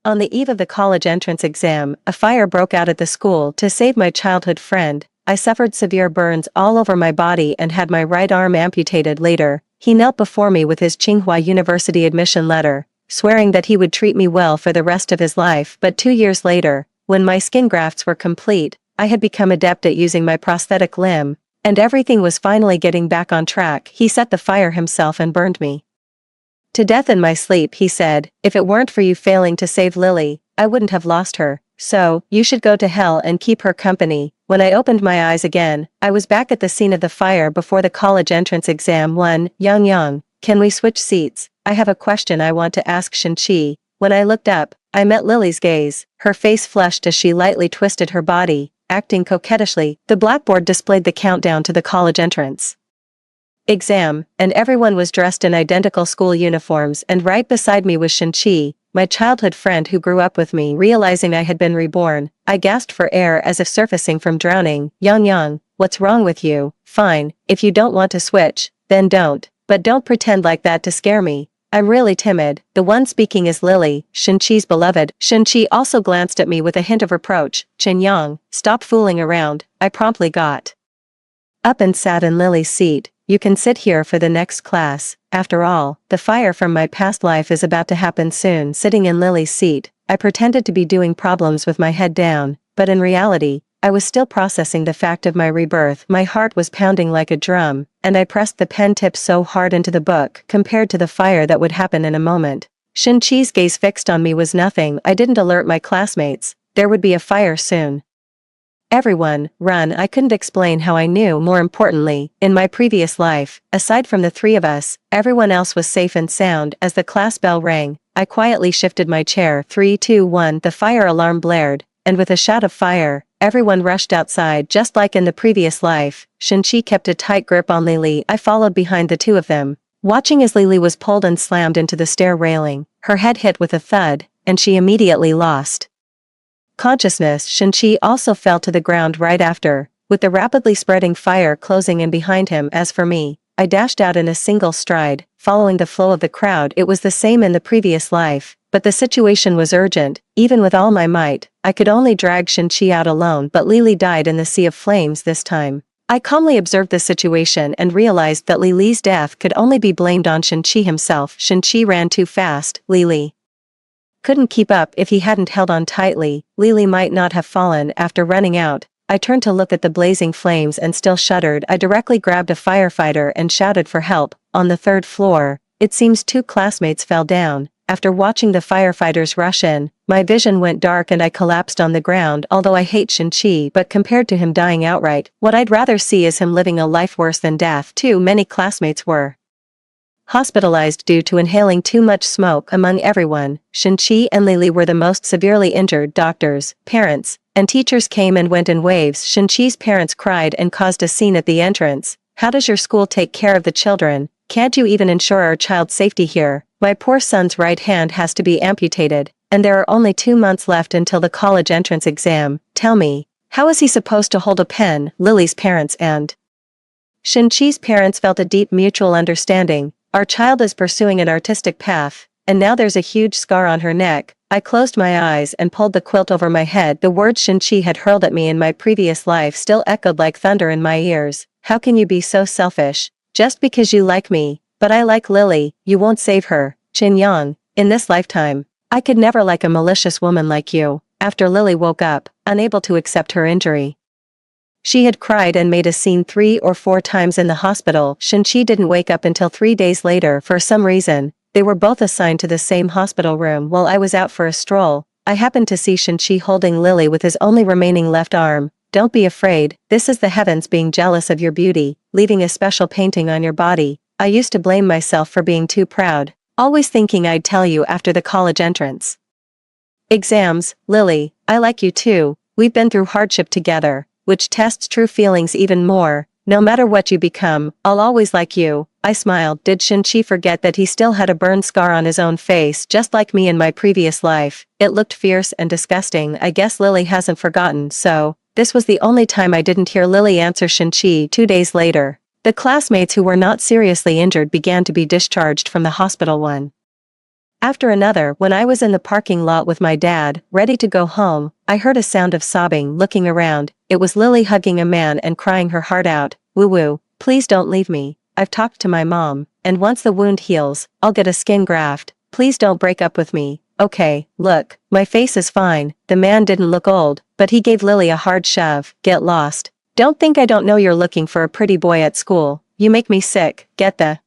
On the eve of the college entrance exam, a fire broke out at the school. To save my childhood friend, I suffered severe burns all over my body and had my right arm amputated later. He knelt before me with his Tsinghua University admission letter, swearing that he would treat me well for the rest of his life. But 2 years later, when my skin grafts were complete, I had become adept at using my prosthetic limb, and everything was finally getting back on track. He set the fire himself and burned me to death in my sleep. He said, "If it weren't for you failing to save Lily, I wouldn't have lost her. So, you should go to hell and keep her company." When I opened my eyes again, I was back at the scene of the fire before the college entrance exam. Yang, can we switch seats? I have a question I want to ask Shin-Chi. When I looked up, I met Lily's gaze. Her face flushed as she lightly twisted her body, acting coquettishly. The blackboard displayed the countdown to the college entrance exam, and everyone was dressed in identical school uniforms, and right beside me was Shin-Chi, my childhood friend who grew up with me. Realizing I had been reborn, I gasped for air as if surfacing from drowning. Yang, what's wrong with you? Fine, if you don't want to switch, then don't. But don't pretend like that to scare me. I'm really timid. The one speaking is Lily, Shin-Chi's beloved. Shin-Chi also glanced at me with a hint of reproach. Yang, stop fooling around. I promptly got up and sat in Lily's seat. You can sit here for the next class. After all, the fire from my past life is about to happen soon. Sitting in Lily's seat, I pretended to be doing problems with my head down, but in reality, I was still processing the fact of my rebirth. My heart was pounding like a drum, and I pressed the pen tip so hard into the book compared to the fire that would happen in a moment. Shin-Chi's gaze fixed on me was nothing. I didn't alert my classmates. There would be a fire soon. Everyone, run. I couldn't explain how I knew. More importantly, in my previous life, aside from the three of us, everyone else was safe and sound. As the class bell rang, I quietly shifted my chair. 3, 2, 1. The fire alarm blared, and with a shout of fire, everyone rushed outside. Just like in the previous life, Shin-Chi kept a tight grip on Lily. I followed behind the two of them, watching as Lily was pulled and slammed into the stair railing. Her head hit with a thud, and she immediately lost consciousness. Shin-Chi also fell to the ground right after, with the rapidly spreading fire closing in behind him. As for me, I dashed out in a single stride, following the flow of the crowd. It was the same in the previous life, but the situation was urgent. Even with all my might, I could only drag Shin-Chi out alone, but Lily died in the sea of flames this time. I calmly observed the situation and realized that Lily's death could only be blamed on Shin-Chi himself. Shin-Chi ran too fast. Lily couldn't keep up. If he hadn't held on tightly, Lily might not have fallen. After running out, I turned to look at the blazing flames and still shuddered. I directly grabbed a firefighter and shouted for help. On the 3rd floor, it seems 2 classmates fell down. After watching the firefighters rush in, my vision went dark and I collapsed on the ground. Although I hate Shin-Chi, but compared to him dying outright, what I'd rather see is him living a life worse than death. Too many classmates were hospitalized due to inhaling too much smoke. Among everyone, Shin-Chi and Lily were the most severely injured. Doctors, parents, and teachers came and went in waves. Shin-Chi's parents cried and caused a scene at the entrance. How does your school take care of the children? Can't you even ensure our child's safety here? My poor son's right hand has to be amputated, and there are only 2 months left until the college entrance exam. Tell me, how is he supposed to hold a pen? Lily's parents and Shin-Chi's parents felt a deep mutual understanding. Our child is pursuing an artistic path, and now there's a huge scar on her neck. I closed my eyes and pulled the quilt over my head. The words Shin-Chi had hurled at me in my previous life still echoed like thunder in my ears. How can you be so selfish? Just because you like me, but I like Lily, you won't save her. Yang, in this lifetime, I could never like a malicious woman like you. After Lily woke up, unable to accept her injury, she had cried and made a scene 3 or 4 times in the hospital. Shin-Chi didn't wake up until 3 days later. For some reason, they were both assigned to the same hospital room. While I was out for a stroll, I happened to see Shin-Chi holding Lily with his only remaining left arm. Don't be afraid, this is the heavens being jealous of your beauty, leaving a special painting on your body. I used to blame myself for being too proud, always thinking I'd tell you after the college entrance exams. Lily, I like you too. We've been through hardship together, which tests true feelings even more. No matter what you become, I'll always like you. I smiled. Did Shin-Chi forget that he still had a burn scar on his own face just like me in my previous life? It looked fierce and disgusting. I guess Lily hasn't forgotten. So, this was the only time I didn't hear Lily answer Shin-Chi. 2 days later, the classmates who were not seriously injured began to be discharged from the hospital. 1 After another, when I was in the parking lot with my dad, ready to go home, I heard a sound of sobbing. Looking around, it was Lily hugging a man and crying her heart out. Woo-woo, please don't leave me. I've talked to my mom, and once the wound heals, I'll get a skin graft. Please don't break up with me. Okay, look, my face is fine. The man didn't look old, but he gave Lily a hard shove. Get lost. Don't think I don't know you're looking for a pretty boy at school. You make me sick. Get the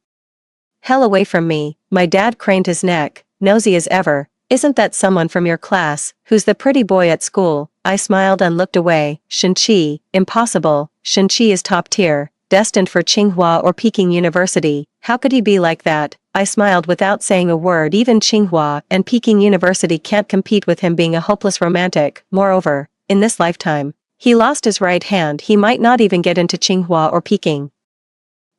hell away from me. My dad craned his neck, nosy as ever. Isn't that someone from your class, who's the pretty boy at school? I smiled and looked away. Shen-Chi, impossible. Shen-Chi is top tier, destined for Tsinghua or Peking University. How could he be like that? I smiled without saying a word. Even Tsinghua and Peking University can't compete with him being a hopeless romantic. Moreover, in this lifetime, he lost his right hand. He might not even get into Tsinghua or Peking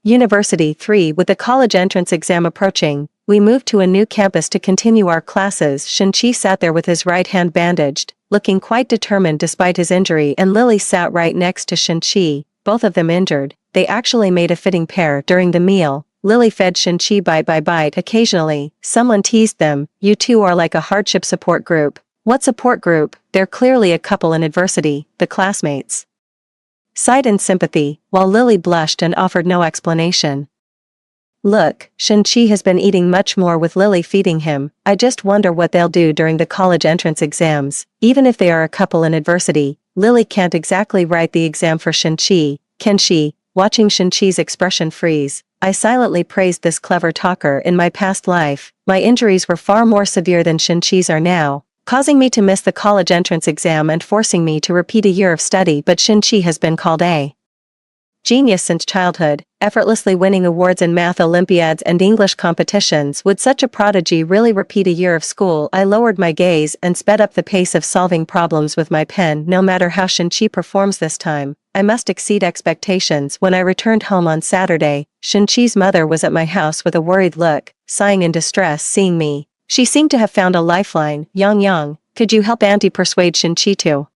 University. 3. With the college entrance exam approaching, we moved to a new campus to continue our classes. Shen-Chi sat there with his right hand bandaged, looking quite determined despite his injury, and Lily sat right next to Shen-Chi, both of them injured. They actually made a fitting pair. During the meal, Lily fed Shen-Chi bite by bite. Occasionally, someone teased them, "You two are like a hardship support group." What support group? They're clearly a couple in adversity. The classmates sighed in sympathy, while Lily blushed and offered no explanation. Look, Shen-Chi has been eating much more with Lily feeding him. I just wonder what they'll do during the college entrance exams. Even if they are a couple in adversity, Lily can't exactly write the exam for Shen-Chi, can she? Watching Shen-Chi's expression freeze, I silently praised this clever talker. In my past life, my injuries were far more severe than Shen-Chi's are now, causing me to miss the college entrance exam and forcing me to repeat a year of study. But Shen-Chi has been called a genius since childhood, effortlessly winning awards in math Olympiads and English competitions. Would such a prodigy really repeat a year of school? I lowered my gaze and sped up the pace of solving problems with my pen. No matter how Shen-Chi performs this time, I must exceed expectations. When I returned home on Saturday, Shen-Chi's mother was at my house with a worried look, sighing in distress. Seeing me, she seemed to have found a lifeline. Yang, could you help Auntie persuade Shen-Chi to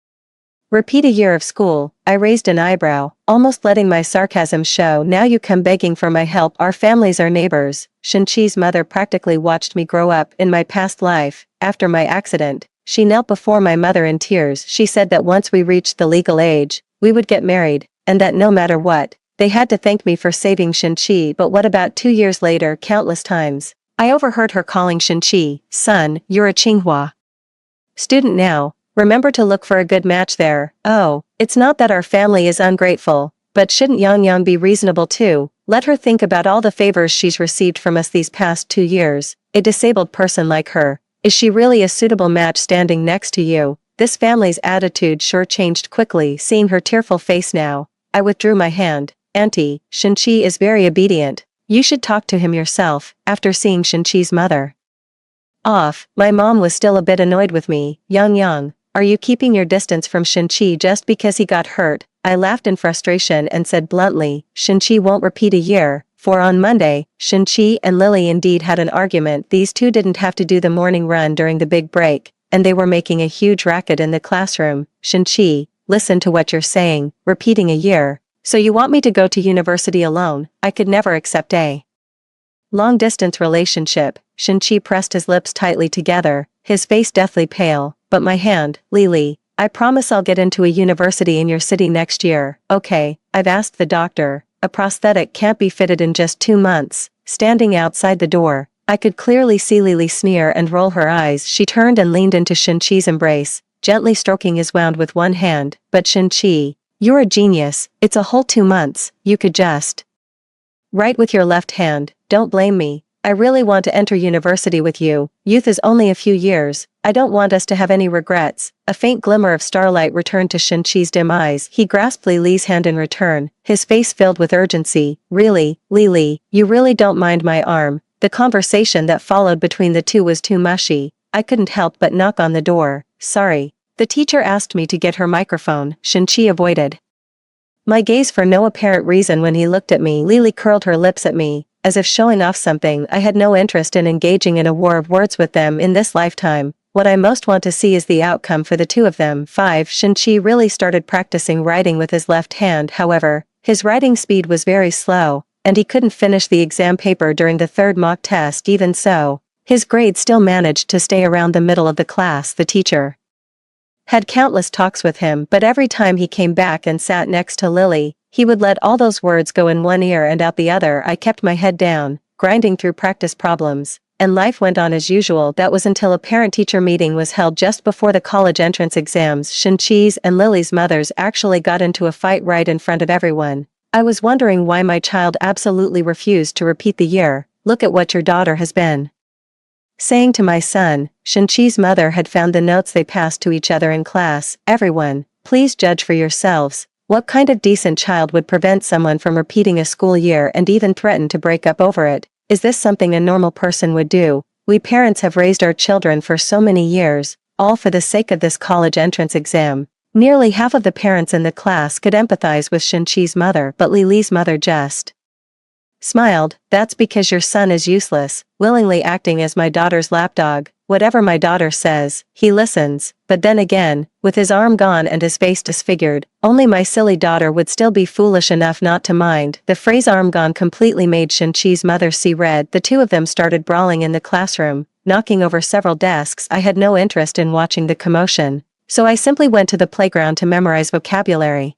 repeat a year of school? I raised an eyebrow, almost letting my sarcasm show. Now you come begging for my help? Our families are neighbors. Shen-Chi's mother practically watched me grow up. In my past life, after my accident, she knelt before my mother in tears. She said that once we reached the legal age, we would get married, and that no matter what, they had to thank me for saving Shen-Chi. But what about 2 years later? Countless times, I overheard her calling Shen-Chi, "Son, you're a Tsinghua student now. Remember to look for a good match there." Oh, it's not that our family is ungrateful, but shouldn't Yang be reasonable too? Let her think about all the favors she's received from us these past 2 years. A disabled person like her, is she really a suitable match standing next to you? This family's attitude sure changed quickly. Seeing her tearful face now, I withdrew my hand. Auntie, Shen-Chi is very obedient. You should talk to him yourself. After seeing Shen-Chi's mother off, my mom was still a bit annoyed with me. Yang, are you keeping your distance from Shen-Chi just because he got hurt? I laughed in frustration and said bluntly, Shen-Chi won't repeat a year. For on Monday, Shen-Chi and Lily indeed had an argument. These two didn't have to do the morning run during the big break, and they were making a huge racket in the classroom. Shen-Chi, listen to what you're saying. Repeating a year. So you want me to go to university alone? I could never accept a long-distance relationship. Shen-Chi pressed his lips tightly together, his face deathly pale. But my hand, Lily, I promise I'll get into a university in your city next year. Okay, I've asked the doctor. A prosthetic can't be fitted in just 2 months. Standing outside the door, I could clearly see Lily sneer and roll her eyes. She turned and leaned into Shen-Chi's embrace, gently stroking his wound with one hand. But Shen-Chi, you're a genius. It's a whole 2 months. You could just write with your left hand. Don't blame me. I really want to enter university with you. Youth is only a few years. I don't want us to have any regrets. A faint glimmer of starlight returned to Shen-Chi's dim eyes. He grasped Lily's hand in return, his face filled with urgency. Really, Lily, you really don't mind my arm? The conversation that followed between the two was too mushy. I couldn't help but knock on the door. Sorry. The teacher asked me to get her microphone. Shen-Chi avoided my gaze for no apparent reason. When he looked at me, Lily curled her lips at me, as if showing off something. I had no interest in engaging in a war of words with them in this lifetime. What I most want to see is the outcome for the two of them. 5. Shen-Chi really started practicing writing with his left hand. However, his writing speed was very slow, and he couldn't finish the exam paper during the 3rd mock test. Even so, His grade still managed to stay around the middle of the class. The teacher had countless talks with him, but every time he came back and sat next to Lily, he would let all those words go in one ear and out the other. I kept my head down, grinding through practice problems, and life went on as usual. That was until a parent-teacher meeting was held just before the college entrance exams. Shinchi's and Lily's mothers actually got into a fight right in front of everyone. I was wondering why my child absolutely refused to repeat the year. Look at what your daughter has been saying to my son. Shinchi's mother had found the notes they passed to each other in class. Everyone, please judge for yourselves. What kind of decent child would prevent someone from repeating a school year and even threaten to break up over it? Is this something a normal person would do? We parents have raised our children for so many years, all for the sake of this college entrance exam. Nearly half of the parents in the class could empathize with Shinchi's mother, but Lily's mother just smiled. That's because your son is useless, willingly acting as my daughter's lapdog. Whatever my daughter says, he listens. But then again, with his arm gone and his face disfigured, only my silly daughter would still be foolish enough not to mind. The phrase arm gone completely made Shinchi's mother see red. The two of them started brawling in the classroom, knocking over several desks. I had no interest in watching the commotion, so I simply went to the playground to memorize vocabulary.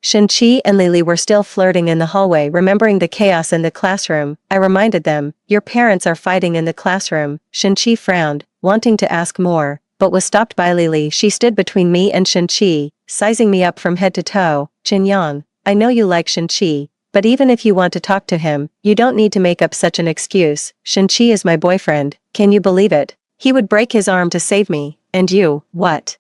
Shinchi and Lily were still flirting in the hallway. Remembering the chaos in the classroom, I reminded them, your parents are fighting in the classroom. Shinchi frowned, wanting to ask more, but was stopped by Lily. She stood between me and Shinchi, sizing me up from head to toe. Chin-yang, I know you like Shinchi, but even if you want to talk to him, you don't need to make up such an excuse. Shinchi is my boyfriend, can you believe it? He would break his arm to save me, and you, what?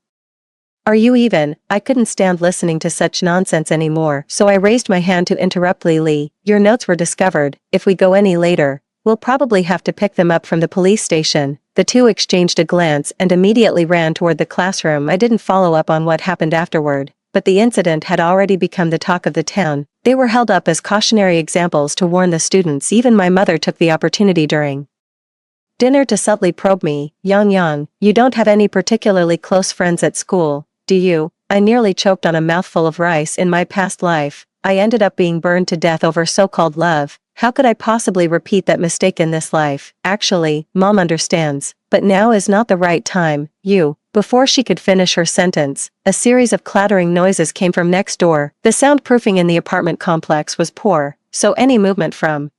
Are you even? I couldn't stand listening to such nonsense anymore, so I raised my hand to interrupt. Lily, your notes were discovered. If we go any later, we'll probably have to pick them up from the police station. The two exchanged a glance and immediately ran toward the classroom. I didn't follow up on what happened afterward, but the incident had already become the talk of the town. They were held up as cautionary examples to warn the students. Even my mother took the opportunity during dinner to subtly probe me. Yang, you don't have any particularly close friends at school, do you? I nearly choked on a mouthful of rice. In my past life, I ended up being burned to death over so-called love. How could I possibly repeat that mistake in this life? Actually, Mom understands, but now is not the right time. Before she could finish her sentence, a series of clattering noises came from next door. The soundproofing in the apartment complex was poor, so any movement from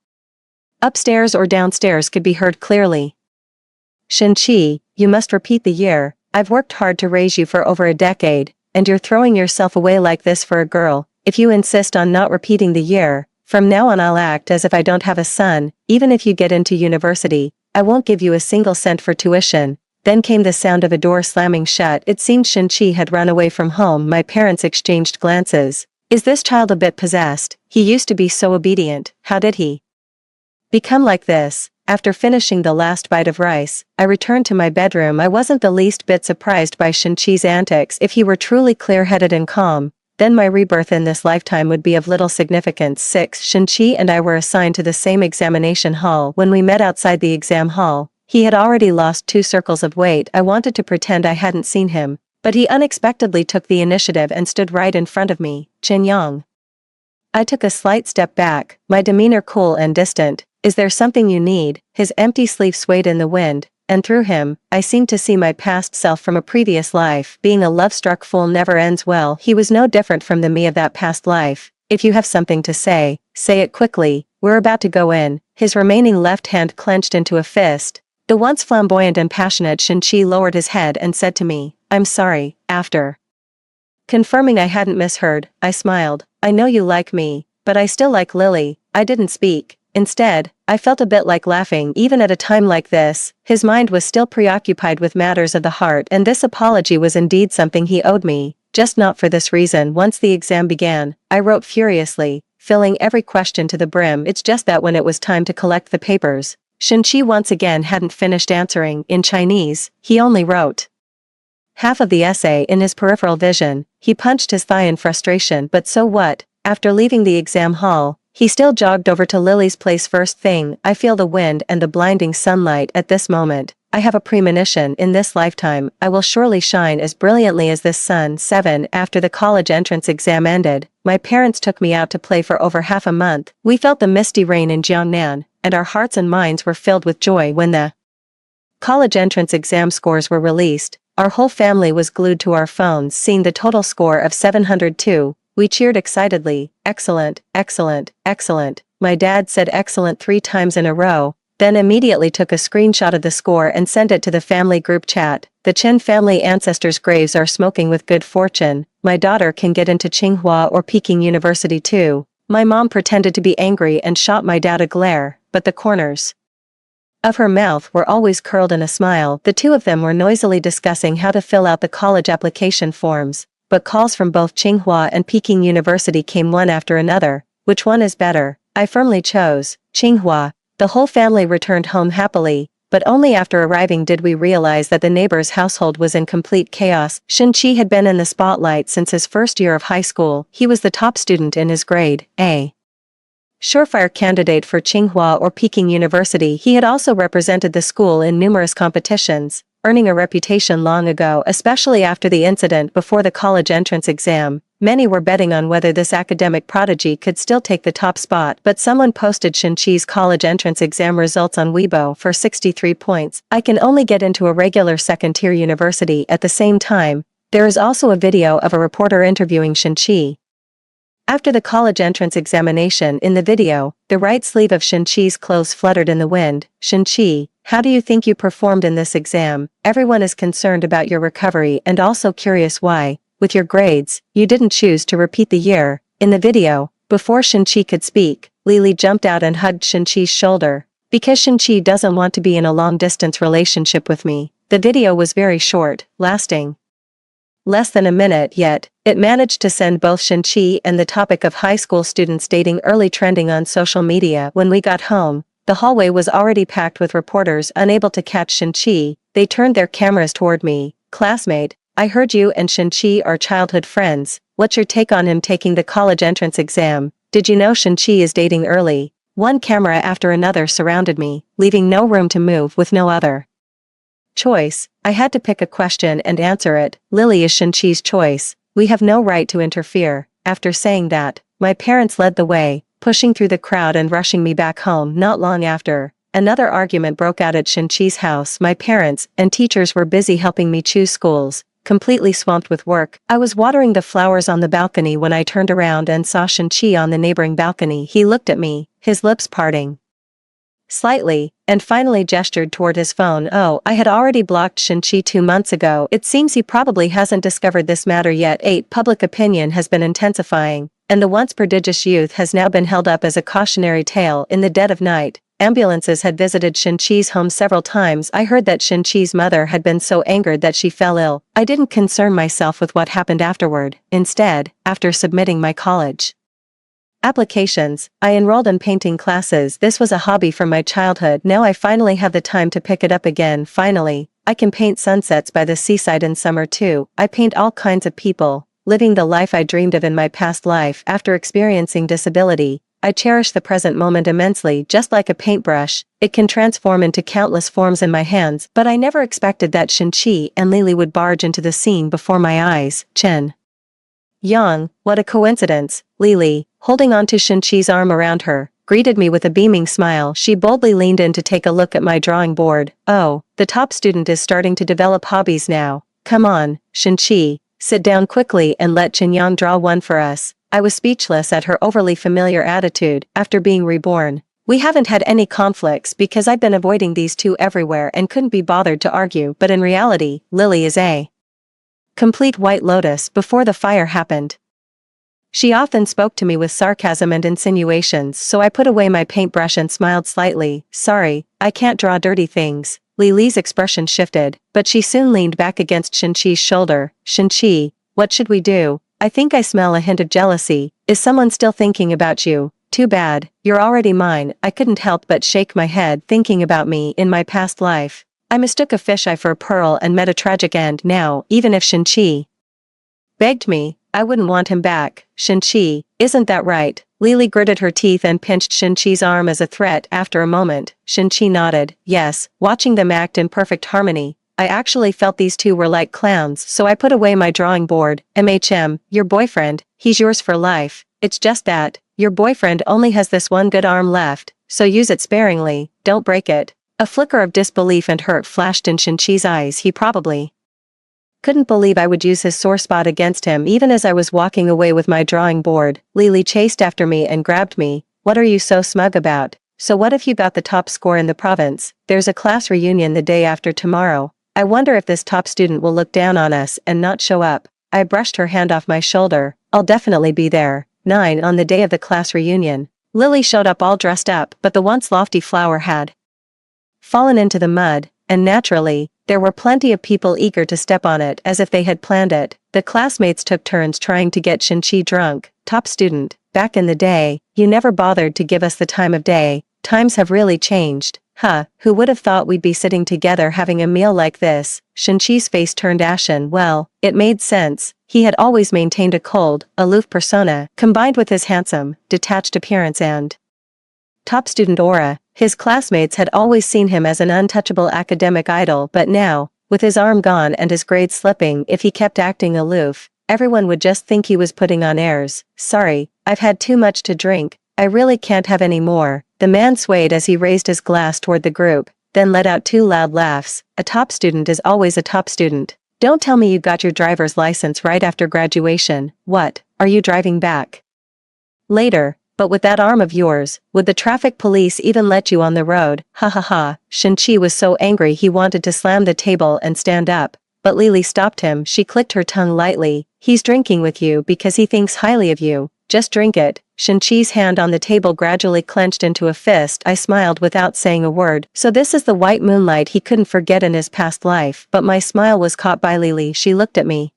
upstairs or downstairs could be heard clearly. Shinchi, you must repeat the year. I've worked hard to raise you for over a decade, and you're throwing yourself away like this for a girl. If you insist on not repeating the year, from now on I'll act as if I don't have a son. Even if you get into university, I won't give you a single cent for tuition. Then came the sound of a door slamming shut. It seemed Shinchi had run away from home. My parents exchanged glances. Is this child a bit possessed? He used to be so obedient. How did he become like this? After finishing the last bite of rice, I returned to my bedroom. I wasn't the least bit surprised by Shinchi's antics. If he were truly clear-headed and calm, then my rebirth in this lifetime would be of little significance. 6. Shinchi and I were assigned to the same examination hall. When we met outside the exam hall, he had already lost 2 circles of weight. I wanted to pretend I hadn't seen him, but he unexpectedly took the initiative and stood right in front of me. Chin-yang. I took a slight step back, my demeanor cool and distant. Is there something you need? His empty sleeve swayed in the wind, and through him, I seemed to see my past self from a previous life. Being a love-struck fool never ends well. He was no different from the me of that past life. If you have something to say it quickly. We're about to go in. His remaining left hand clenched into a fist. The once flamboyant and passionate Shinchi lowered his head and said to me, I'm sorry. After confirming I hadn't misheard, I smiled. I know you like me, but I still like Lily. I didn't speak. Instead, I felt a bit like laughing. Even at a time like this, his mind was still preoccupied with matters of the heart, and this apology was indeed something he owed me, just not for this reason. Once the exam began, I wrote furiously, filling every question to the brim. It's just that when it was time to collect the papers, Shinchi once again hadn't finished answering. In Chinese, he only wrote half of the essay in his peripheral vision. He punched his thigh in frustration. But so what? After leaving the exam hall, he still jogged over to Lily's place. First thing, I feel the wind and the blinding sunlight. At this moment, I have a premonition. In this lifetime, I will surely shine as brilliantly as this sun. 7. After the college entrance exam ended, my parents took me out to play for over half a month. We felt the misty rain in Jiangnan, and our hearts and minds were filled with joy when the College entrance exam scores were released. Our whole family was glued to our phones seeing the total score of 702. We cheered excitedly. Excellent, excellent, excellent. My dad said excellent 3 times in a row, then immediately took a screenshot of the score and sent it to the family group chat. The Chen family ancestors' graves are smoking with good fortune. My daughter can get into Tsinghua or Peking University too. My mom pretended to be angry and shot my dad a glare, but the corners of her mouth were always curled in a smile. The two of them were noisily discussing how to fill out the college application forms, but calls from both Tsinghua and Peking University came one after another. Which one is better? I firmly chose Tsinghua. The whole family returned home happily, but only after arriving did we realize that the neighbor's household was in complete chaos. Shin-Chi had been in the spotlight since his first year of high school. He was the top student in his grade, a surefire candidate for Tsinghua or Peking University. He had also represented the school in numerous competitions, earning a reputation long ago, especially after the incident before the college entrance exam. Many were betting on whether this academic prodigy could still take the top spot, but someone posted Shin-Chi's college entrance exam results on Weibo for 63 points. I can only get into a regular second-tier university at the same time. There is also a video of a reporter interviewing Shin-Chi after the college entrance examination. In the video, the right sleeve of Shin-Chi's clothes fluttered in the wind. Shin-Chi, how do you think you performed in this exam? Everyone is concerned about your recovery and also curious why, with your grades, you didn't choose to repeat the year. In the video, before Shin-Chi could speak, Lily jumped out and hugged Shin-Chi's shoulder. Because Shin-Chi doesn't want to be in a long-distance relationship with me. The video was very short, lasting less than a minute, yet it managed to send both Shin-Chi and the topic of high school students dating early trending on social media. When we got home, the hallway was already packed with reporters unable to catch Shin-Chi. They turned their cameras toward me. Classmate, I heard you and Shin-Chi are childhood friends. What's your take on him taking the college entrance exam? Did you know Shin-Chi is dating early? One camera after another surrounded me, leaving no room to move with no other choice. I had to pick a question and answer it. Lily is Shin-Chi's choice. We have no right to interfere. After saying that, my parents led the way, pushing through the crowd and rushing me back home. Not long after, another argument broke out at Shin-Chi's house. My parents and teachers were busy helping me choose schools, completely swamped with work. I was watering the flowers on the balcony when I turned around and saw Shin-Chi on the neighboring balcony. He looked at me, his lips parting slightly, and finally gestured toward his phone. Oh, I had already blocked Shin-Chi 2 months ago. It seems he probably hasn't discovered this matter yet. 8. Public opinion has been intensifying, and the once prodigious youth has now been held up as a cautionary tale. In the dead of night, ambulances had visited Shin-Chi's home several times. I heard that Shin-Chi's mother had been so angered that she fell ill. I didn't concern myself with what happened afterward. Instead, after submitting my college applications, I enrolled in painting classes. This was a hobby from my childhood. Now I finally have the time to pick it up again. Finally, I can paint sunsets by the seaside in summer too. I paint all kinds of people, living the life I dreamed of in my past life. After experiencing disability, I cherish the present moment immensely. Just like a paintbrush, it can transform into countless forms in my hands. But I never expected that Shin-Chi and Lily would barge into the scene before my eyes. Chen Yang, what a coincidence. Lily, holding on to Shin-Chi's arm around her, greeted me with a beaming smile. She boldly leaned in to take a look at my drawing board. Oh, the top student is starting to develop hobbies now. Come on, Shin-Chi, sit down quickly and let Chen Yang draw one for us. I was speechless at her overly familiar attitude. After being reborn, we haven't had any conflicts because I've been avoiding these two everywhere and couldn't be bothered to argue. But in reality, Lily is a complete white lotus. Before the fire happened, she often spoke to me with sarcasm and insinuations, so I put away my paintbrush and smiled slightly. Sorry, I can't draw dirty things. Lily's expression shifted, but she soon leaned back against Shin-Chi's shoulder. Shin-Chi, what should we do? I think I smell a hint of jealousy. Is someone still thinking about you? Too bad, you're already mine. I couldn't help but shake my head thinking about me in my past life. I mistook a fisheye for a pearl and met a tragic end. Now, even if Shin-Chi begged me, I wouldn't want him back. Shin-Chi, isn't that right? Lily gritted her teeth and pinched Shin-Chi's arm as a threat. After a moment, Shin-Chi nodded. Yes, watching them act in perfect harmony, I actually felt these two were like clowns, so I put away my drawing board. Your boyfriend, he's yours for life. It's just that, your boyfriend only has this one good arm left, so use it sparingly, don't break it. A flicker of disbelief and hurt flashed in Shinchi's eyes. He probably couldn't believe I would use his sore spot against him. Even as I was walking away with my drawing board, Lily chased after me and grabbed me. What are you so smug about? So what if you got the top score in the province? There's a class reunion the day after tomorrow. I wonder if this top student will look down on us and not show up. I brushed her hand off my shoulder. I'll definitely be there. 9 on the day of the class reunion. Lily showed up all dressed up, but the once lofty flower had fallen into the mud, and naturally, there were plenty of people eager to step on it as if they had planned it. The classmates took turns trying to get Shinchi drunk. Top student, back in the day, you never bothered to give us the time of day. Times have really changed. Huh, who would have thought we'd be sitting together having a meal like this? Shinchi's face turned ashen. Well, it made sense. He had always maintained a cold, aloof persona, combined with his handsome, detached appearance and top student aura. His classmates had always seen him as an untouchable academic idol, but now, with his arm gone and his grades slipping, if he kept acting aloof, everyone would just think he was putting on airs. Sorry, I've had too much to drink. I really can't have any more. The man swayed as he raised his glass toward the group, then let out 2 loud laughs. A top student is always a top student. Don't tell me you got your driver's license right after graduation. What, are you driving back later? But with that arm of yours, would the traffic police even let you on the road? Ha ha ha. Shinchi was so angry he wanted to slam the table and stand up. But Lily stopped him. She clicked her tongue lightly. He's drinking with you because he thinks highly of you. Just drink it. Shinchi's hand on the table gradually clenched into a fist. I smiled without saying a word. So this is the white moonlight he couldn't forget in his past life. But my smile was caught by Lily. She looked at me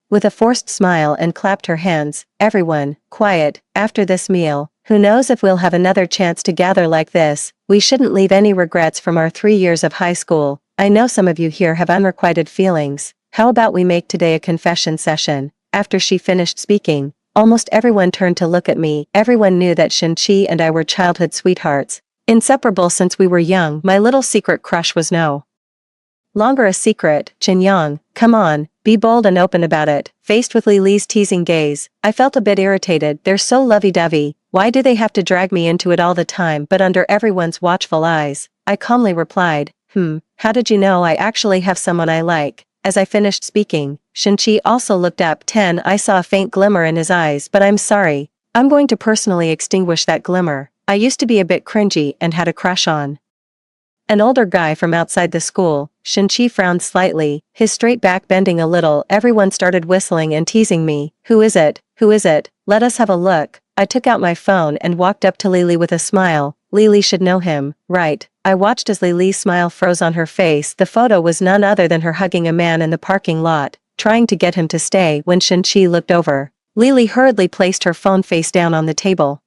with a forced smile and clapped her hands. Everyone, quiet. After this meal, who knows if we'll have another chance to gather like this. We shouldn't leave any regrets from our 3 years of high school. I know some of you here have unrequited feelings. How about we make today a confession session? After she finished speaking, almost everyone turned to look at me. Everyone knew that Shinchi and I were childhood sweethearts, inseparable since we were young. My little secret crush was no longer a secret. Yang, come on, be bold and open about it. Faced with Lily's teasing gaze, I felt a bit irritated. They're so lovey-dovey. Why do they have to drag me into it all the time? But under everyone's watchful eyes, I calmly replied, how did you know I actually have someone I like? As I finished speaking, Shinchi also looked up. 10. I saw a faint glimmer in his eyes. But I'm sorry. I'm going to personally extinguish that glimmer. I used to be a bit cringy and had a crush on an older guy from outside the school. Shinchi frowned slightly, his straight back bending a little. Everyone started whistling and teasing me. Who is it? Who is it? Let us have a look. I took out my phone and walked up to Lily with a smile. Lily should know him, right? I watched as Lily's smile froze on her face. The photo was none other than her hugging a man in the parking lot, trying to get him to stay. When Shinchi looked over, Lily hurriedly placed her phone face down on the table.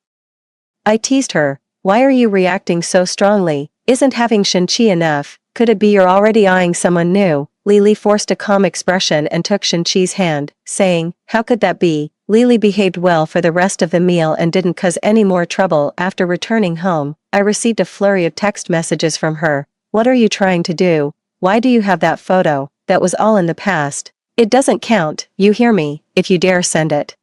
I teased her. Why are you reacting so strongly? Isn't having Shinchi enough? Could it be you're already eyeing someone new? Lily forced a calm expression and took Shinchi's hand, saying, how could that be? Lily behaved well for the rest of the meal and didn't cause any more trouble. After returning home, I received a flurry of text messages from her. What are you trying to do? Why do you have that photo? That was all in the past. It doesn't count, you hear me? If you dare send it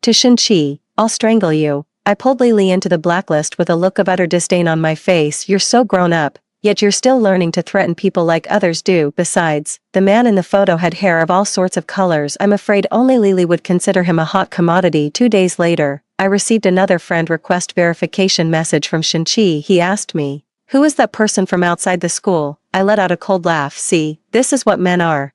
to Shinchi, I'll strangle you. I pulled Lily into the blacklist with a look of utter disdain on my face. You're so grown up, yet you're still learning to threaten people like others do. Besides, the man in the photo had hair of all sorts of colors. I'm afraid only Lily would consider him a hot commodity. 2 days later, I received another friend request verification message from Shinchi. He asked me, who is that person from outside the school? I let out a cold laugh. See, this is what men are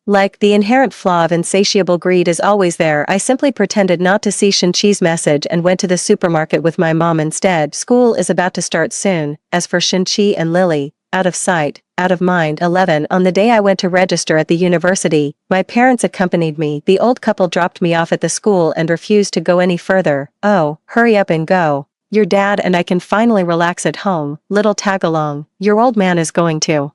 like. The inherent flaw of insatiable greed is always there. I simply pretended not to see Shinchi's message and went to the supermarket with my mom instead. School is about to start soon. As for Shinchi and Lily, out of sight, out of mind. 11. On the day I went to register at the university, my parents accompanied me. The old couple dropped me off at the school and refused to go any further. Oh, hurry up and go. Your dad and I can finally relax at home. Little tag-along. Your old man is going to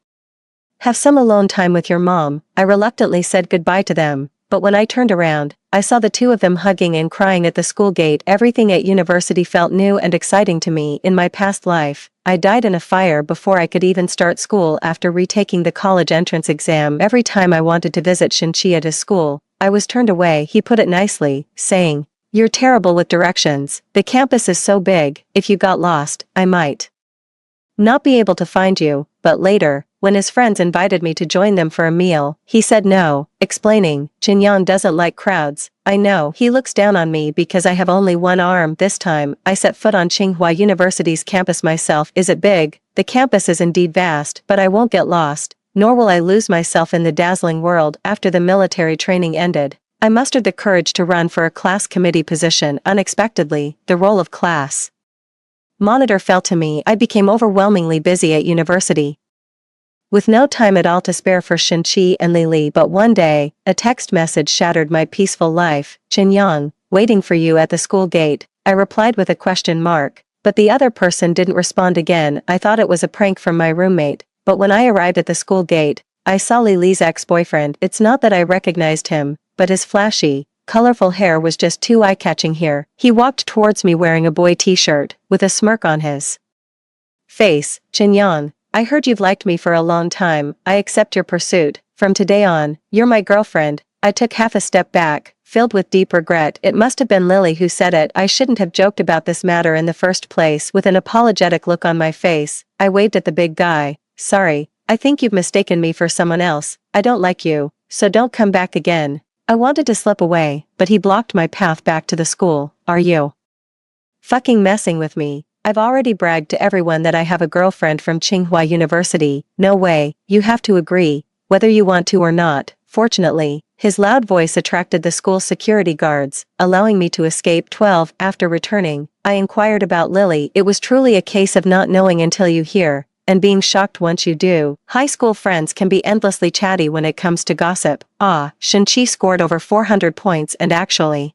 have some alone time with your mom. I reluctantly said goodbye to them, but when I turned around, I saw the two of them hugging and crying at the school gate. Everything at university felt new and exciting to me. In my past life, I died in a fire before I could even start school. After retaking the college entrance exam, every time I wanted to visit Shinchi at his school, I was turned away. He put it nicely, saying, you're terrible with directions. The campus is so big, if you got lost, I might not be able to find you, but later, when his friends invited me to join them for a meal, he said no, explaining, Jinyan doesn't like crowds. I know, he looks down on me because I have only one arm. This time, I set foot on Tsinghua University's campus myself. Is it big? The campus is indeed vast, but I won't get lost, nor will I lose myself in the dazzling world. After the military training ended, I mustered the courage to run for a class committee position. Unexpectedly, the role of class monitor fell to me. I became overwhelmingly busy at university, with no time at all to spare for Shenqi and Lili. But one day, a text message shattered my peaceful life. Qinyang, waiting for you at the school gate. I replied with a question mark, but the other person didn't respond again. I thought it was a prank from my roommate, but when I arrived at the school gate, I saw Lili's ex-boyfriend. It's not that I recognized him, but his flashy, colorful hair was just too eye-catching here. He walked towards me wearing a boy t-shirt, with a smirk on his face. Qinyang, I heard you've liked me for a long time. I accept your pursuit. From today on, you're my girlfriend. I took half a step back, filled with deep regret. It must have been Lily who said it. I shouldn't have joked about this matter in the first place. With an apologetic look on my face, I waved at the big guy. Sorry, I think you've mistaken me for someone else. I don't like you, so don't come back again. I wanted to slip away, but he blocked my path back to the school. Are you fucking messing with me? I've already bragged to everyone that I have a girlfriend from Tsinghua University. No way, you have to agree, whether you want to or not. Fortunately, his loud voice attracted the school security guards, allowing me to escape. 12. After returning, I inquired about Lily. It was truly a case of not knowing until you hear, and being shocked once you do. High school friends can be endlessly chatty when it comes to gossip. Shenqi scored over 400 points and actually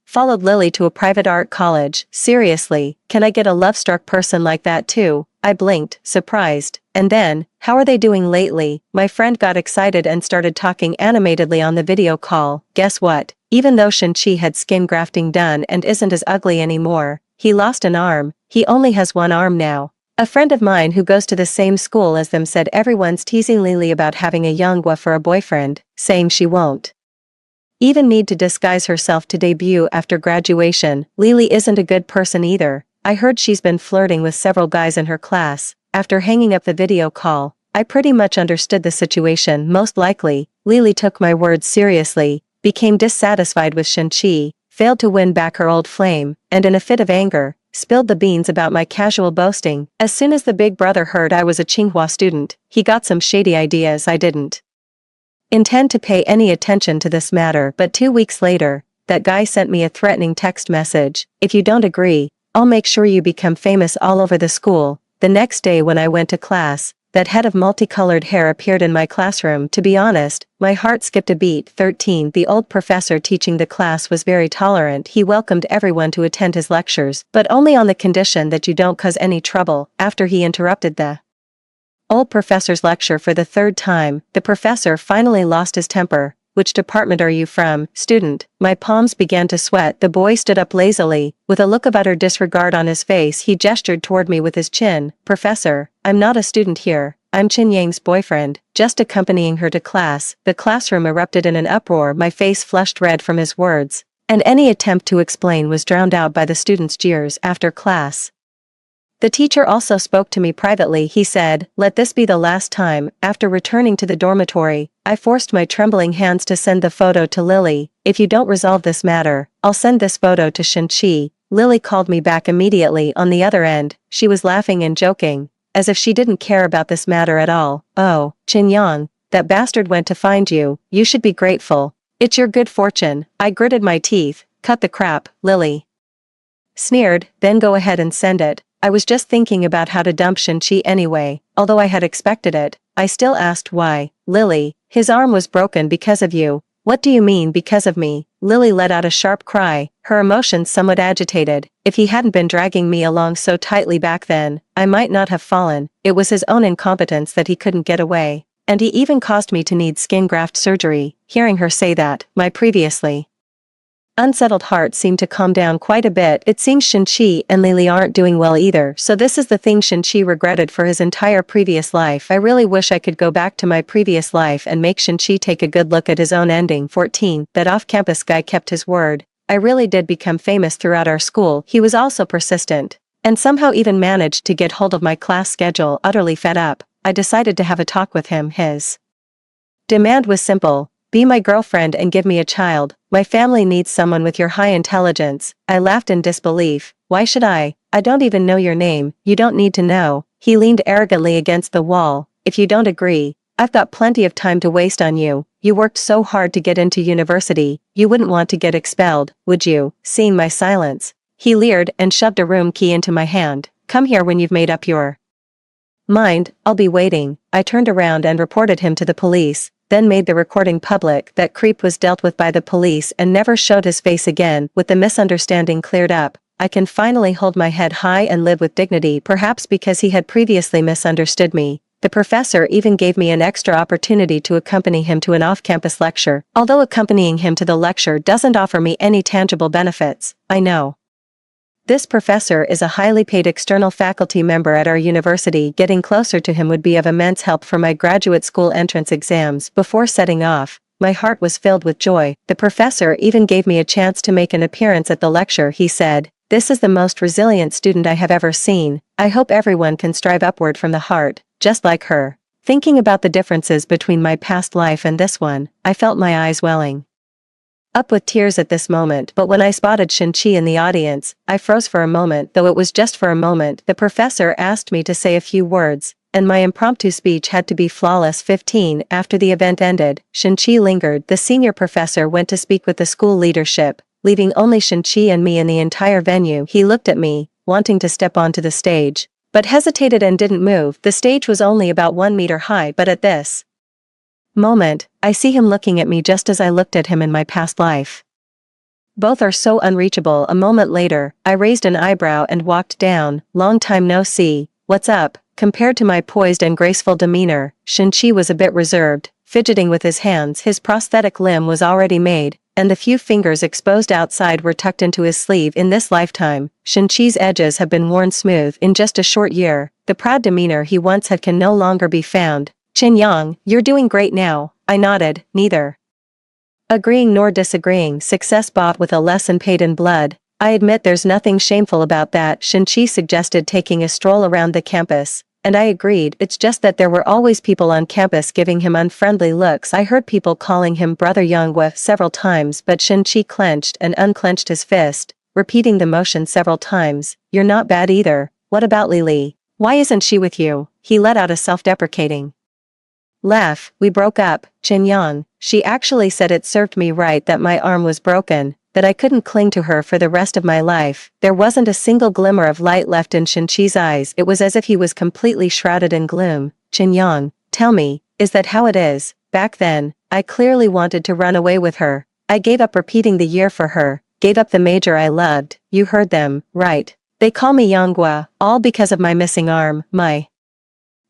followed Lily to a private art college. Seriously, can I get a love-struck person like that too? I blinked, surprised. And then, how are they doing lately? My friend got excited and started talking animatedly on the video call. Guess what? Even though Shenqi had skin grafting done and isn't as ugly anymore, he lost an arm. He only has one arm now. A friend of mine who goes to the same school as them said everyone's teasing Lily about having a Yonghua for a boyfriend, saying she won't even need to disguise herself to debut after graduation. Lily isn't a good person either. I heard she's been flirting with several guys in her class. After hanging up the video call, I pretty much understood the situation. Most likely, Lily took my words seriously, became dissatisfied with Shenqi, failed to win back her old flame, and in a fit of anger, spilled the beans about my casual boasting. As soon as the big brother heard I was a Tsinghua student, he got some shady ideas. I didn't intend to pay any attention to this matter, but 2 weeks later, that guy sent me a threatening text message. If you don't agree, I'll make sure you become famous all over the school. The next day when I went to class, that head of multicolored hair appeared in my classroom. To be honest, my heart skipped a beat. 13. The old professor teaching the class was very tolerant. He welcomed everyone to attend his lectures, but only on the condition that you don't cause any trouble. After he interrupted the old professor's lecture for the third time, the professor finally lost his temper. Which department are you from, student? My palms began to sweat. The boy stood up lazily, with a look of utter disregard on his face. He gestured toward me with his chin. Professor, I'm not a student here. I'm Qin Yang's boyfriend, just accompanying her to class. The classroom erupted in an uproar. My face flushed red from his words, and any attempt to explain was drowned out by the students' jeers. After class, the teacher also spoke to me privately. He said, "Let this be the last time." After returning to the dormitory, I forced my trembling hands to send the photo to Lily. If you don't resolve this matter, I'll send this photo to Shenqi. Lily called me back immediately. On the other end, she was laughing and joking, as if she didn't care about this matter at all. Oh, Qinyang, that bastard went to find you. You should be grateful. It's your good fortune. I gritted my teeth. Cut the crap, Lily sneered. Then go ahead and send it. I was just thinking about how to dump Shenqi anyway. Although I had expected it, I still asked why. Lily, his arm was broken because of you. What do you mean because of me? Lily let out a sharp cry, her emotions somewhat agitated. If he hadn't been dragging me along so tightly back then, I might not have fallen. It was his own incompetence that he couldn't get away. And he even caused me to need skin graft surgery. Hearing her say that, my previously unsettled heart seemed to calm down quite a bit. It seems Shenqi and Lily aren't doing well either, so this is the thing Shenqi regretted for his entire previous life. I really wish I could go back to my previous life and make Shenqi take a good look at his own ending. 14. That off-campus guy kept his word. I really did become famous throughout our school. He was also persistent, and somehow even managed to get hold of my class schedule. Utterly fed up, I decided to have a talk with him. His demand was simple: be my girlfriend and give me a child. My family needs someone with your high intelligence. I laughed in disbelief. Why should I? I don't even know your name. You don't need to know. He leaned arrogantly against the wall. If you don't agree, I've got plenty of time to waste on you. You worked so hard to get into university, you wouldn't want to get expelled, would you? Seeing my silence, he leered and shoved a room key into my hand. Come here when you've made up your mind, I'll be waiting. I turned around and reported him to the police, then made the recording public. That creep was dealt with by the police and never showed his face again. With the misunderstanding cleared up, I can finally hold my head high and live with dignity. Perhaps because he had previously misunderstood me, the professor even gave me an extra opportunity to accompany him to an off-campus lecture. Although accompanying him to the lecture doesn't offer me any tangible benefits, I know this professor is a highly paid external faculty member at our university. Getting closer to him would be of immense help for my graduate school entrance exams. Before setting off, my heart was filled with joy. The professor even gave me a chance to make an appearance at the lecture. He said, "This is the most resilient student I have ever seen. I hope everyone can strive upward from the heart, just like her." Thinking about the differences between my past life and this one, I felt my eyes welling up with tears at this moment. But when I spotted Shin-Chi in the audience, I froze for a moment. Though it was just for a moment, the professor asked me to say a few words, and my impromptu speech had to be flawless. 15 After the event ended, Shin-Chi lingered. The senior professor went to speak with the school leadership, leaving only Shin-Chi and me in the entire venue. He looked at me, wanting to step onto the stage, but hesitated and didn't move. The stage was only about 1 meter high, but at this moment, I see him looking at me just as I looked at him in my past life. Both are so unreachable. A moment later, I raised an eyebrow and walked down. Long time no see. What's up? Compared to my poised and graceful demeanor, Shin-Chi was a bit reserved, fidgeting with his hands. His prosthetic limb was already made, and the few fingers exposed outside were tucked into his sleeve. In this lifetime, Shin-Chi's edges have been worn smooth. In just a short year, the proud demeanor he once had can no longer be found. "Chin Yang, you're doing great now," I nodded, neither agreeing nor disagreeing. Success bought with a lesson paid in blood. I admit there's nothing shameful about that. Shin-Chi suggested taking a stroll around the campus, and I agreed. It's just that there were always people on campus giving him unfriendly looks. I heard people calling him Brother Yonghua several times, but Shin-Chi clenched and unclenched his fist, repeating the motion several times. "You're not bad either. What about Lily? Why isn't she with you?" He let out a self-deprecating laugh. "We broke up, Chin Yang. She actually said it served me right that my arm was broken, that I couldn't cling to her for the rest of my life." There wasn't a single glimmer of light left in Shin-Chi's eyes. It was as if he was completely shrouded in gloom. "Chin Yang, tell me, is that how it is?" Back then, I clearly wanted to run away with her. I gave up repeating the year for her, gave up the major I loved. You heard them, right? They call me Yonghua, all because of my missing arm. My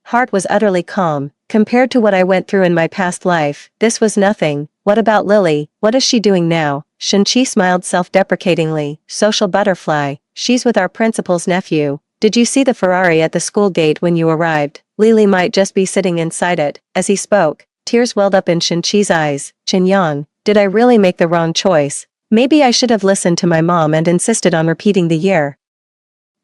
heart was utterly calm. Compared to what I went through in my past life, this was nothing. "What about Lily? What is she doing now?" Shin-Chi smiled self-deprecatingly. "Social butterfly. She's with our principal's nephew. Did you see the Ferrari at the school gate when you arrived? Lily might just be sitting inside it." As he spoke, tears welled up in Shin-Chi's eyes. "Chin Yang, did I really make the wrong choice? Maybe I should have listened to my mom and insisted on repeating the year.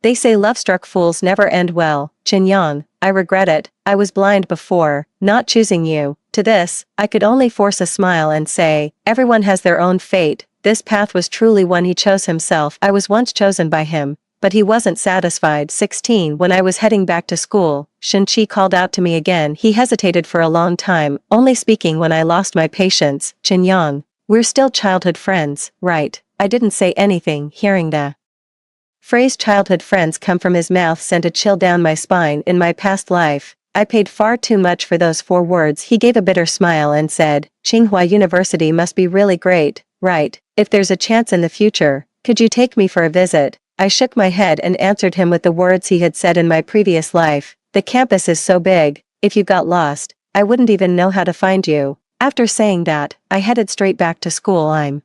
They say love-struck fools never end well. Chin Yang, I regret it. I was blind before, not choosing you." To this, I could only force a smile and say, "Everyone has their own fate. This path was truly one he chose himself. I was once chosen by him, but he wasn't satisfied." 16 When I was heading back to school, Shin-Chi called out to me again. He hesitated for a long time, only speaking when I lost my patience. "Chin Yang, we're still childhood friends, right?" I didn't say anything. Hearing the phrase "childhood friends" come from his mouth sent a chill down my spine. In my past life, I paid far too much for those 4 words. He gave a bitter smile and said, "Tsinghua University must be really great, right? If there's a chance in the future, could you take me for a visit?" I shook my head and answered him with the words he had said in my previous life. "The campus is so big, if you got lost, I wouldn't even know how to find you." After saying that, I headed straight back to school. I'm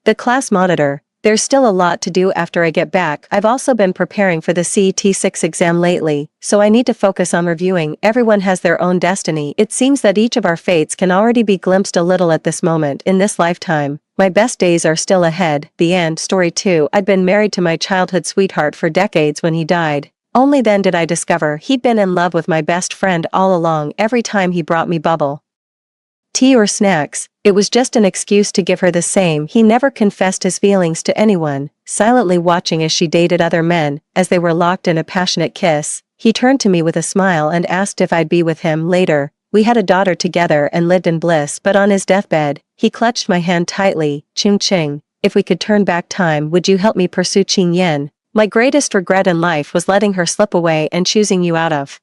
the class monitor. There's still a lot to do after I get back. I've also been preparing for the CET6 exam lately, so I need to focus on reviewing. Everyone has their own destiny. It seems that each of our fates can already be glimpsed a little at this moment. In this lifetime, My best days are still ahead. The end. Story 2. I'd been married to my childhood sweetheart for decades when he died. Only then did I discover he'd been in love with my best friend all along. Every time he brought me bubble tea or snacks, it was just an excuse to give her the same. He never confessed his feelings to anyone, silently watching as she dated other men. As they were locked in a passionate kiss, he turned to me with a smile and asked if I'd be with him later. We had a daughter together and lived in bliss, but on his deathbed, he clutched my hand tightly. Ching Ching, if we could turn back time, would you help me pursue Qing Yen? My greatest regret in life was letting her slip away and choosing you out of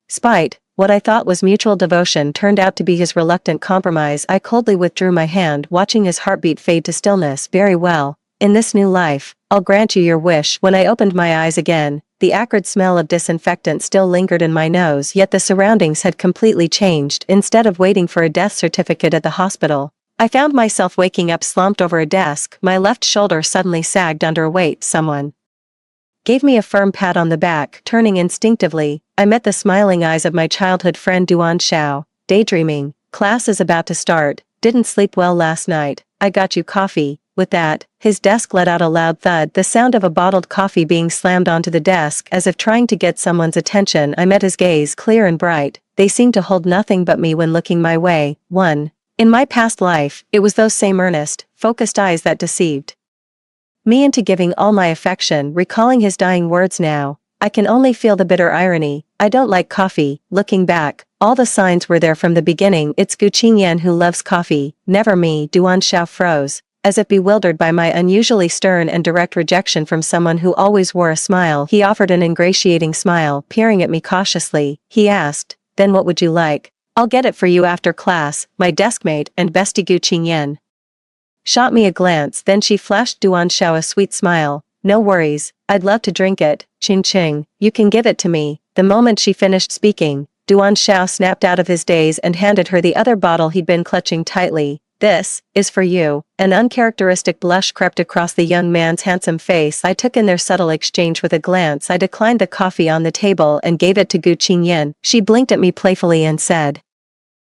spite. What I thought was mutual devotion turned out to be his reluctant compromise. I coldly withdrew my hand, watching his heartbeat fade to stillness. Very well. In this new life, I'll grant you your wish. When I opened my eyes again, the acrid smell of disinfectant still lingered in my nose, yet the surroundings had completely changed. Instead of waiting for a death certificate at the hospital, I found myself waking up slumped over a desk. My left shoulder suddenly sagged under a weight. Someone gave me a firm pat on the back. Turning instinctively, I met the smiling eyes of my childhood friend Duan Xiao. Daydreaming. Class is about to start. Didn't sleep well last night. I got you coffee. With that, his desk let out a loud thud, the sound of a bottled coffee being slammed onto the desk as if trying to get someone's attention. I met his gaze, clear and bright. They seemed to hold nothing but me when looking my way. In my past life, it was those same earnest, focused eyes that deceived me into giving all my affection. Recalling his dying words now, I can only feel the bitter irony. I don't like coffee. Looking back, all the signs were there from the beginning. It's Gu Qingyan who loves coffee, never me. Duan Xiao froze, as if bewildered by my unusually stern and direct rejection from someone who always wore a smile. He offered an ingratiating smile, peering at me cautiously. He asked, "Then what would you like?" "I'll get it for you after class." My deskmate and bestie Gu Qingyan shot me a glance, then she flashed Duan Xiao a sweet smile. "No worries, I'd love to drink it. Ching Ching, you can give it to me." The moment she finished speaking, Duan Xiao snapped out of his daze and handed her the other bottle he'd been clutching tightly. "This is for you." An uncharacteristic blush crept across the young man's handsome face. I took in their subtle exchange with a glance. I declined the coffee on the table and gave it to Gu Qingyan. She blinked at me playfully and said,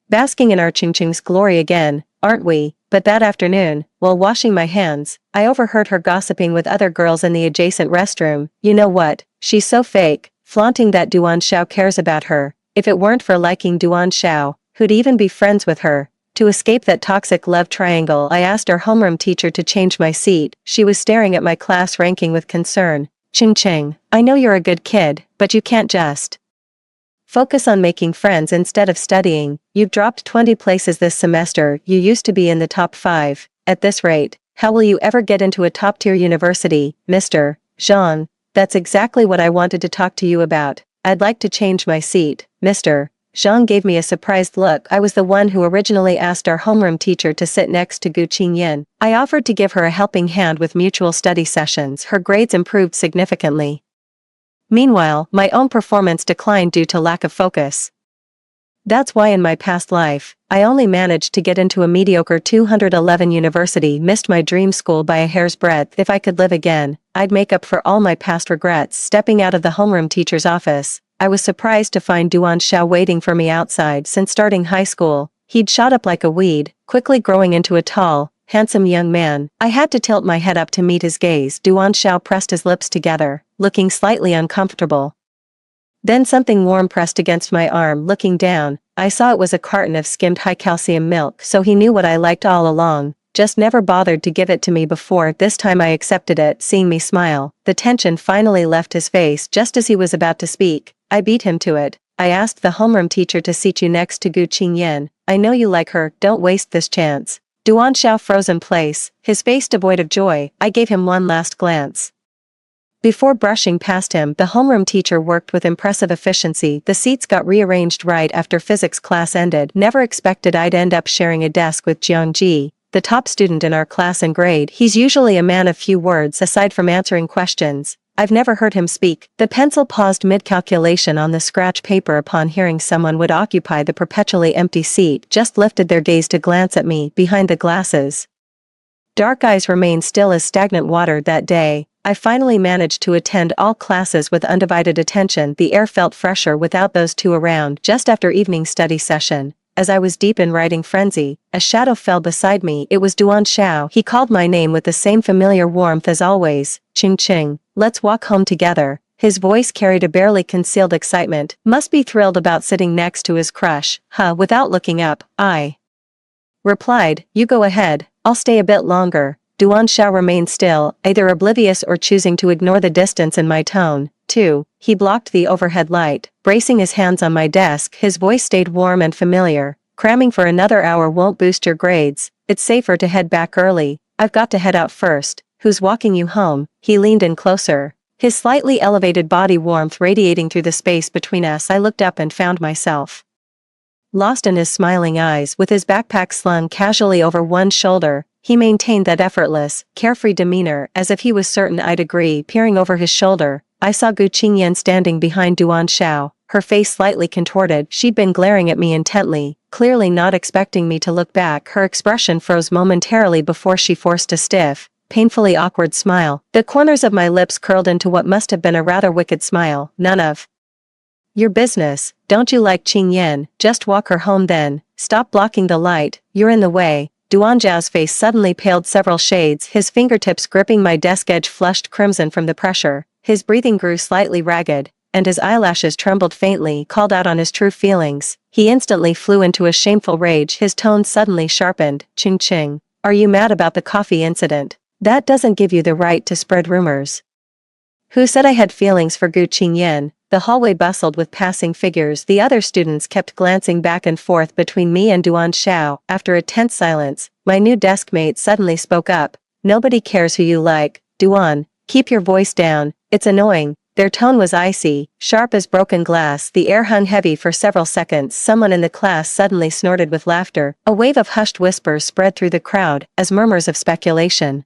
"Basking in our Ching Ching's glory again, aren't we?" But that afternoon, while washing my hands, I overheard her gossiping with other girls in the adjacent restroom. "You know what? She's so fake, flaunting that Duan Xiao cares about her. If it weren't for liking Duan Xiao, who'd even be friends with her?" To escape that toxic love triangle, I asked our homeroom teacher to change my seat. She was staring at my class ranking with concern. "Ching Ching, I know you're a good kid, but you can't just focus on making friends instead of studying. You've dropped 20 places this semester. You used to be in the top 5. At this rate, how will you ever get into a top-tier university?" "Mr. Zhang, that's exactly what I wanted to talk to you about. I'd like to change my seat." Mr. Zhang gave me a surprised look. I was the one who originally asked our homeroom teacher to sit next to Gu Qingyan. I offered to give her a helping hand with mutual study sessions. Her grades improved significantly. Meanwhile, my own performance declined due to lack of focus. That's why in my past life, I only managed to get into a mediocre 211 university. Missed my dream school by a hair's breadth. If I could live again, I'd make up for all my past regrets. Stepping out of the homeroom teacher's office, I was surprised to find Duan Xiao waiting for me outside. Since starting high school, he'd shot up like a weed, quickly growing into a tall, handsome young man. I had to tilt my head up to meet his gaze. Duan Xiao pressed his lips together, looking slightly uncomfortable. Then something warm pressed against my arm. Looking down, I saw it was a carton of skimmed high-calcium milk. So he knew what I liked all along, just never bothered to give it to me before. This time I accepted it. Seeing me smile, the tension finally left his face. Just as he was about to speak, I beat him to it. I asked the homeroom teacher to seat you next to Gu Qingyan. "I know you like her, don't waste this chance." Duan Xiao froze in place, his face devoid of joy. I gave him one last glance before brushing past him. The homeroom teacher worked with impressive efficiency. The seats got rearranged right after physics class ended. Never expected I'd end up sharing a desk with Jiang Ji, the top student in our class and grade. He's usually a man of few words aside from answering questions. I've never heard him speak. The pencil paused mid-calculation on the scratch paper. Upon hearing someone would occupy the perpetually empty seat, just lifted their gaze to glance at me. Behind the glasses, dark eyes remained still as stagnant water. That day, I finally managed to attend all classes with undivided attention. The air felt fresher without those two around. Just after evening study session, as I was deep in writing frenzy, a shadow fell beside me. It was Duan Xiao. He called my name with the same familiar warmth as always. Ching Ching, let's walk home together. His voice carried a barely concealed excitement. Must be thrilled about sitting next to his crush. Without looking up, I replied, you go ahead, I'll stay a bit longer. Duan Xiao remained still, either oblivious or choosing to ignore the distance in my tone. 2. He blocked the overhead light, bracing his hands on my desk. His voice stayed warm and familiar. Cramming for another hour won't boost your grades. It's safer to head back early. I've got to head out first. Who's walking you home? He leaned in closer, his slightly elevated body warmth radiating through the space between us. I looked up and found myself lost in his smiling eyes. With his backpack slung casually over one shoulder, he maintained that effortless, carefree demeanor as if he was certain I'd agree. Peering over his shoulder, I saw Gu Qingyan standing behind Duan Xiao, her face slightly contorted. She'd been glaring at me intently, clearly not expecting me to look back. Her expression froze momentarily before she forced a stiff, painfully awkward smile. The corners of my lips curled into what must have been a rather wicked smile. None of your business. Don't you like Qingyan? Just walk her home then. Stop blocking the light, you're in the way. Duan Zhao's face suddenly paled several shades, his fingertips gripping my desk edge flushed crimson from the pressure. His breathing grew slightly ragged, and his eyelashes trembled faintly. Called out on his true feelings. He instantly flew into a shameful rage. His tone suddenly sharpened. Ching Ching, are you mad about the coffee incident? That doesn't give you the right to spread rumors. Who said I had feelings for Gu Qingyan? The hallway bustled with passing figures. The other students kept glancing back and forth between me and Duan Xiao. After a tense silence, my new desk mate suddenly spoke up. Nobody cares who you like. Duan, keep your voice down. It's annoying. Their tone was icy, sharp as broken glass. The air hung heavy for several seconds. Someone in the class suddenly snorted with laughter. A wave of hushed whispers spread through the crowd, as murmurs of speculation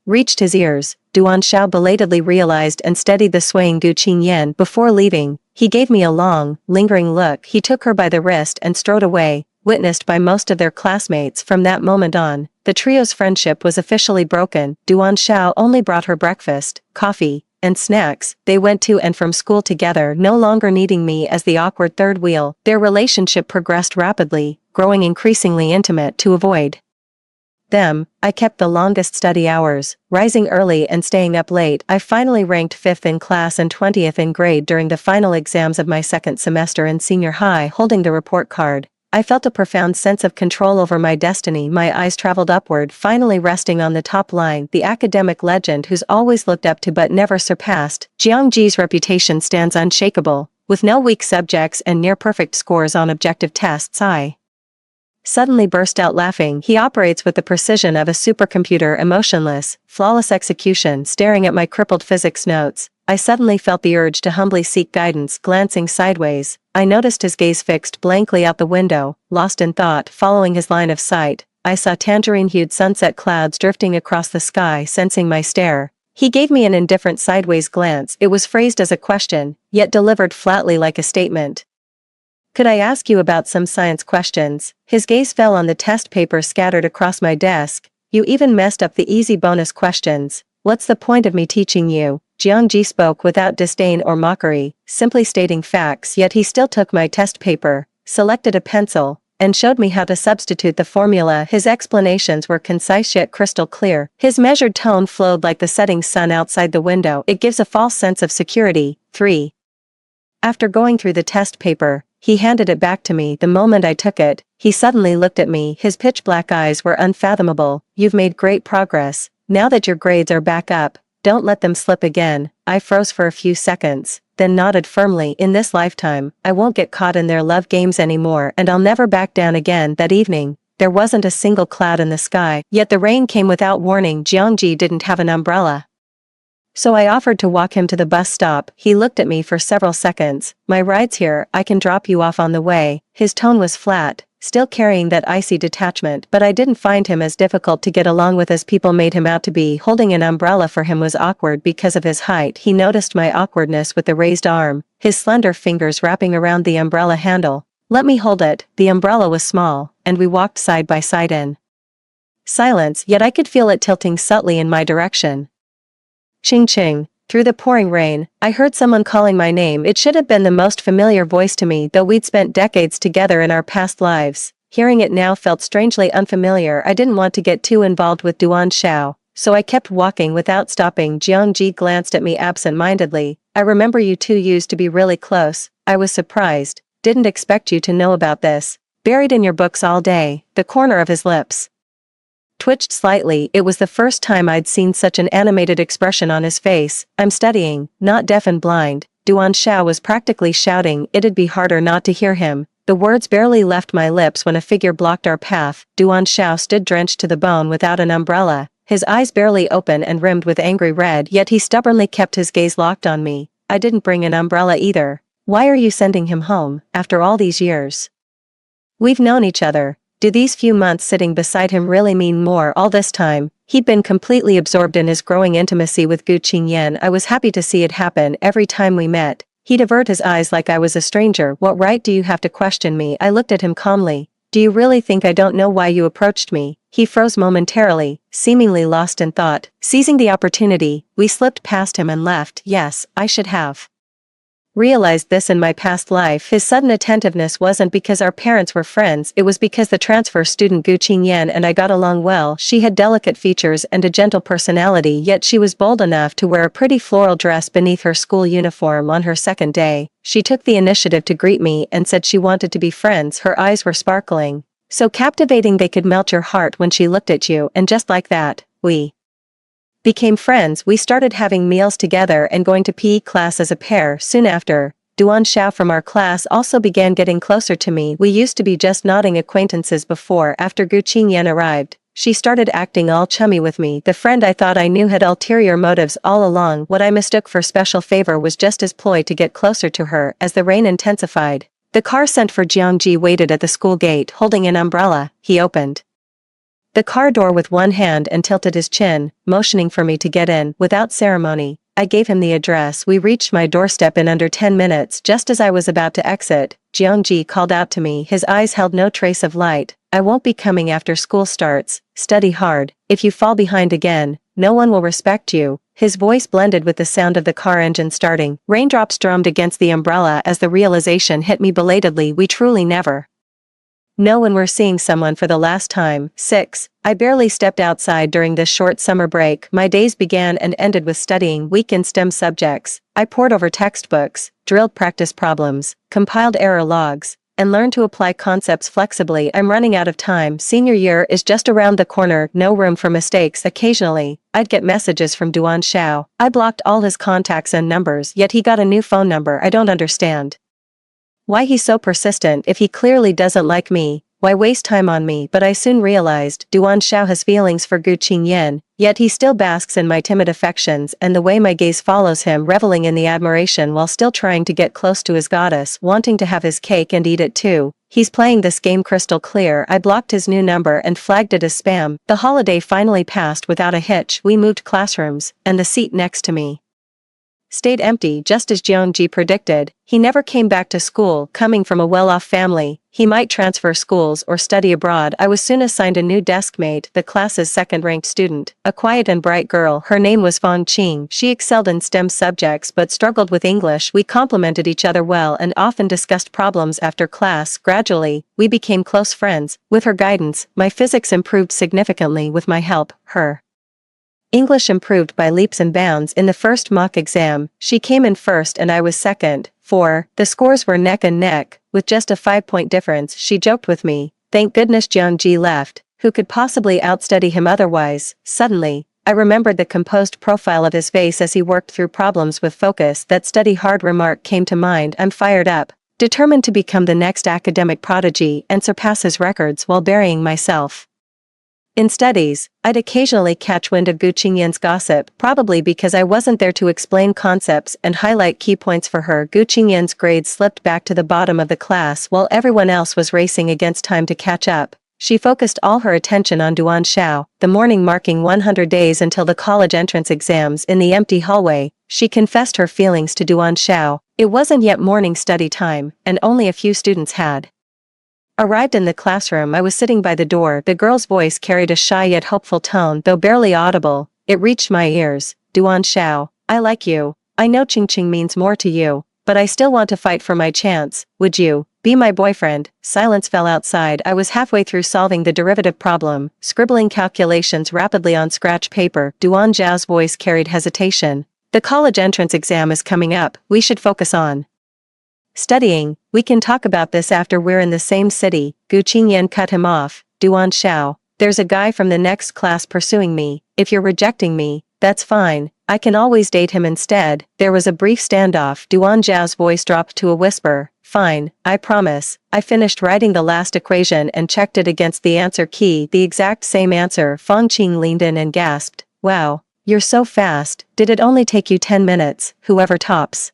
reached his ears. Duan Xiao belatedly realized and steadied the swaying Gu Qingyan. Before leaving, he gave me a long, lingering look. He took her by the wrist and strode away, witnessed by most of their classmates. From that moment on, the trio's friendship was officially broken. Duan Xiao only brought her breakfast, coffee, and snacks. They went to and from school together, no longer needing me as the awkward third wheel. Their relationship progressed rapidly, growing increasingly intimate. To avoid them, I kept the longest study hours, rising early and staying up late. I finally ranked 5th in class and 20th in grade during the final exams of my second semester in senior high. Holding the report card, I felt a profound sense of control over my destiny. My eyes traveled upward, finally resting on the top line. The academic legend who's always looked up to but never surpassed, Jiangji's reputation stands unshakable. With no weak subjects and near-perfect scores on objective tests, I suddenly burst out laughing. He operates with the precision of a supercomputer, emotionless, flawless execution. Staring at my crippled physics notes, I suddenly felt the urge to humbly seek guidance. Glancing sideways, I noticed his gaze fixed blankly out the window. Lost in thought, following his line of sight, I saw tangerine-hued sunset clouds drifting across the sky. Sensing my stare, he gave me an indifferent sideways glance. It was phrased as a question, yet delivered flatly like a statement. Could I ask you about some science questions? His gaze fell on the test papers scattered across my desk. You even messed up the easy bonus questions. What's the point of me teaching you? Jiangji spoke without disdain or mockery, simply stating facts. Yet he still took my test paper, selected a pencil, and showed me how to substitute the formula. His explanations were concise yet crystal clear. His measured tone flowed like the setting sun outside the window. It gives a false sense of security. 3. After going through the test paper, he handed it back to me. The moment I took it, he suddenly looked at me. His pitch-black eyes were unfathomable. You've made great progress. Now that your grades are back up, don't let them slip again. I froze for a few seconds, then nodded firmly. In this lifetime, I won't get caught in their love games anymore, and I'll never back down again. That evening, there wasn't a single cloud in the sky, yet the rain came without warning. Jiangji didn't have an umbrella, so I offered to walk him to the bus stop. He looked at me for several seconds. My ride's here, I can drop you off on the way. His tone was flat, still carrying that icy detachment, but I didn't find him as difficult to get along with as people made him out to be. Holding an umbrella for him was awkward because of his height. He noticed my awkwardness with the raised arm, his slender fingers wrapping around the umbrella handle. Let me hold it. The umbrella was small, and we walked side by side in silence, yet I could feel it tilting subtly in my direction. Ching Ching, Through the pouring rain, I heard someone calling my name. It should have been the most familiar voice to me, though we'd spent decades together in our past lives. Hearing it now felt strangely unfamiliar. I didn't want to get too involved with Duan Xiao, so I kept walking without stopping. Jiangji glanced at me absent-mindedly. I remember you two used to be really close. I was surprised. Didn't expect you to know about this. Buried in your books all day. The corner of his lips twitched slightly. It was the first time I'd seen such an animated expression on his face. I'm studying, not deaf and blind. Duan Xiao was practically shouting. It'd be harder not to hear him. The words barely left my lips when a figure blocked our path. Duan Xiao stood drenched to the bone without an umbrella, his eyes barely open and rimmed with angry red, yet he stubbornly kept his gaze locked on me. I didn't bring an umbrella either. Why are you sending him home, after all these years? We've known each other. Do these few months sitting beside him really mean more? All this time, he'd been completely absorbed in his growing intimacy with Gu Qingyan. I was happy to see it happen every time we met. He'd avert his eyes like I was a stranger. What right do you have to question me? I looked at him calmly. Do you really think I don't know why you approached me? He froze momentarily, seemingly lost in thought. Seizing the opportunity, we slipped past him and left. Yes, I should have realized this in my past life. His sudden attentiveness wasn't because our parents were friends, it was because the transfer student Gu Qingyan and I got along well. She had delicate features and a gentle personality, yet she was bold enough to wear a pretty floral dress beneath her school uniform on her second day. She took the initiative to greet me and said she wanted to be friends. Her eyes were sparkling, so captivating they could melt your heart when she looked at you, and just like that, we became friends. We started having meals together and going to PE class as a pair. Soon after, Duan Xiao from our class also began getting closer to me. We used to be just nodding acquaintances before. After Gu Qingyan arrived, she started acting all chummy with me. The friend I thought I knew had ulterior motives all along. What I mistook for special favor was just his ploy to get closer to her. As the rain intensified, the car sent for Jiangji waited at the school gate holding an umbrella. He opened the car door with one hand and tilted his chin, motioning for me to get in. Without ceremony, I gave him the address. We reached my doorstep in under 10 minutes. Just as I was about to exit, Jiangji called out to me. His eyes held no trace of light. I won't be coming after school starts. Study hard. If you fall behind again, no one will respect you. His voice blended with the sound of the car engine starting. Raindrops drummed against the umbrella as the realization hit me belatedly. We truly never know when we're seeing someone for the last time. 6. I barely stepped outside during this short summer break. My days began and ended with studying weak in STEM subjects. I pored over textbooks, drilled practice problems, compiled error logs, and learned to apply concepts flexibly. I'm running out of time. Senior year is just around the corner. No room for mistakes. Occasionally, I'd get messages from Duan Xiao. I blocked all his contacts and numbers, yet he got a new phone number. I don't understand why he's so persistent. If he clearly doesn't like me, why waste time on me? But I soon realized Duan Xiao has feelings for Gu Qingyan, yet he still basks in my timid affections and the way my gaze follows him, reveling in the admiration while still trying to get close to his goddess, wanting to have his cake and eat it too. He's playing this game crystal clear. I blocked his new number and flagged it as spam. The holiday finally passed without a hitch. We moved classrooms, and the seat next to me stayed empty just as Jiangji predicted. He never came back to school. Coming from a well-off family, he might transfer schools or study abroad. I was soon assigned a new deskmate, the class's second-ranked student, a quiet and bright girl. Her name was Fang Qing. She excelled in STEM subjects but struggled with English. We complemented each other well and often discussed problems after class. Gradually, we became close friends. With her guidance, my physics improved significantly. With my help, her English improved by leaps and bounds. In the first mock exam, she came in first and I was second. 4. The scores were neck and neck, with just a 5-point difference. She joked with me. Thank goodness Jiangji left. Who could possibly outstudy him otherwise? Suddenly, I remembered the composed profile of his face as he worked through problems with focus. That study hard remark came to mind. I'm fired up, determined to become the next academic prodigy and surpass his records while burying myself in studies. I'd occasionally catch wind of Gu Qingyan's gossip, probably because I wasn't there to explain concepts and highlight key points for her. Gu Qingyan's grades slipped back to the bottom of the class while everyone else was racing against time to catch up. She focused all her attention on Duan Xiao. The morning marking 100 days until the college entrance exams, in the empty hallway, she confessed her feelings to Duan Xiao. It wasn't yet morning study time, and only a few students had arrived in the classroom. I was sitting by the door. The girl's voice carried a shy yet hopeful tone, though barely audible. It reached my ears. Duan Xiao, I like you. I know Ching Ching means more to you, but I still want to fight for my chance. Would you be my boyfriend? Silence fell outside. I was halfway through solving the derivative problem, scribbling calculations rapidly on scratch paper. Duan Zhao's voice carried hesitation. The college entrance exam is coming up. We should focus on studying. We can talk about this after we're in the same city. Gu Qingyan cut him off. Duan Xiao, there's a guy from the next class pursuing me. If you're rejecting me, that's fine. I can always date him instead. There was a brief standoff. Duan Zhao's voice dropped to a whisper. Fine, I promise. I finished writing the last equation and checked it against the answer key. The exact same answer. Fang Qing leaned in and gasped. Wow, you're so fast. Did it only take you 10 minutes? Whoever tops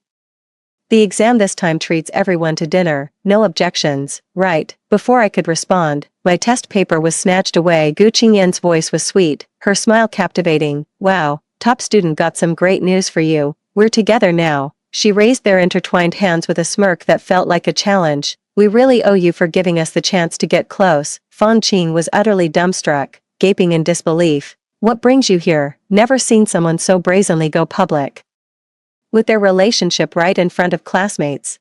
the exam this time treats everyone to dinner. No objections, right? Before I could respond, my test paper was snatched away. Gu Qingyan's voice was sweet, her smile captivating. Wow, top student, got some great news for you. We're together now. She raised their intertwined hands with a smirk that felt like a challenge. We really owe you for giving us the chance to get close. Fang Qing was utterly dumbstruck, gaping in disbelief. What brings you here? Never seen someone so brazenly go public with their relationship right in front of classmates.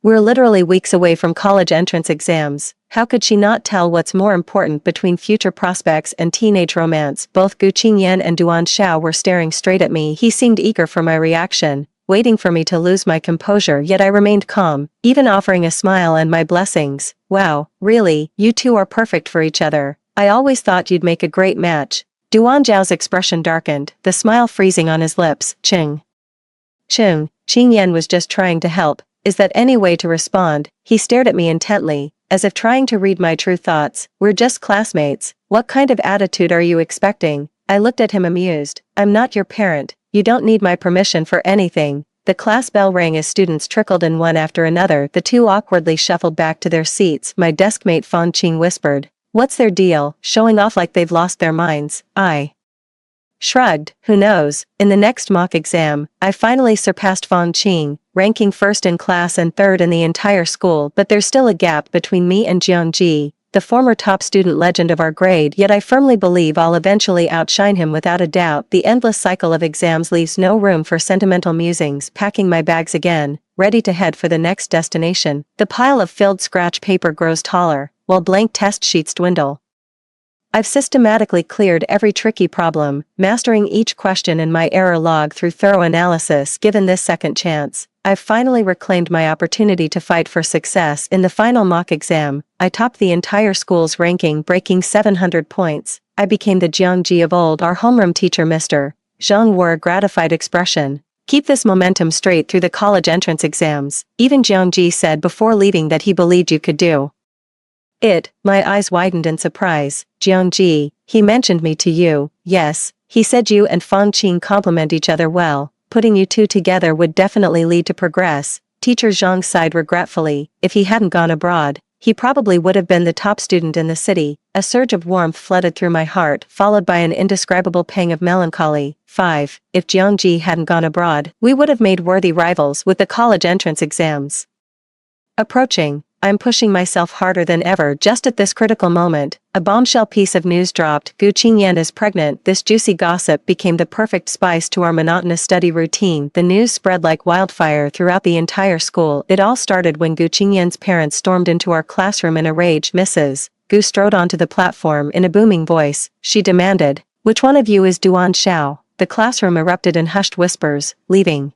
We're literally weeks away from college entrance exams. How could she not tell what's more important between future prospects and teenage romance? Both Gu Qingyan and Duan Xiao were staring straight at me. He seemed eager for my reaction, waiting for me to lose my composure, yet I remained calm, even offering a smile and my blessings. Wow, really, you two are perfect for each other. I always thought you'd make a great match. Duan Zhao's expression darkened, the smile freezing on his lips. Qingyan was just trying to help. Is that any way to respond? He stared at me intently, as if trying to read my true thoughts. We're just classmates. What kind of attitude are you expecting? I looked at him amused. I'm not your parent. You don't need my permission for anything. The class bell rang as students trickled in one after another. The two awkwardly shuffled back to their seats. My deskmate Fang Qing whispered. What's their deal, showing off like they've lost their minds? I shrugged. Who knows? In the next mock exam, I finally surpassed Fang Qing, ranking first in class and third in the entire school, but there's still a gap between me and Jiangji, the former top student legend of our grade, yet I firmly believe I'll eventually outshine him without a doubt. The endless cycle of exams leaves no room for sentimental musings. Packing my bags again, ready to head for the next destination, the pile of filled scratch paper grows taller, while blank test sheets dwindle. I've systematically cleared every tricky problem, mastering each question in my error log through thorough analysis. Given this second chance, I've finally reclaimed my opportunity to fight for success. In the final mock exam, I topped the entire school's ranking, breaking 700 points. I became the Jiangji of old. Our homeroom teacher, Mr. Zhang, wore a gratified expression. Keep this momentum straight through the college entrance exams. Even Jiangji said before leaving that he believed you could do it. My eyes widened in surprise. Jiangji, he mentioned me to you. Yes, he said you and Fang Qing complement each other well. Putting you two together would definitely lead to progress. Teacher Zhang sighed regretfully. If he hadn't gone abroad, he probably would have been the top student in the city. A surge of warmth flooded through my heart, followed by an indescribable pang of melancholy. 5. If Jiangji hadn't gone abroad, we would have made worthy rivals. With the college entrance exams approaching, I'm pushing myself harder than ever. Just at this critical moment, a bombshell piece of news dropped. Gu Qingyan is pregnant. This juicy gossip became the perfect spice to our monotonous study routine. The news spread like wildfire throughout the entire school. It all started when Gu Qingyan's parents stormed into our classroom in a rage. Mrs. Gu strode onto the platform in a booming voice. She demanded, "Which one of you is Duan Xiao?" The classroom erupted in hushed whispers, leaving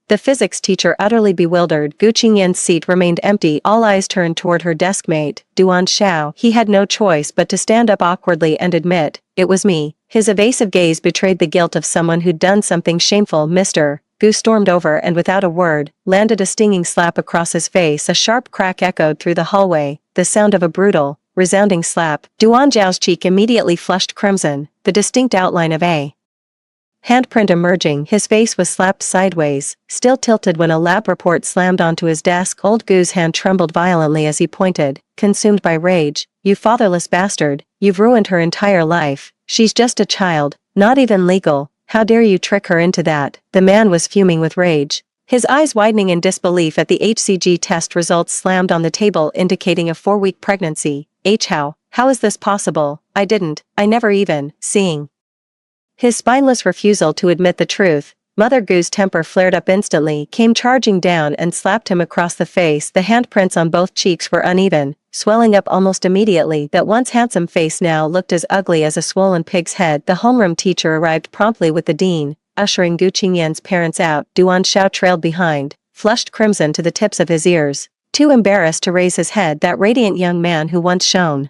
the physics teacher utterly bewildered. Gu Qingyan's seat remained empty. All eyes turned toward her deskmate, Duan Xiao. He had no choice but to stand up awkwardly and admit, it was me. His evasive gaze betrayed the guilt of someone who'd done something shameful. Mr. Gu stormed over and without a word, landed a stinging slap across his face. A sharp crack echoed through the hallway, the sound of a brutal, resounding slap. Duan Zhao's cheek immediately flushed crimson, the distinct outline of a handprint emerging. His face was slapped sideways, still tilted when a lab report slammed onto his desk. Old Gu's hand trembled violently as he pointed, consumed by rage. You fatherless bastard, you've ruined her entire life. She's just a child, not even legal. How dare you trick her into that? The man was fuming with rage, his eyes widening in disbelief at the HCG test results slammed on the table indicating a 4-week pregnancy. How is this possible? I never even, seeing His spineless refusal to admit the truth. Mother Goo's temper flared up instantly, came charging down and slapped him across the face. The handprints on both cheeks were uneven, swelling up almost immediately. That once handsome face now looked as ugly as a swollen pig's head. The homeroom teacher arrived promptly with the dean, ushering Gu Qingyan's parents out. Duan Shao trailed behind, flushed crimson to the tips of his ears, too embarrassed to raise his head. That radiant young man who once shone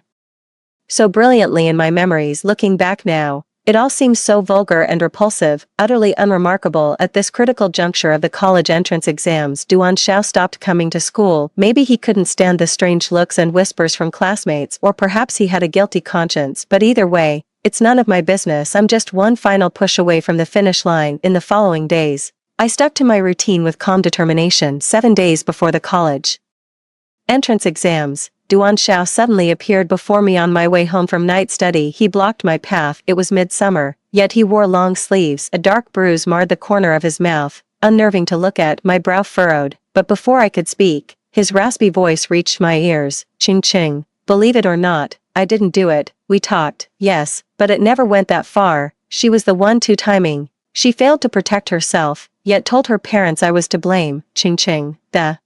so brilliantly in my memories. Looking back now, it all seems so vulgar and repulsive, utterly unremarkable. At this critical juncture of the college entrance exams, Duan Shao stopped coming to school. Maybe he couldn't stand the strange looks and whispers from classmates, or perhaps he had a guilty conscience, but either way, it's none of my business. I'm just one final push away from the finish line. In the following days, I stuck to my routine with calm determination. 7 days before the college entrance exams, Duan Shao suddenly appeared before me on my way home from night study. He blocked my path. It was midsummer, yet he wore long sleeves. A dark bruise marred the corner of his mouth, unnerving to look at. My brow furrowed, but before I could speak, his raspy voice reached my ears. Ching Ching, believe it or not, I didn't do it. We talked, yes, but it never went that far. She was the one timing. She failed to protect herself, yet told her parents I was to blame. Ching Ching, the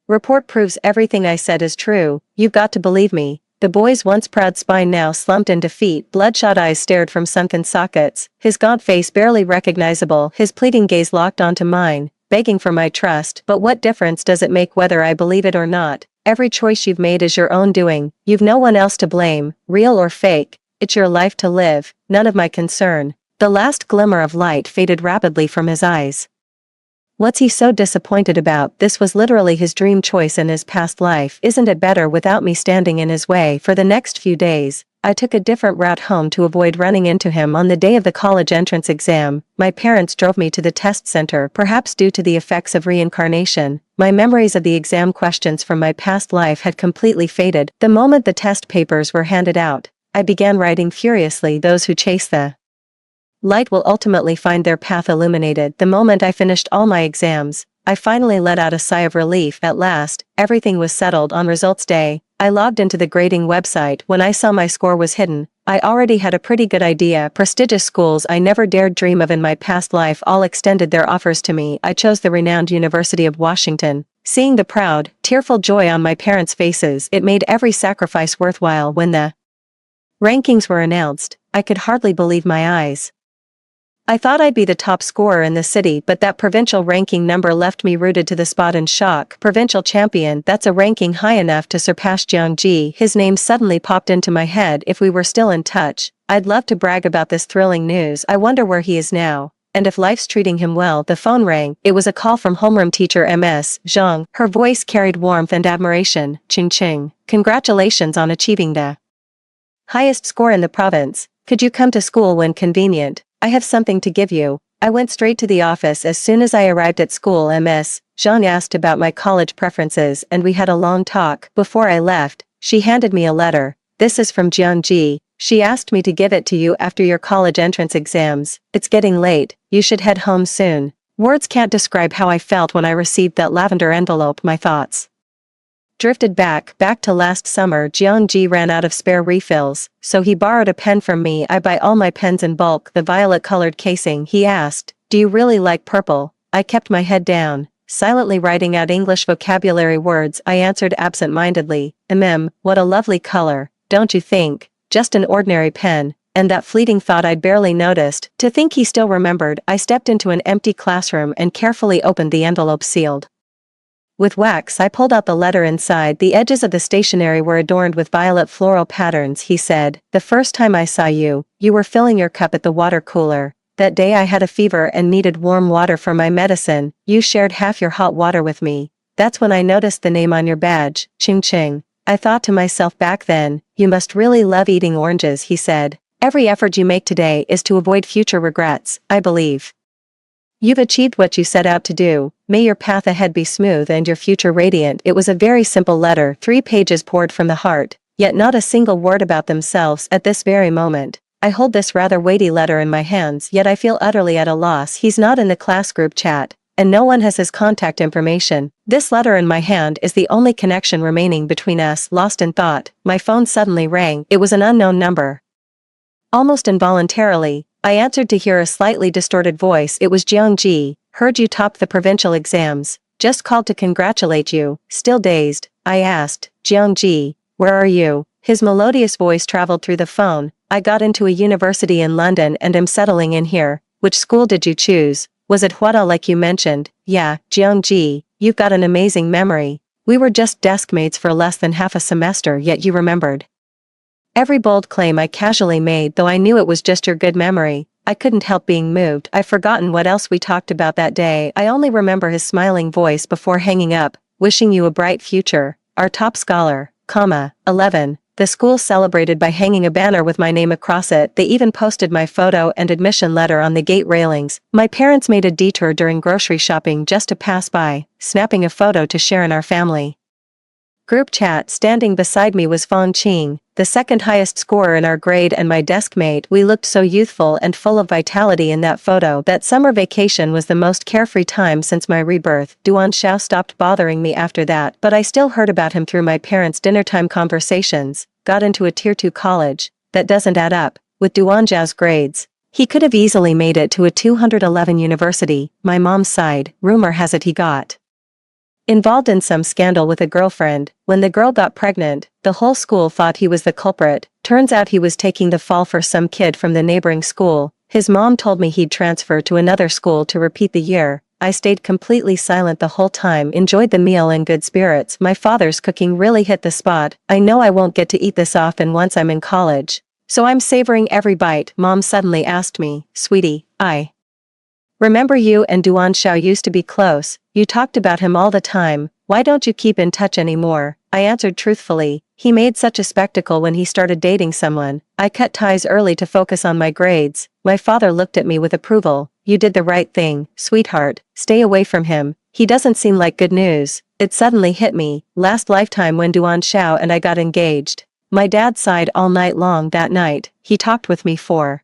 report proves everything I said is true. You've got to believe me. The boy's once proud spine now slumped in defeat. Bloodshot eyes stared from sunken sockets, his gaunt face barely recognizable. His pleading gaze locked onto mine, begging for my trust. But what difference does it make whether I believe it or not? Every choice you've made is your own doing. You've no one else to blame, real or fake. It's your life to live, none of my concern. The last glimmer of light faded rapidly from his eyes. What's he so disappointed about? This was literally his dream choice in his past life. Isn't it better without me standing in his way? For the next few days, I took a different route home to avoid running into him. On the day of the college entrance exam, my parents drove me to the test center. Perhaps due to the effects of reincarnation, my memories of the exam questions from my past life had completely faded. The moment the test papers were handed out, I began writing furiously. Those who chase the light will ultimately find their path illuminated. The moment I finished all my exams, I finally let out a sigh of relief. At last, everything was settled. On results day, I logged into the grading website. When I saw my score was hidden, I already had a pretty good idea. Prestigious schools I never dared dream of in my past life all extended their offers to me. I chose the renowned University of Washington. Seeing the proud, tearful joy on my parents' faces, it made every sacrifice worthwhile. When the rankings were announced, I could hardly believe my eyes. I thought I'd be the top scorer in the city, but that provincial ranking number left me rooted to the spot in shock. Provincial champion, that's a ranking high enough to surpass Jiang Ji. His name suddenly popped into my head. If we were still in touch, I'd love to brag about this thrilling news. I wonder where he is now, and if life's treating him well. The phone rang. It was a call from homeroom teacher Ms. Zhang. Her voice carried warmth and admiration. Ching Ching, congratulations on achieving the highest score in the province. Could you come to school when convenient? I have something to give you. I went straight to the office as soon as I arrived at school. Ms. Zhang asked about my college preferences and we had a long talk. Before I left, she handed me a letter. This is from Jiang Ji. She asked me to give it to you after your college entrance exams. It's getting late. You should head home soon. Words can't describe how I felt when I received that lavender envelope. My thoughts drifted back to last summer. Jiang Ji ran out of spare refills, so he borrowed a pen from me. I buy all my pens in bulk. The violet-colored casing. He asked, do you really like purple? I kept my head down, silently writing out English vocabulary words. I answered absent-mindedly, what a lovely color, don't you think? Just an ordinary pen. And that fleeting thought I'd barely noticed. To think he still remembered. I stepped into an empty classroom and carefully opened the envelope sealed with wax. I pulled out the letter inside. The edges of the stationery were adorned with violet floral patterns. He said, the first time I saw you, you were filling your cup at the water cooler. That day I had a fever and needed warm water for my medicine. You shared half your hot water with me. That's when I noticed the name on your badge, Ching Ching. I thought to myself back then, you must really love eating oranges. He said, every effort you make today is to avoid future regrets. I believe you've achieved what you set out to do. May your path ahead be smooth and your future radiant. It was a very simple letter, 3 pages poured from the heart, yet not a single word about themselves. At this very moment, I hold this rather weighty letter in my hands, yet I feel utterly at a loss. He's not in the class group chat, and no one has his contact information. This letter in my hand is the only connection remaining between us. Lost in thought, my phone suddenly rang. It was an unknown number. Almost involuntarily, I answered to hear a slightly distorted voice. It was Jiangji. Heard you topped the provincial exams. Just called to congratulate you. Still dazed, I asked, Jiangji, where are you? His melodious voice traveled through the phone. I got into a university in London and am settling in here. Which school did you choose? Was it Huada like you mentioned? Yeah, Jiangji, you've got an amazing memory. We were just desk mates for less than half a semester, yet you remembered every bold claim I casually made, though I knew it was just your good memory. I couldn't help being moved. I've forgotten what else we talked about that day. I only remember his smiling voice before hanging up. Wishing you a bright future. Our top scholar, 11. The school celebrated by hanging a banner with my name across it. They even posted my photo and admission letter on the gate railings. My parents made a detour during grocery shopping just to pass by, snapping a photo to share in our family group chat. Standing beside me was Fong Qing, the second highest scorer in our grade and my desk mate. We looked so youthful and full of vitality in that photo. That summer vacation was the most carefree time since my rebirth. Duan Xiao stopped bothering me after that, but I still heard about him through my parents' dinnertime conversations. Got into a tier 2 college. That doesn't add up. With Duan Xiao's grades, he could have easily made it to a 211 university. My mom sighed. Rumor has it he got involved in some scandal with a girlfriend. When the girl got pregnant, the whole school thought he was the culprit. Turns out he was taking the fall for some kid from the neighboring school. His mom told me he'd transfer to another school to repeat the year. I stayed completely silent the whole time, enjoyed the meal in good spirits. My father's cooking really hit the spot. I know I won't get to eat this often once I'm in college, so I'm savoring every bite. Mom suddenly asked me, Sweetie, I remember you and Duan Xiao used to be close. You talked about him all the time. Why don't you keep in touch anymore? I answered truthfully. He made such a spectacle when he started dating someone. I cut ties early to focus on my grades. My father looked at me with approval. You did the right thing, sweetheart. Stay away from him. He doesn't seem like good news. It suddenly hit me. Last lifetime when Duan Xiao and I got engaged. My dad sighed all night long that night. He talked with me for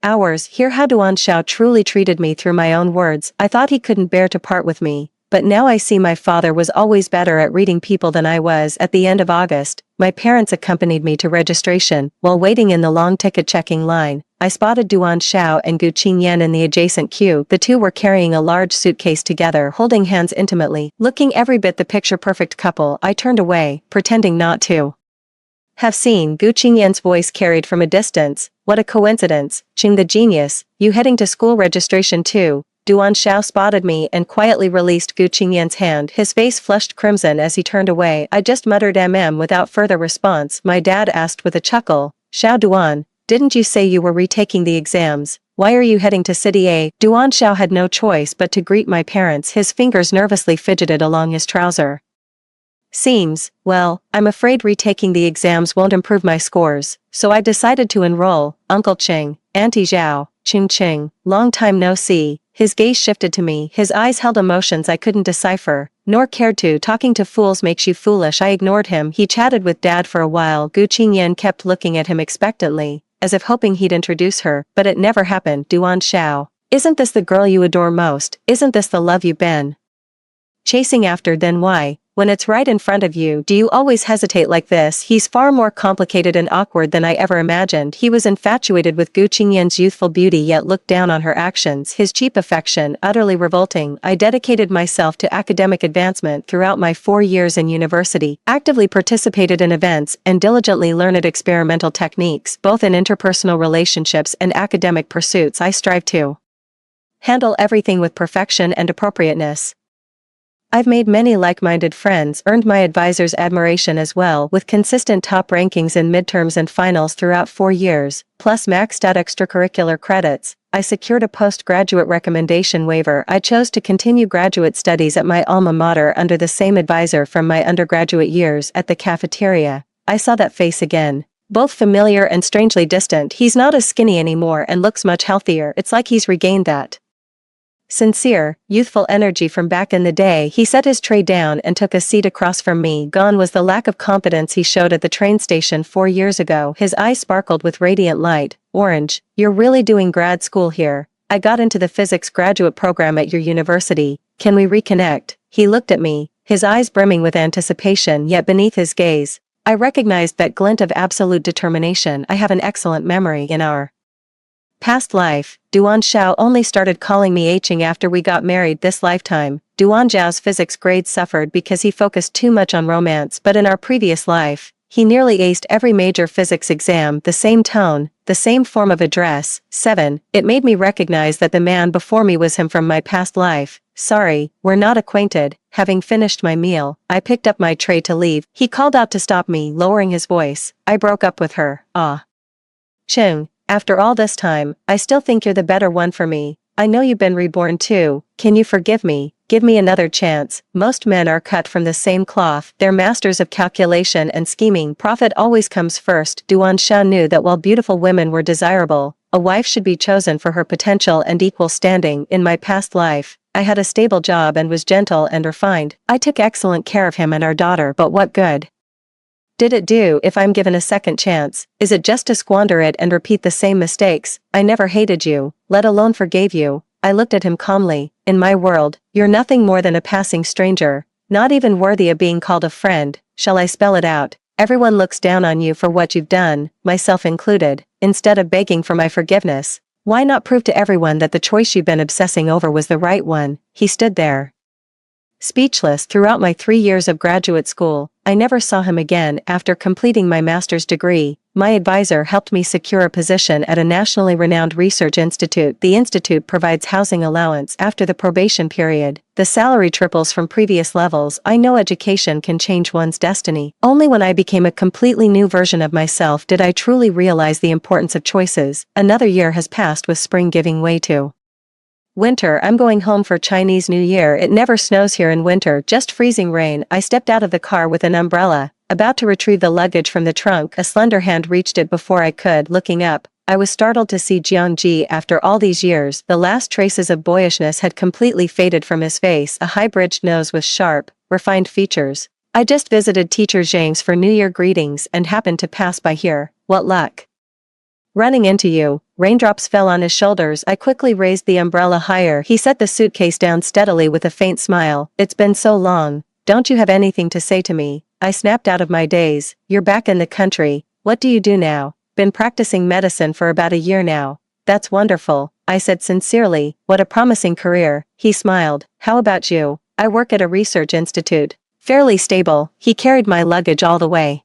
hours. Hear how Duan Xiao truly treated me through my own words. I thought he couldn't bear to part with me. But now I see my father was always better at reading people than I was. At the end of August, my parents accompanied me to registration. While waiting in the long ticket-checking line, I spotted Duan Xiao and Gu Qingyan in the adjacent queue. The two were carrying a large suitcase together, holding hands intimately. Looking every bit the picture-perfect couple, I turned away, pretending not to have seen. Gu Qingyan's voice carried from a distance. What a coincidence, Qing the genius, you heading to school registration too? Duan Xiao spotted me and quietly released Gu Qingyan's hand. His face flushed crimson as he turned away. I just muttered without further response. My dad asked with a chuckle, Xiao Duan, didn't you say you were retaking the exams? Why are you heading to City A? Duan Xiao had no choice but to greet my parents. His fingers nervously fidgeted along his trouser seams. Well, I'm afraid retaking the exams won't improve my scores, so I decided to enroll. Uncle Qing, Auntie Zhao, Qing, long time no see. His gaze shifted to me. His eyes held emotions I couldn't decipher, nor cared to. Talking to fools makes you foolish. I ignored him. He chatted with Dad for a while. Gu Qingyan kept looking at him expectantly, as if hoping he'd introduce her, but it never happened. Duan Xiao, isn't this the girl you adore most? Isn't this the love you've been chasing after? Then why, when it's right in front of you, do you always hesitate like this? He's far more complicated and awkward than I ever imagined. He was infatuated with Gu Qingyan's youthful beauty yet looked down on her actions. His cheap affection, utterly revolting. I dedicated myself to academic advancement throughout my 4 years in university, actively participated in events, and diligently learned experimental techniques, both in interpersonal relationships and academic pursuits. I strive to handle everything with perfection and appropriateness. I've made many like-minded friends, earned my advisor's admiration as well, with consistent top rankings in midterms and finals throughout 4 years, plus maxed out extracurricular credits. I secured a postgraduate recommendation waiver. I chose to continue graduate studies at my alma mater under the same advisor from my undergraduate years. At the cafeteria, I saw that face again. Both familiar and strangely distant. He's not as skinny anymore and looks much healthier. It's like he's regained that sincere, youthful energy from back in the day. He set his tray down and took a seat across from me. Gone was the lack of confidence he showed at the train station 4 years ago. His eyes sparkled with radiant light. Orange, you're really doing grad school here. I got into the physics graduate program at your university. Can we reconnect? He looked at me, his eyes brimming with anticipation, yet beneath his gaze, I recognized that glint of absolute determination. I have an excellent memory. In our Past life, Duan Xiao only started calling me Hing after we got married this lifetime. Duan Zhao's physics grades suffered because he focused too much on romance, but in our previous life, he nearly aced every major physics exam. The same tone, the same form of address. 7. It made me recognize that the man before me was him from my past life. Sorry, we're not acquainted. Having finished my meal, I picked up my tray to leave. He called out to stop me, lowering his voice. I broke up with her. Ah. Chung, after all this time, I still think you're the better one for me. I know you've been reborn too. Can you forgive me? Give me another chance. Most men are cut from the same cloth. They're masters of calculation and scheming. Profit always comes first. Duan Sha knew that while beautiful women were desirable, a wife should be chosen for her potential and equal standing. In my past life, I had a stable job and was gentle and refined. I took excellent care of him and our daughter, but what good did it do if I'm given a second chance? Is it just to squander it and repeat the same mistakes? I never hated you, let alone forgave you. I looked at him calmly. In my world, you're nothing more than a passing stranger, not even worthy of being called a friend. Shall I spell it out? Everyone looks down on you for what you've done, myself included. Instead of begging for my forgiveness, why not prove to everyone that the choice you've been obsessing over was the right one? He stood there, speechless. Throughout my 3 years of graduate school, I never saw him again. After completing my master's degree, my advisor helped me secure a position at a nationally renowned research institute. The institute provides housing allowance after the probation period. The salary triples from previous levels. I know education can change one's destiny. Only when I became a completely new version of myself did I truly realize the importance of choices. Another year has passed with spring giving way to winter. I'm going home for Chinese New Year. It never snows here in winter, just freezing rain. I stepped out of the car with an umbrella, about to retrieve the luggage from the trunk. A slender hand reached it before I could. Looking up, I was startled to see Jiang Ji. After all these years, the last traces of boyishness had completely faded from his face. A high-bridged nose with sharp, refined features. I just visited Teacher Zhang's for New Year greetings and happened to pass by here. What luck running into you. Raindrops fell on his shoulders. I quickly raised the umbrella higher. He set the suitcase down steadily with a faint smile. It's been so long. Don't you have anything to say to me? I snapped out of my daze. You're back in the country. What do you do now? Been practicing medicine for about a year now. That's wonderful, I said sincerely. What a promising career. He smiled. How about you? I work at a research institute. Fairly stable. He carried my luggage all the way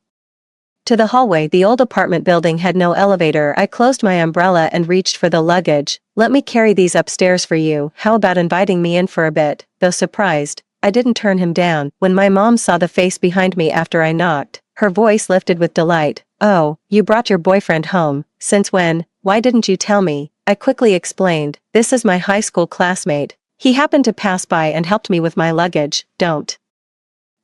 to the hallway. The old apartment building had no elevator. I closed my umbrella and reached for the luggage. Let me carry these upstairs for you. How about inviting me in for a bit? Though surprised, I didn't turn him down. When my mom saw the face behind me after I knocked, her voice lifted with delight. Oh, you brought your boyfriend home. Since when? Why didn't you tell me? I quickly explained. This is my high school classmate. He happened to pass by and helped me with my luggage. Don't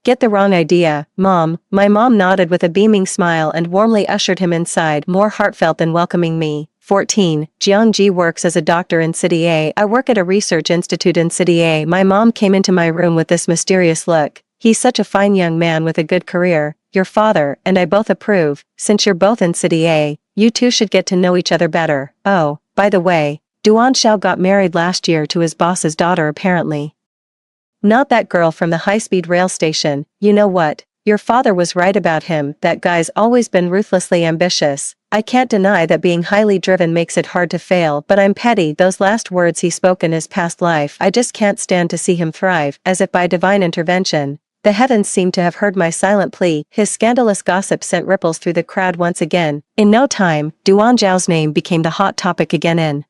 get the wrong idea, Mom. My mom nodded with a beaming smile and warmly ushered him inside, more heartfelt than welcoming me. 14. Jiang Ji works as a doctor in City A. I work at a research institute in City A. My mom came into my room with this mysterious look. He's such a fine young man with a good career. Your father and I both approve. Since you're both in City A, you two should get to know each other better. Oh, by the way, Duan Xiao got married last year to his boss's daughter apparently. Not that girl from the high-speed rail station. You know what? Your father was right about him. That guy's always been ruthlessly ambitious. I can't deny that being highly driven makes it hard to fail, but I'm petty. Those last words he spoke in his past life. I just can't stand to see him thrive. As if by divine intervention, the heavens seemed to have heard my silent plea. His scandalous gossip sent ripples through the crowd once again. In no time, Duan Zhao's name became the hot topic again in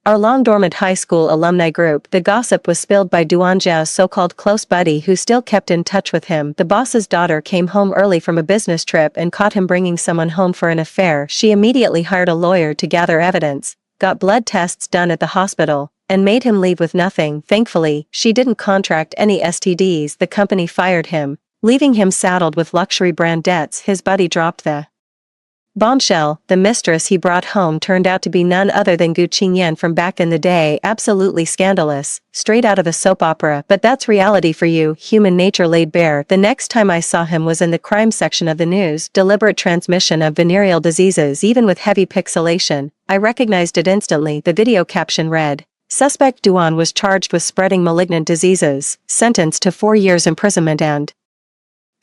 our long-dormant high school alumni group. The gossip was spilled by Duan Zhao's so-called close buddy who still kept in touch with him. The boss's daughter came home early from a business trip and caught him bringing someone home for an affair. She immediately hired a lawyer to gather evidence, got blood tests done at the hospital, and made him leave with nothing. Thankfully, she didn't contract any STDs. The company fired him, leaving him saddled with luxury brand debts. His buddy dropped the bombshell. The mistress he brought home turned out to be none other than Gu Qingyan from back in the day. Absolutely scandalous, straight out of a soap opera. But that's reality for you. Human nature laid bare. The next time I saw him was in the crime section of the news. Deliberate transmission of venereal diseases. Even with heavy pixelation, I recognized it instantly. The video caption read, "Suspect Duan was charged with spreading malignant diseases, sentenced to 4 years imprisonment and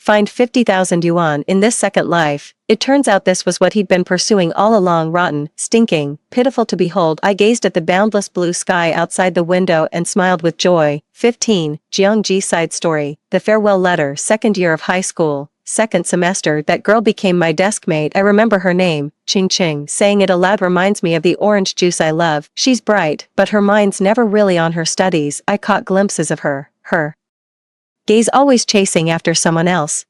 Find 50,000 yuan in this second life. It turns out this was what he'd been pursuing all along, rotten, stinking, pitiful to behold. I gazed at the boundless blue sky outside the window and smiled with joy. 15. Jiangji side story. The farewell letter. Second year of high school. Second semester, that girl became my desk mate. I remember her name, Ching Ching. Saying it aloud reminds me of the orange juice I love. She's bright, but her mind's never really on her studies. I caught glimpses of her gaze always chasing after someone else.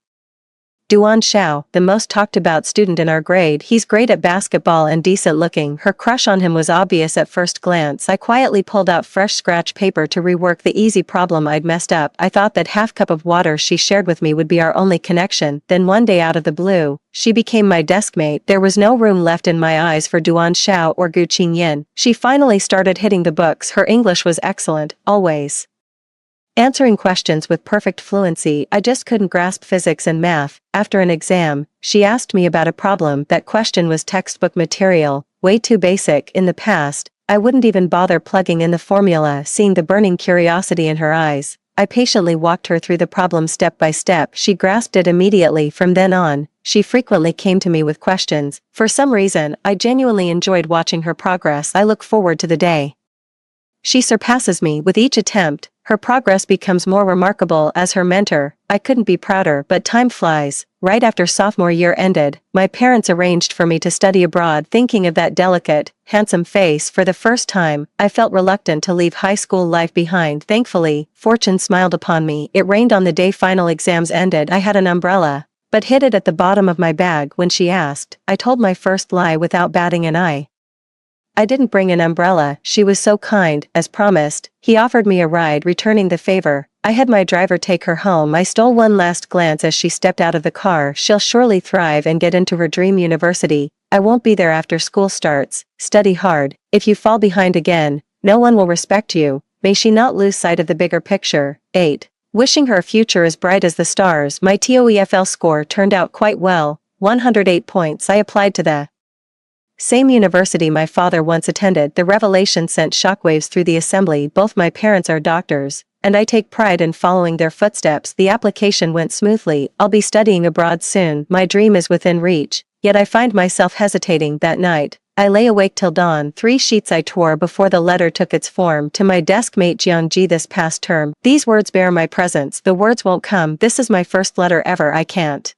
Duan Xiao, the most talked about student in our grade. He's great at basketball and decent looking. Her crush on him was obvious at first glance. I quietly pulled out fresh scratch paper to rework the easy problem I'd messed up. I thought that half cup of water she shared with me would be our only connection. Then one day out of the blue, she became my desk mate. There was no room left in my eyes for Duan Xiao or Gu Qingyin. She finally started hitting the books. Her English was excellent, always answering questions with perfect fluency. I just couldn't grasp physics and math. After an exam, she asked me about a problem. That question was textbook material, way too basic. In the past, I wouldn't even bother plugging in the formula. Seeing the burning curiosity in her eyes, I patiently walked her through the problem step by step. She grasped it immediately. From then on, she frequently came to me with questions. For some reason, I genuinely enjoyed watching her progress. I look forward to the day she surpasses me. With each attempt, her progress becomes more remarkable. As her mentor, I couldn't be prouder. But time flies. Right after sophomore year ended, my parents arranged for me to study abroad. Thinking of that delicate, handsome face for the first time, I felt reluctant to leave high school life behind. Thankfully, fortune smiled upon me. It rained on the day final exams ended. I had an umbrella, but hid it at the bottom of my bag. When she asked, I told my first lie without batting an eye. I didn't bring an umbrella. She was so kind. As promised, he offered me a ride. Returning the favor, I had my driver take her home. I stole one last glance as she stepped out of the car. She'll surely thrive and get into her dream university. I won't be there after school starts. Study hard. If you fall behind again, no one will respect you. May she not lose sight of the bigger picture. 8. Wishing her a future as bright as the stars. My TOEFL score turned out quite well, 108 points. I applied to the same university my father once attended. The revelation sent shockwaves through the assembly. Both my parents are doctors, and I take pride in following their footsteps. The application went smoothly. I'll be studying abroad soon. My dream is within reach, yet I find myself hesitating. That night, I lay awake till dawn. 3 sheets I tore before the letter took its form. To my desk mate Jiangji this past term. These words bear my presence. The words won't come. This is my first letter ever. I can't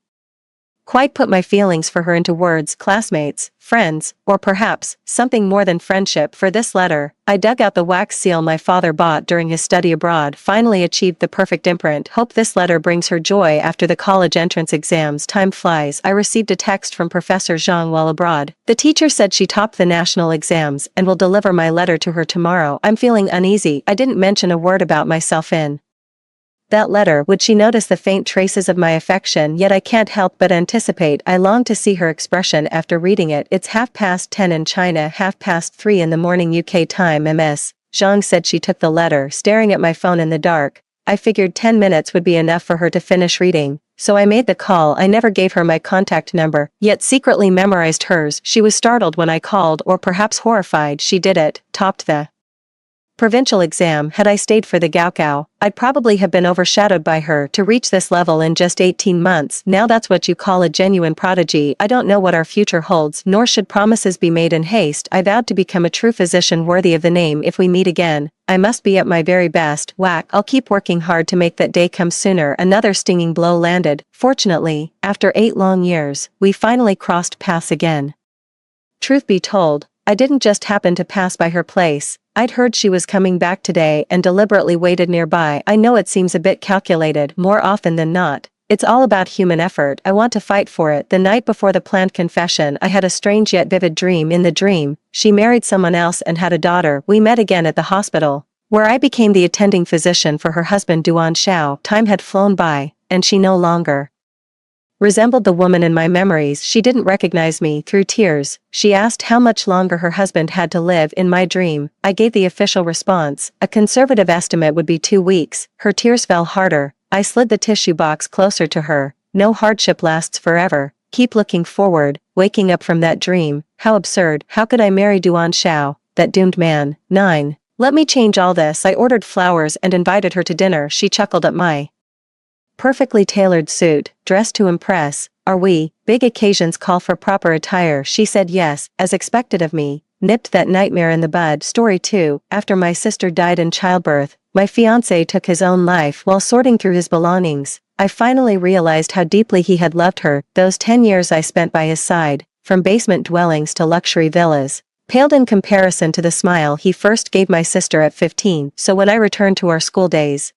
quite put my feelings for her into words. Classmates, friends, or perhaps something more than friendship. For this letter, I dug out the wax seal my father bought during his study abroad. Finally achieved the perfect imprint. Hope this letter brings her joy after the college entrance exams. Time flies. I received a text from Professor Zhang while abroad. The teacher said she topped the national exams and will deliver my letter to her tomorrow. I'm feeling uneasy. I didn't mention a word about myself in that letter. Would she notice the faint traces of my affection? Yet I can't help but anticipate. I long to see her expression after reading it. It's 10:30 in China, 3:30 in the morning UK time. Ms. Zhang said she took the letter. Staring at my phone in the dark, I figured 10 minutes would be enough for her to finish reading, so I made the call. I never gave her my contact number, yet secretly memorized hers. She was startled when I called, or perhaps horrified. She did it, topped the provincial exam. Had I stayed for the Gaokao, I'd probably have been overshadowed by her. To reach this level in just 18 months, now that's what you call a genuine prodigy. I don't know what our future holds, nor should promises be made in haste. I vowed to become a true physician worthy of the name. If we meet again, I must be at my very best. Whack. I'll keep working hard to make that day come sooner. Another stinging blow landed. Fortunately, after 8 long years, we finally crossed paths again. Truth be told, I didn't just happen to pass by her place. I'd heard she was coming back today and deliberately waited nearby. I know it seems a bit calculated. More often than not, it's all about human effort. I want to fight for it. The night before the planned confession, I had a strange yet vivid dream. In the dream, she married someone else and had a daughter. We met again at the hospital, where I became the attending physician for her husband Duan Xiao. Time had flown by, and she no longer resembled the woman in my memories. She didn't recognize me. Through tears, she asked how much longer her husband had to live. In my dream, I gave the official response. A conservative estimate would be 2 weeks. Her tears fell harder. I slid the tissue box closer to her. No hardship lasts forever. Keep looking forward. Waking up from that dream. How absurd. How could I marry Duan Xiao, that doomed man? 9. Let me change all this. I ordered flowers and invited her to dinner. She chuckled at my Perfectly tailored suit, dressed to impress. Are we? Big occasions call for proper attire. She said yes, as expected of me. Nipped that nightmare in the bud. Story 2. After my sister died in childbirth, my fiancé took his own life while sorting through his belongings. I finally realized how deeply he had loved her. Those 10 years I spent by his side, from basement dwellings to luxury villas, paled in comparison to the smile he first gave my sister at 15. So when I returned to our school days,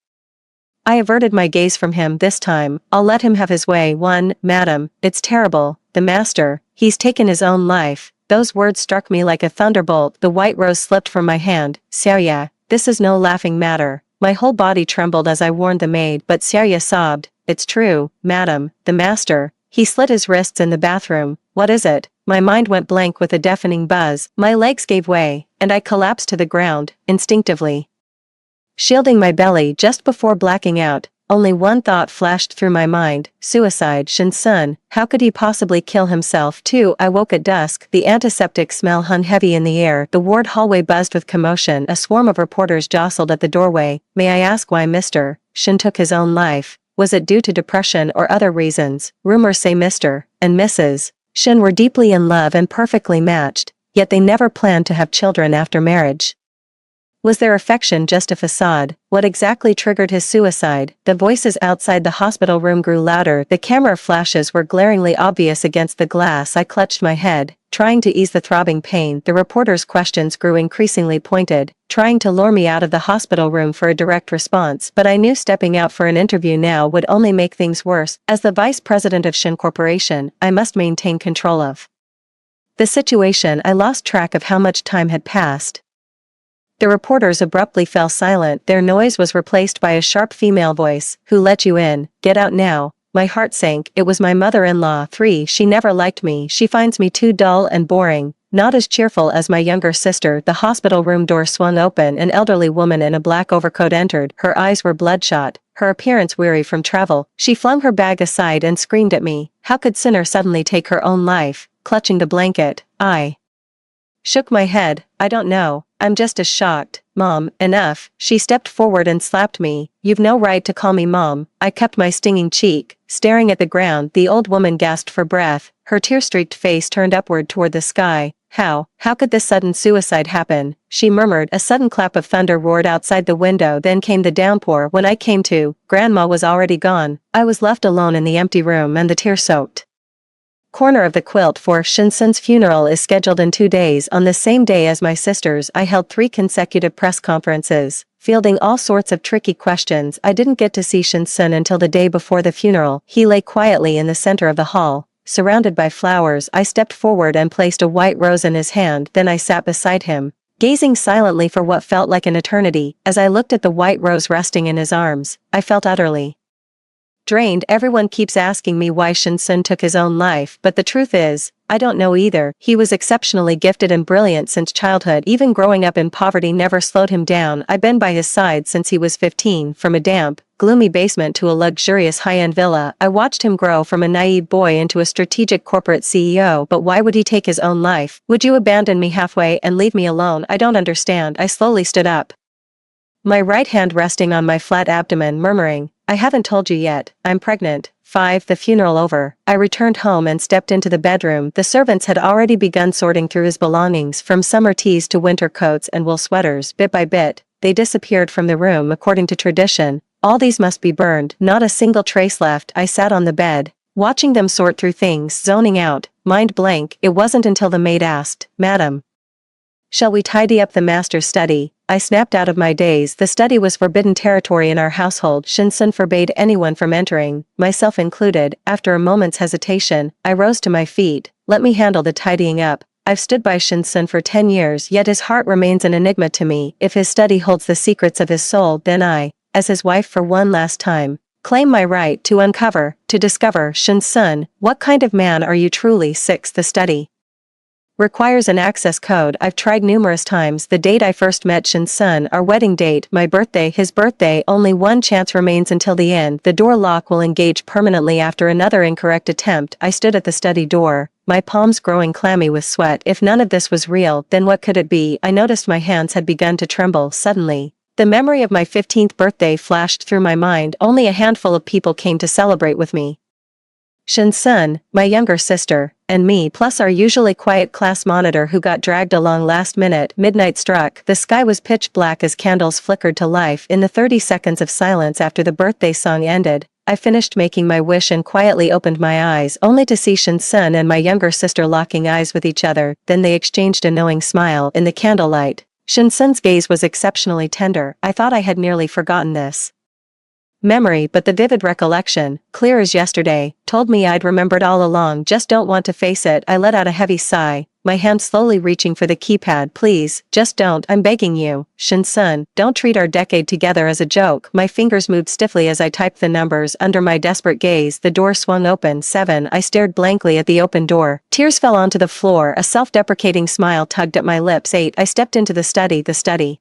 I averted my gaze from him this time. I'll let him have his way. 1. Madam, it's terrible. The master, he's taken his own life. Those words struck me like a thunderbolt. The white rose slipped from my hand. Sarya, this is no laughing matter. My whole body trembled as I warned the maid, but Sarya sobbed. It's true, madam. The master, he slit his wrists in the bathroom. What is it? My mind went blank with a deafening buzz. My legs gave way, and I collapsed to the ground, instinctively shielding my belly just before blacking out. Only one thought flashed through my mind: suicide. Shin-sun, how could he possibly kill himself? 2. I woke at dusk. The antiseptic smell hung heavy in the air. The ward hallway buzzed with commotion. A swarm of reporters jostled at the doorway. May I ask why Mr. Shin took his own life? Was it due to depression or other reasons? Rumors say Mr. and Mrs. Shin were deeply in love and perfectly matched, yet they never planned to have children after marriage. Was their affection just a facade? What exactly triggered his suicide? The voices outside the hospital room grew louder. The camera flashes were glaringly obvious against the glass. I clutched my head, trying to ease the throbbing pain. The reporters' questions grew increasingly pointed, trying to lure me out of the hospital room for a direct response. But I knew stepping out for an interview now would only make things worse. As the vice president of Shin Corporation, I must maintain control of the situation. I lost track of how much time had passed. The reporters abruptly fell silent. Their noise was replaced by a sharp female voice. Who let you in? Get out now. My heart sank. It was my mother-in-law. 3. She never liked me. She finds me too dull and boring, not as cheerful as my younger sister. The hospital room door swung open. An elderly woman in a black overcoat entered. Her eyes were bloodshot, her appearance weary from travel. She flung her bag aside and screamed at me. How could Sinner suddenly take her own life? Clutching the blanket, I shook my head. I don't know. I'm just as shocked. Mom, enough. She stepped forward and slapped me. You've no right to call me Mom. I kept my stinging cheek, staring at the ground. The old woman gasped for breath, her tear-streaked face turned upward toward the sky. How could this sudden suicide happen? She murmured. A sudden clap of thunder roared outside the window. Then came the downpour. When I came to, Grandma was already gone. I was left alone in the empty room and the tear-soaked corner of the quilt. For Shin-sun's funeral is scheduled in 2 days. On the same day as my sister's, I held 3 consecutive press conferences, fielding all sorts of tricky questions. I didn't get to see Shin-sun until the day before the funeral. He lay quietly in the center of the hall, surrounded by flowers. I stepped forward and placed a white rose in his hand. Then I sat beside him, gazing silently for what felt like an eternity. As I looked at the white rose resting in his arms, I felt utterly drained. Everyone keeps asking me why Shin-sun took his own life, but the truth is, I don't know either. He was exceptionally gifted and brilliant since childhood. Even growing up in poverty never slowed him down. I've been by his side since he was 15, from a damp, gloomy basement to a luxurious high-end villa. I watched him grow from a naive boy into a strategic corporate CEO. But why would he take his own life? Would you abandon me halfway and leave me alone? I don't understand. I slowly stood up, my right hand resting on my flat abdomen, murmuring, I haven't told you yet, I'm pregnant. 5. The funeral over, I returned home and stepped into the bedroom. The servants had already begun sorting through his belongings, from summer tees to winter coats and wool sweaters. Bit by bit, they disappeared from the room. According to tradition, all these must be burned, not a single trace left. I sat on the bed, watching them sort through things, zoning out, mind blank. It wasn't until the maid asked, Madam, shall we tidy up the master's study? I snapped out of my daze. The study was forbidden territory in our household. Shin-sun forbade anyone from entering, myself included. After a moment's hesitation, I rose to my feet. Let me handle the tidying up. I've stood by Shin-sun for 10 years, yet his heart remains an enigma to me. If his study holds the secrets of his soul, then I, as his wife for one last time, claim my right to uncover, to discover. Shin-sun, what kind of man are you truly? 6. The study requires an access code. I've tried numerous times. The date I first met Shin-sun, our wedding date, my birthday, his birthday. Only one chance remains until the end. The door lock will engage permanently after another incorrect attempt. I stood at the study door, my palms growing clammy with sweat. If none of this was real, then what could it be? I noticed my hands had begun to tremble. Suddenly, The memory of my 15th birthday flashed through my mind. Only a handful of people came to celebrate with me. Shin-sun, my younger sister, and me plus our usually quiet class monitor who got dragged along last minute. Midnight struck. The sky was pitch black as candles flickered to life in the 30 seconds of silence after the birthday song ended. I finished making my wish and quietly opened my eyes only to see Shin-sun and my younger sister locking eyes with each other. Then they exchanged a knowing smile in the candlelight. Shin-sun's gaze was exceptionally tender. I thought I had nearly forgotten this memory, but the vivid recollection, clear as yesterday, told me I'd remembered all along. Just don't want to face it. I let out a heavy sigh, my hand slowly reaching for the keypad. Please, just don't, I'm begging you. Shin-sun, don't treat our decade together as a joke. My fingers moved stiffly as I typed the numbers. Under my desperate gaze, the door swung open. 7. I stared blankly at the open door. Tears fell onto the floor. A self-deprecating smile tugged at my lips. 8. I stepped into the study. The study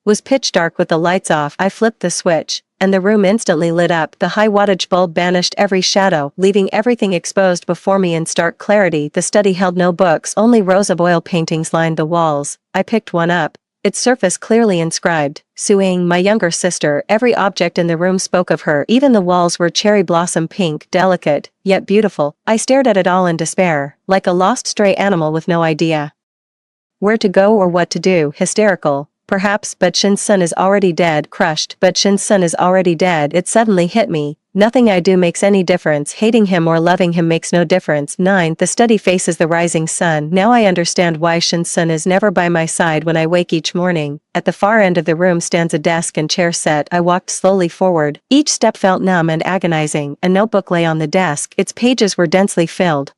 was pitch dark with the lights off. I flipped the switch, and the room instantly lit up. The high wattage bulb banished every shadow, leaving everything exposed before me in stark clarity. The study held no books, only rows of oil paintings lined the walls. I picked one up, its surface clearly inscribed, Suing, my younger sister. Every object in the room spoke of her. Even the walls were cherry blossom pink, delicate, yet beautiful. I stared at it all in despair, like a lost stray animal with no idea where to go or what to do. Hysterical, perhaps, but Shin-sun is already dead. Crushed, but Shin-sun is already dead. It suddenly hit me. Nothing I do makes any difference. Hating him or loving him makes no difference. 9. The study faces the rising sun. Now I understand why Shin-sun is never by my side when I wake each morning. At the far end of the room stands a desk and chair set. I walked slowly forward. Each step felt numb and agonizing. A notebook lay on the desk. Its pages were densely filled,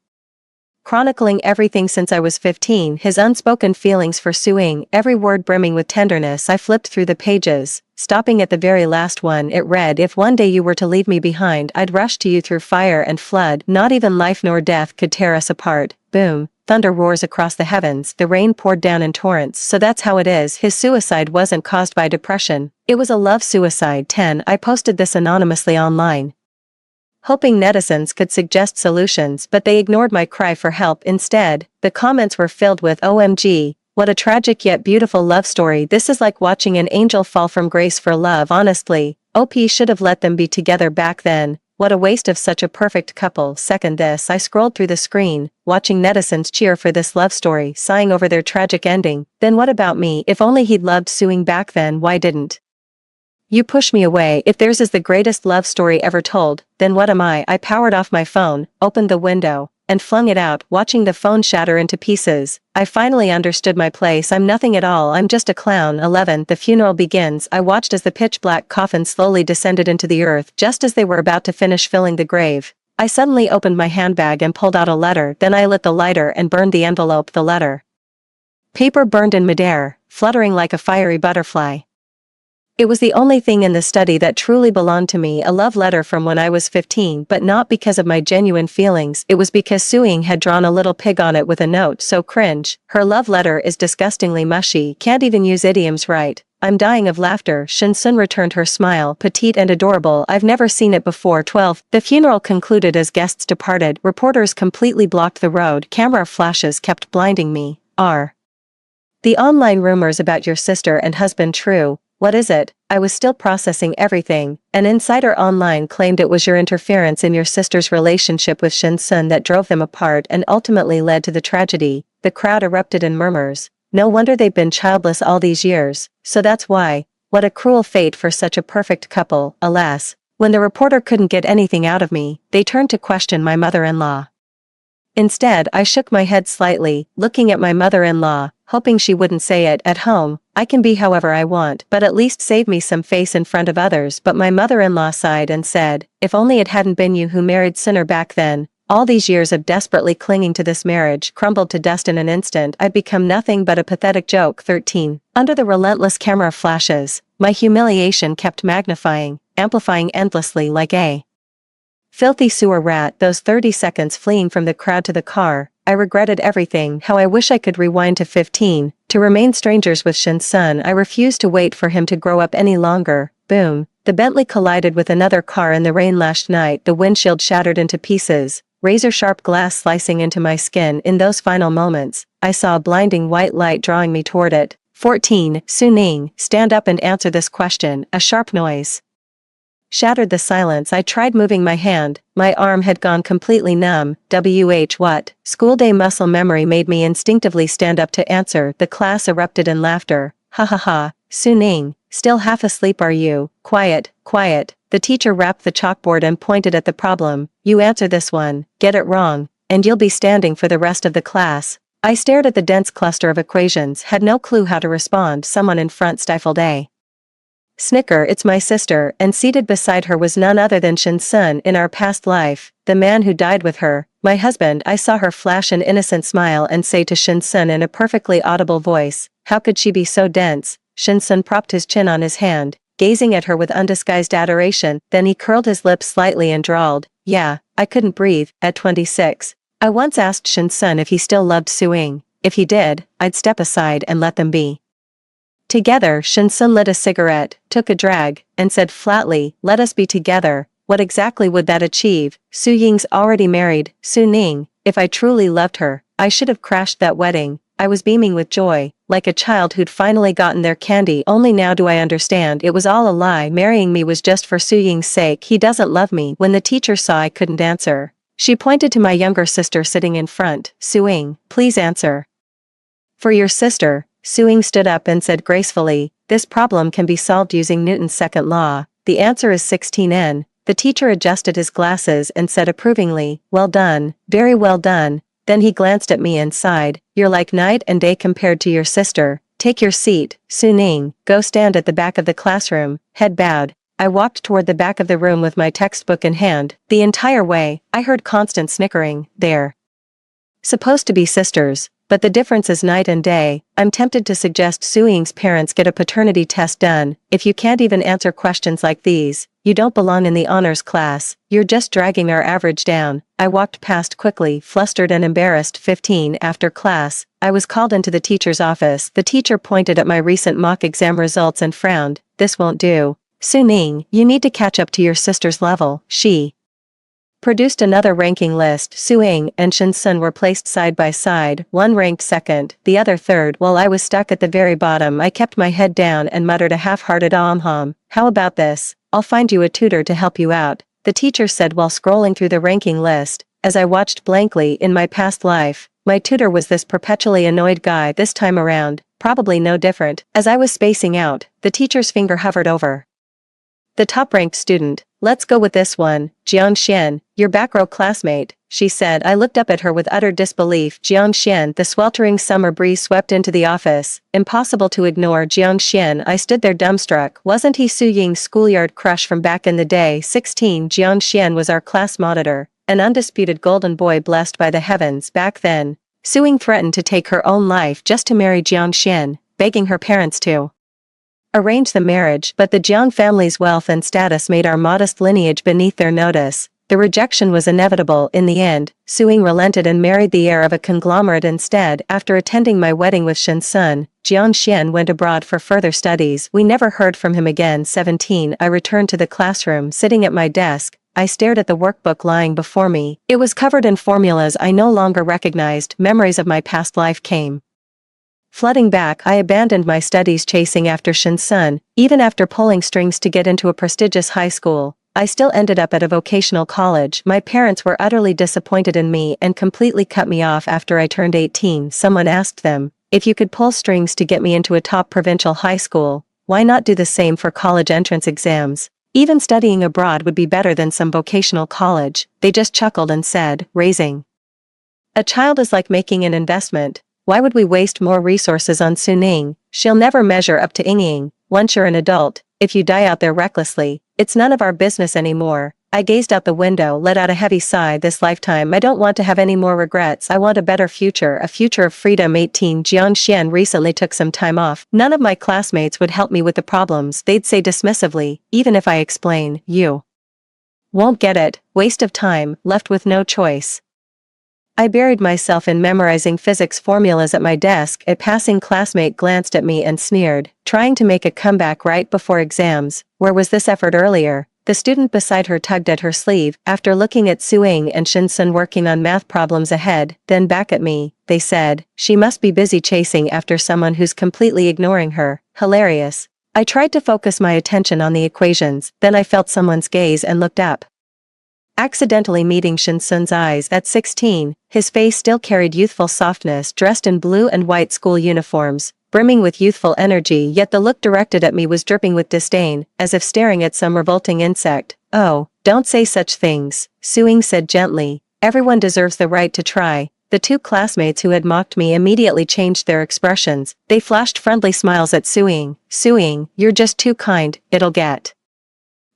chronicling everything since I was 15, his unspoken feelings for Suing, every word brimming with tenderness. I flipped through the pages, stopping at the very last one. It read, if one day you were to leave me behind, I'd rush to you through fire and flood. Not even life nor death could tear us apart. Boom. Thunder roars across the heavens. The rain poured down in torrents. So that's how it is. His suicide wasn't caused by depression. It was a love suicide. 10. I posted this anonymously online, hoping netizens could suggest solutions, but they ignored my cry for help. Instead, the comments were filled with OMG, what a tragic yet beautiful love story. This is like watching an angel fall from grace for love. Honestly, OP should have let them be together back then. What a waste of such a perfect couple. Second this. I scrolled through the screen, watching netizens cheer for this love story, sighing over their tragic ending. Then what about me? If only he'd loved Suing back then. Why didn't you push me away? If theirs is the greatest love story ever told, then what am I? I powered off my phone, opened the window, and flung it out, watching the phone shatter into pieces. I finally understood my place. I'm nothing at all. I'm just a clown. 11. The funeral begins. I watched as the pitch-black coffin slowly descended into the earth. Just as they were about to finish filling the grave, I suddenly opened my handbag and pulled out a letter. Then I lit the lighter and burned the envelope. The letter paper burned in midair, fluttering like a fiery butterfly. It was the only thing in the study that truly belonged to me, a love letter from when I was 15, but not because of my genuine feelings. It was because Suing had drawn a little pig on it with a note. So cringe. Her love letter is disgustingly mushy. Can't even use idioms right. I'm dying of laughter. Shin-sun returned her smile, petite and adorable. I've never seen it before. 12. The funeral concluded as guests departed. Reporters completely blocked the road. Camera flashes kept blinding me. Are the online rumors about your sister and husband true? What is it? I was still processing everything. An insider online claimed it was your interference in your sister's relationship with Shin-sun that drove them apart and ultimately led to the tragedy. The crowd erupted in murmurs. No wonder they've been childless all these years. So that's why. What a cruel fate for such a perfect couple. Alas, when the reporter couldn't get anything out of me, they turned to question my mother-in-law. Instead, I shook my head slightly, looking at my mother-in-law, hoping she wouldn't say it. At home, I can be however I want, but at least save me some face in front of others. But my mother-in-law sighed and said, if only it hadn't been you who married Sinner back then. All these years of desperately clinging to this marriage crumbled to dust in an instant. I'd become nothing but a pathetic joke. 13. Under the relentless camera flashes, my humiliation kept magnifying, amplifying endlessly like a filthy sewer rat. Those 30 seconds fleeing from the crowd to the car, I regretted everything. How I wish I could rewind to 15, to remain strangers with Shin-sun. I refused to wait for him to grow up any longer. Boom. The Bentley collided with another car in the rain-lashed night. The windshield shattered into pieces, razor-sharp glass slicing into my skin. In those final moments, I saw a blinding white light drawing me toward it. 14. Suning, stand up and answer this question. A sharp noise shattered the silence. I tried moving my hand, my arm had gone completely numb. What? School day muscle memory made me instinctively stand up to answer. The class erupted in laughter. Ha ha ha. Suning, still half asleep are you? Quiet, quiet. The teacher rapped the chalkboard and pointed at the problem. You answer this one, get it wrong, and you'll be standing for the rest of the class. I stared at the dense cluster of equations, had no clue how to respond. Someone in front stifled a snicker. It's my sister, and seated beside her was none other than Shin-sun in our past life, the man who died with her, my husband. I saw her flash an innocent smile and say to Shin-sun in a perfectly audible voice, how could she be so dense? Shin-sun propped his chin on his hand, gazing at her with undisguised adoration, then he curled his lips slightly and drawled, yeah, I couldn't breathe. At 26, I once asked Shin-sun if he still loved Suing. If he did, I'd step aside and let them be together. Shin-sun lit a cigarette, took a drag, and said flatly, let us be together. What exactly would that achieve? Su Ying's already married. Suning, if I truly loved her, I should have crashed that wedding. I was beaming with joy, like a child who'd finally gotten their candy. Only now do I understand it was all a lie. Marrying me was just for Su Ying's sake. He doesn't love me. When the teacher saw I couldn't answer, she pointed to my younger sister sitting in front. Suing, please answer. For your sister. Suing stood up and said gracefully, this problem can be solved using Newton's second law. The answer is 16n. The teacher adjusted his glasses and said approvingly, well done, very well done. Then he glanced at me and sighed, you're like night and day compared to your sister. Take your seat, Suning, go stand at the back of the classroom. Head bowed, I walked toward the back of the room with my textbook in hand. The entire way, I heard constant snickering. They're supposed to be sisters, but the difference is night and day. I'm tempted to suggest Suing's parents get a paternity test done. If you can't even answer questions like these, you don't belong in the honors class. You're just dragging our average down. I walked past quickly, flustered and embarrassed. 15. After class, I was called into the teacher's office. The teacher pointed at my recent mock exam results and frowned. This won't do. Suning, you need to catch up to your sister's level. She produced another ranking list. Suing and Shin-sun were placed side by side, one ranked second, the other third. While I was stuck at the very bottom, I kept my head down and muttered a half-hearted "Hum. How about this? I'll find you a tutor to help you out," the teacher said while scrolling through the ranking list. As I watched blankly, in my past life, my tutor was this perpetually annoyed guy. This time around, probably no different. As I was spacing out, the teacher's finger hovered over the top-ranked student. Let's go with this one, Jiangxian, your back row classmate, she said. I looked up at her with utter disbelief. Jiangxian. The sweltering summer breeze swept into the office. Impossible to ignore Jiangxian. I stood there dumbstruck. Wasn't he Su Ying's schoolyard crush from back in the day? 16. Jiangxian was our class monitor, an undisputed golden boy blessed by the heavens. Back then, Su Ying threatened to take her own life just to marry Jiangxian, begging her parents to arrange the marriage, but the Jiang family's wealth and status made our modest lineage beneath their notice. The rejection was inevitable. In the end, Suing relented and married the heir of a conglomerate instead. After attending my wedding with Shin-sun, Jiangxian went abroad for further studies. We never heard from him again. 17. I returned to the classroom. Sitting at my desk, I stared at the workbook lying before me. It was covered in formulas I no longer recognized. Memories of my past life came flooding back. I abandoned my studies chasing after Shin-sun. Even after pulling strings to get into a prestigious high school, I still ended up at a vocational college. My parents were utterly disappointed in me and completely cut me off after I turned 18. Someone asked them, if you could pull strings to get me into a top provincial high school, why not do the same for college entrance exams? Even studying abroad would be better than some vocational college. They just chuckled and said, raising a child is like making an investment. Why would we waste more resources on Suning? She'll never measure up to Ying. Once you're an adult, if you die out there recklessly, it's none of our business anymore. I gazed out the window, let out a heavy sigh. This lifetime I don't want to have any more regrets. I want a better future, a future of freedom. 18. Jiangxian recently took some time off. None of my classmates would help me with the problems. They'd say dismissively, even if I explain, you won't get it. Waste of time, left with no choice. I buried myself in memorizing physics formulas at my desk. A passing classmate glanced at me and sneered, trying to make a comeback right before exams. Where was this effort earlier? The student beside her tugged at her sleeve, after looking at Suing and Shinsun working on math problems ahead, then back at me. They said, she must be busy chasing after someone who's completely ignoring her. Hilarious. I tried to focus my attention on the equations, then I felt someone's gaze and looked up. Accidentally meeting Shinsun's eyes at 16, his face still carried youthful softness, dressed in blue and white school uniforms, brimming with youthful energy, yet the look directed at me was dripping with disdain, as if staring at some revolting insect. Oh, don't say such things, Suing said gently. Everyone deserves the right to try. The two classmates who had mocked me immediately changed their expressions. They flashed friendly smiles at Suing. Suing, you're just too kind, it'll get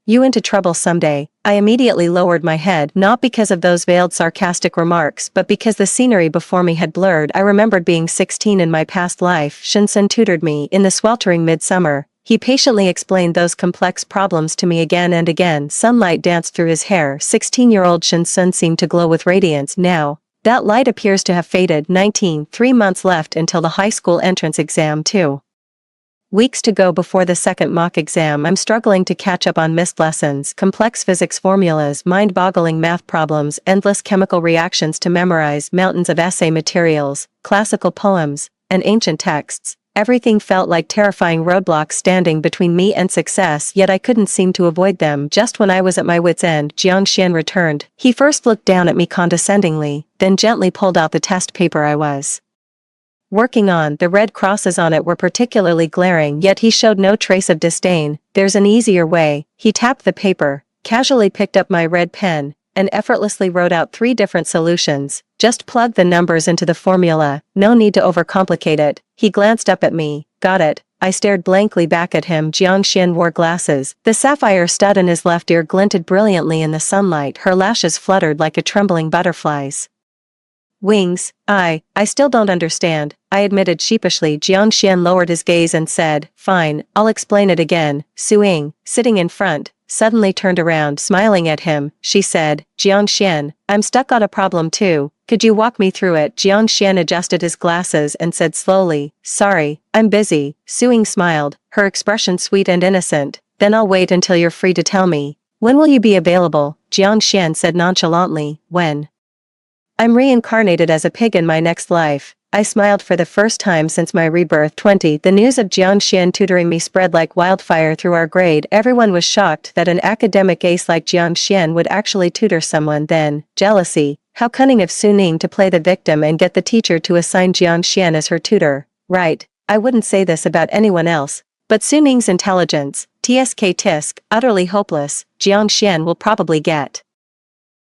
you into trouble someday. I immediately lowered my head, not because of those veiled sarcastic remarks, but because the scenery before me had blurred. I remembered being 16 in my past life. Shinsun tutored me in the sweltering midsummer. He patiently explained those complex problems to me again and again. Sunlight danced through his hair. 16-year-old Shinsun seemed to glow with radiance now. That light appears to have faded. 19, 3 months left until the high school entrance exam too. Weeks to go before the second mock exam. I'm struggling to catch up on missed lessons, complex physics formulas, mind-boggling math problems, endless chemical reactions to memorize, mountains of essay materials, classical poems, and ancient texts. Everything felt like terrifying roadblocks standing between me and success, yet I couldn't seem to avoid them. Just when I was at my wit's end, Jiangxian returned. He first looked down at me condescendingly, then gently pulled out the test paper I was working on. The red crosses on it were particularly glaring, yet he showed no trace of disdain. There's an easier way. He tapped the paper, casually picked up my red pen, and effortlessly wrote out 3 different solutions. Just plug the numbers into the formula, no need to overcomplicate it. He glanced up at me. Got it. I stared blankly back at him. Jiangxian wore glasses. The sapphire stud in his left ear glinted brilliantly in the sunlight. Her lashes fluttered like a trembling butterfly's wings. I still don't understand, I admitted sheepishly. Jiangxian lowered his gaze and said, fine, I'll explain it again. Suing, sitting in front, suddenly turned around, smiling at him. She said, Jiangxian, I'm stuck on a problem too. Could you walk me through it? Jiangxian adjusted his glasses and said slowly, sorry, I'm busy. Suing smiled, her expression sweet and innocent. Then I'll wait until you're free to tell me. When will you be available? Jiangxian said nonchalantly, when I'm reincarnated as a pig in my next life. I smiled for the first time since my rebirth. 20. The news of Jiangxian tutoring me spread like wildfire through our grade. Everyone was shocked that an academic ace like Jiangxian would actually tutor someone. Then, jealousy. How cunning of Suning to play the victim and get the teacher to assign Jiangxian as her tutor. Right. I wouldn't say this about anyone else, but Suning's intelligence, tisk, utterly hopeless. Jiangxian will probably get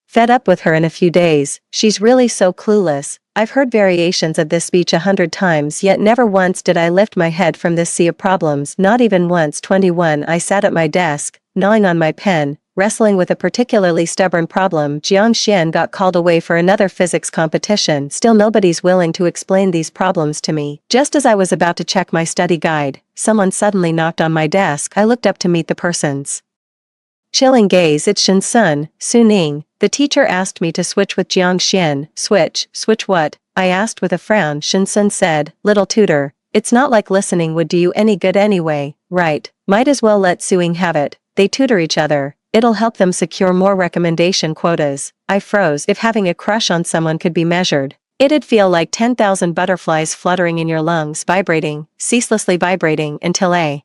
fed up with her in a few days. She's really so clueless. I've heard variations of this speech 100 times, yet never once did I lift my head from this sea of problems, not even once. 21. I sat at my desk, gnawing on my pen, wrestling with a particularly stubborn problem. Jiangxian got called away for another physics competition. Still nobody's willing to explain these problems to me. Just as I was about to check my study guide, someone suddenly knocked on my desk. I looked up to meet the person's chilling gaze. It's Shinsun. Suning. The teacher asked me to switch with Jiangxian. Switch what? I asked with a frown. Shinsun said, little tutor, it's not like listening would do you any good anyway, right? Might as well let Suing have it. They tutor each other. It'll help them secure more recommendation quotas. I froze. If having a crush on someone could be measured, it'd feel like 10,000 butterflies fluttering in your lungs, vibrating, ceaselessly vibrating, until a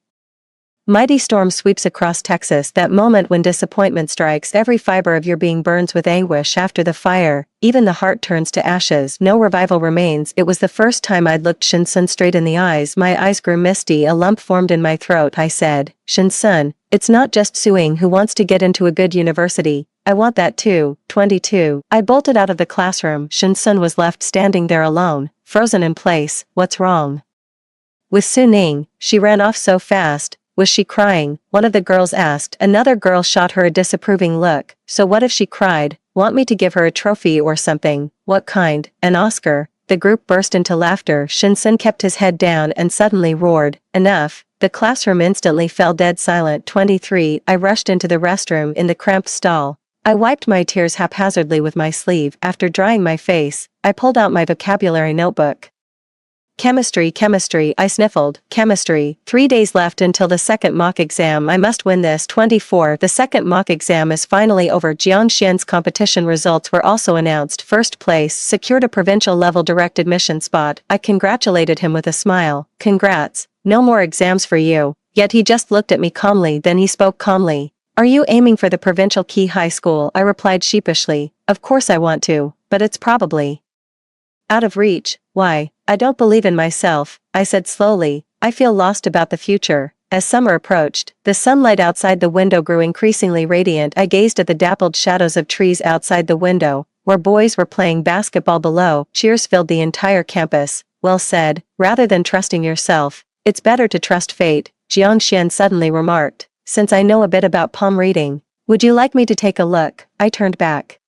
mighty storm sweeps across Texas. That moment when disappointment strikes, every fiber of your being burns with anguish. After the fire, even the heart turns to ashes. No revival remains. It was the first time I'd looked Shinsun straight in the eyes. My eyes grew misty. A lump formed in my throat. I said, Shinsun, it's not just Suing who wants to get into a good university. I want that too. 22. I bolted out of the classroom. Shinsun was left standing there alone, frozen in place. What's wrong with Suning? She ran off so fast. Was she crying? One of the girls asked. Another girl shot her a disapproving look. So what if she cried? Want me to give her a trophy or something? What kind? An Oscar? The group burst into laughter. Shinsun kept his head down and suddenly roared, enough. The classroom instantly fell dead silent. 23. I rushed into the restroom in the cramped stall. I wiped my tears haphazardly with my sleeve. After drying my face, I pulled out my vocabulary notebook. Chemistry, I sniffled. Chemistry. 3 days left until the second mock exam. I must win this. 24. The second mock exam is finally over. Jiang Xian's competition results were also announced. First place, secured a provincial level direct admission spot. I congratulated him with a smile. Congrats. No more exams for you. Yet he just looked at me calmly, then he spoke calmly. Are you aiming for the provincial key high school? I replied sheepishly. Of course I want to, but it's probably out of reach. Why? I don't believe in myself, I said slowly. I feel lost about the future. As summer approached, the sunlight outside the window grew increasingly radiant. I gazed at the dappled shadows of trees outside the window, where boys were playing basketball below. Cheers filled the entire campus. Well said. Rather than trusting yourself, it's better to trust fate, Jiang Xian suddenly remarked. Since I know a bit about palm reading, would you like me to take a look? I turned back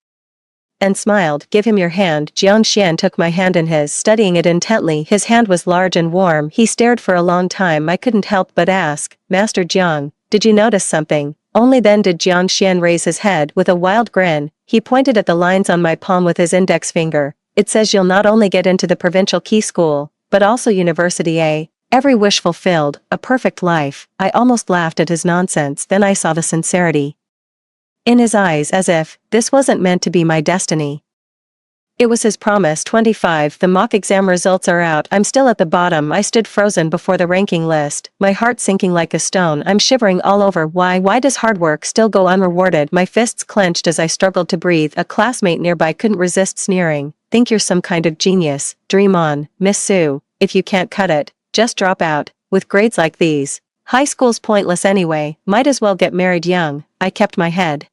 and smiled. Give him your hand. Jiang Xian took my hand in his, studying it intently. His hand was large and warm. He stared for a long time. I couldn't help but ask, Master Jiang, did you notice something? Only then did Jiang Xian raise his head. With a wild grin, he pointed at the lines on my palm with his index finger. It says you'll not only get into the provincial key school, but also University A. Every wish fulfilled, a perfect life. I almost laughed at his nonsense. Then I saw the sincerity in his eyes, as if this wasn't meant to be my destiny. It was his promise. 25. The mock exam results are out. I'm still at the bottom. I stood frozen before the ranking list, my heart sinking like a stone. I'm shivering all over. Why does hard work still go unrewarded? My fists clenched as I struggled to breathe. A classmate nearby couldn't resist sneering. Think you're some kind of genius. Dream on, Miss Sue. If you can't cut it, just drop out. With grades like these, high school's pointless anyway. Might as well get married young. I kept my head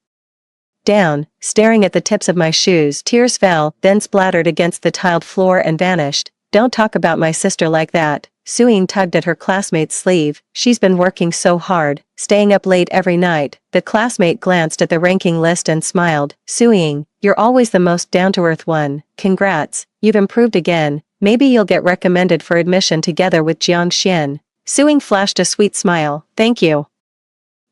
down, staring at the tips of my shoes. Tears fell, then splattered against the tiled floor and vanished. Don't talk about my sister like that. Suing tugged at her classmate's sleeve. She's been working so hard, staying up late every night. The classmate glanced at the ranking list and smiled. Suing, you're always the most down-to-earth one. Congrats, you've improved again. Maybe you'll get recommended for admission together with Jiang Xian. Suing flashed a sweet smile. Thank you.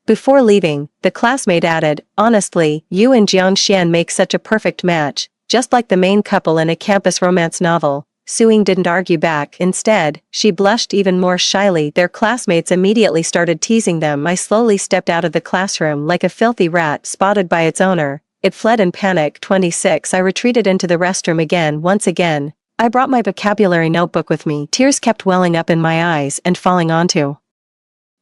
Before leaving, the classmate added, honestly, you and Jiang Xian make such a perfect match, just like the main couple in a campus romance novel. Suing didn't argue back. Instead, she blushed even more shyly. Their classmates immediately started teasing them. I slowly stepped out of the classroom like a filthy rat spotted by its owner. It fled in panic. 26. I retreated into the restroom again. Once again, I brought my vocabulary notebook with me. Tears kept welling up in my eyes and falling onto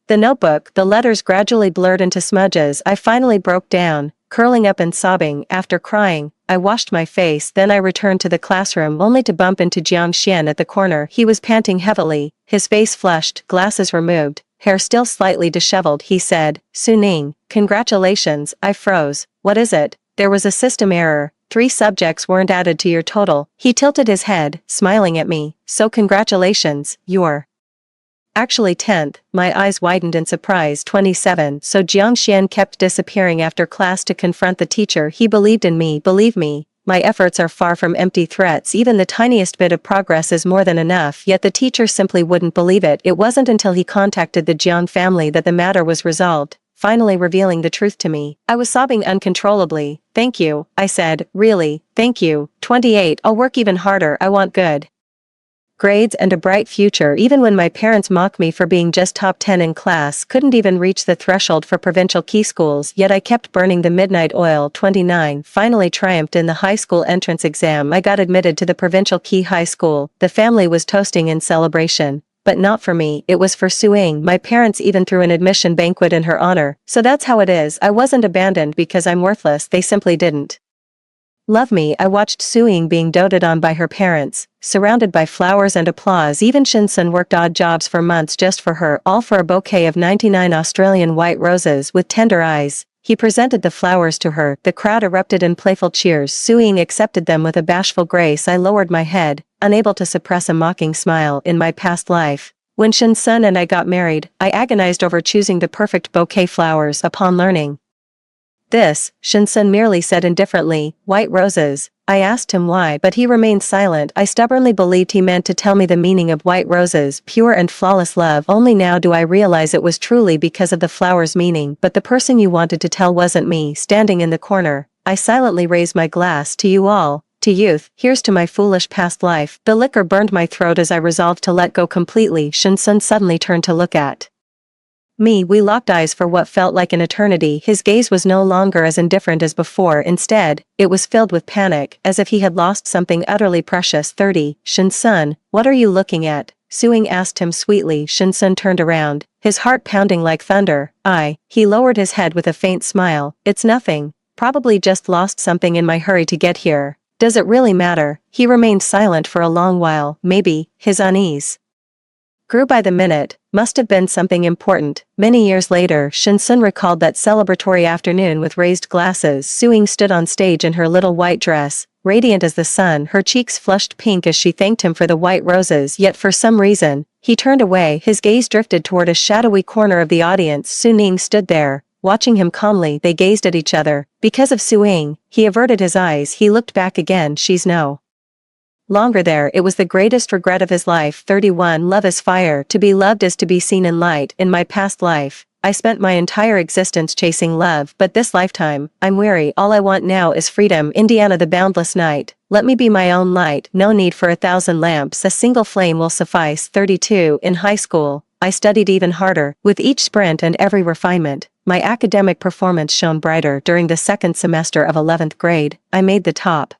the notebook. The letters gradually blurred into smudges. I finally broke down, curling up and sobbing. After crying, I washed my face. Then I returned to the classroom only to bump into Jiang Xian at the corner. He was panting heavily, his face flushed, glasses removed, hair still slightly disheveled. He said, Suning, congratulations. I froze. What is it? There was a system error. 3 subjects weren't added to your total. He tilted his head, smiling at me. So congratulations, you're actually 10th. My eyes widened in surprise. 27. So Jiang Xian kept disappearing after class to confront the teacher. He believed in me. Believe me, my efforts are far from empty threats. Even the tiniest bit of progress is more than enough. Yet the teacher simply wouldn't believe it. It wasn't until he contacted the Jiang family that the matter was resolved, finally revealing the truth to me. I was sobbing uncontrollably. Thank you, I said. Really, thank you. 28. I'll work even harder. I want good grades and a bright future. Even when my parents mocked me for being just top 10 in class, couldn't even reach the threshold for provincial key schools, yet I kept burning the midnight oil. 29. Finally triumphed in the high school entrance exam. I got admitted to the provincial key high school. The family was toasting in celebration. But not for me, it was for Suing. My parents even threw an admission banquet in her honor. So that's how it is. I wasn't abandoned because I'm worthless. They simply didn't love me. I watched Suing being doted on by her parents, surrounded by flowers and applause. Even Shinsun worked odd jobs for months just for her, all for a bouquet of 99 Australian white roses. With tender eyes, he presented the flowers to her. The crowd erupted in playful cheers. Suing accepted them with a bashful grace. I lowered my head, unable to suppress a mocking smile. In my past life, when Shinsun and I got married, I agonized over choosing the perfect bouquet flowers. Upon learning this, Shinsun merely said indifferently, white roses. I asked him why, but he remained silent. I stubbornly believed he meant to tell me the meaning of white roses, pure and flawless love. Only now do I realize it was truly because of the flower's meaning. But the person you wanted to tell wasn't me. Standing in the corner, I silently raised my glass to you all. to youth, here's to my foolish past life. The liquor burned my throat as I resolved to let go completely. Shinsun suddenly turned to look at me. We locked eyes for what felt like an eternity. His gaze was no longer as indifferent as before. Instead, it was filled with panic, as if he had lost something utterly precious. 30. Shinsun, what are you looking at? Suing asked him sweetly. Shinsun turned around, his heart pounding like thunder. He lowered his head with a faint smile. It's nothing. Probably just lost something in my hurry to get here. Does it really matter? He remained silent for a long while. Maybe, his unease grew by the minute, must have been something important. Many years later, Shinsun recalled that celebratory afternoon with raised glasses. Suing stood on stage in her little white dress, radiant as the sun, her cheeks flushed pink as she thanked him for the white roses. Yet for some reason, he turned away. His gaze drifted toward a shadowy corner of the audience. Suning stood there, watching him calmly. They gazed at each other. Because of Suing, he averted his eyes. He looked back again. She's no longer there. It was the greatest regret of his life. 31. Love is fire. To be loved is to be seen in light. In my past life, I spent my entire existence chasing love, but this lifetime, I'm weary. All I want now is freedom. Indiana, the boundless night. Let me be my own light. No need for 1,000 lamps. A single flame will suffice. 32. In high school, I studied even harder. With each sprint and every refinement, my academic performance shone brighter. During the second semester of 11th grade, I made the top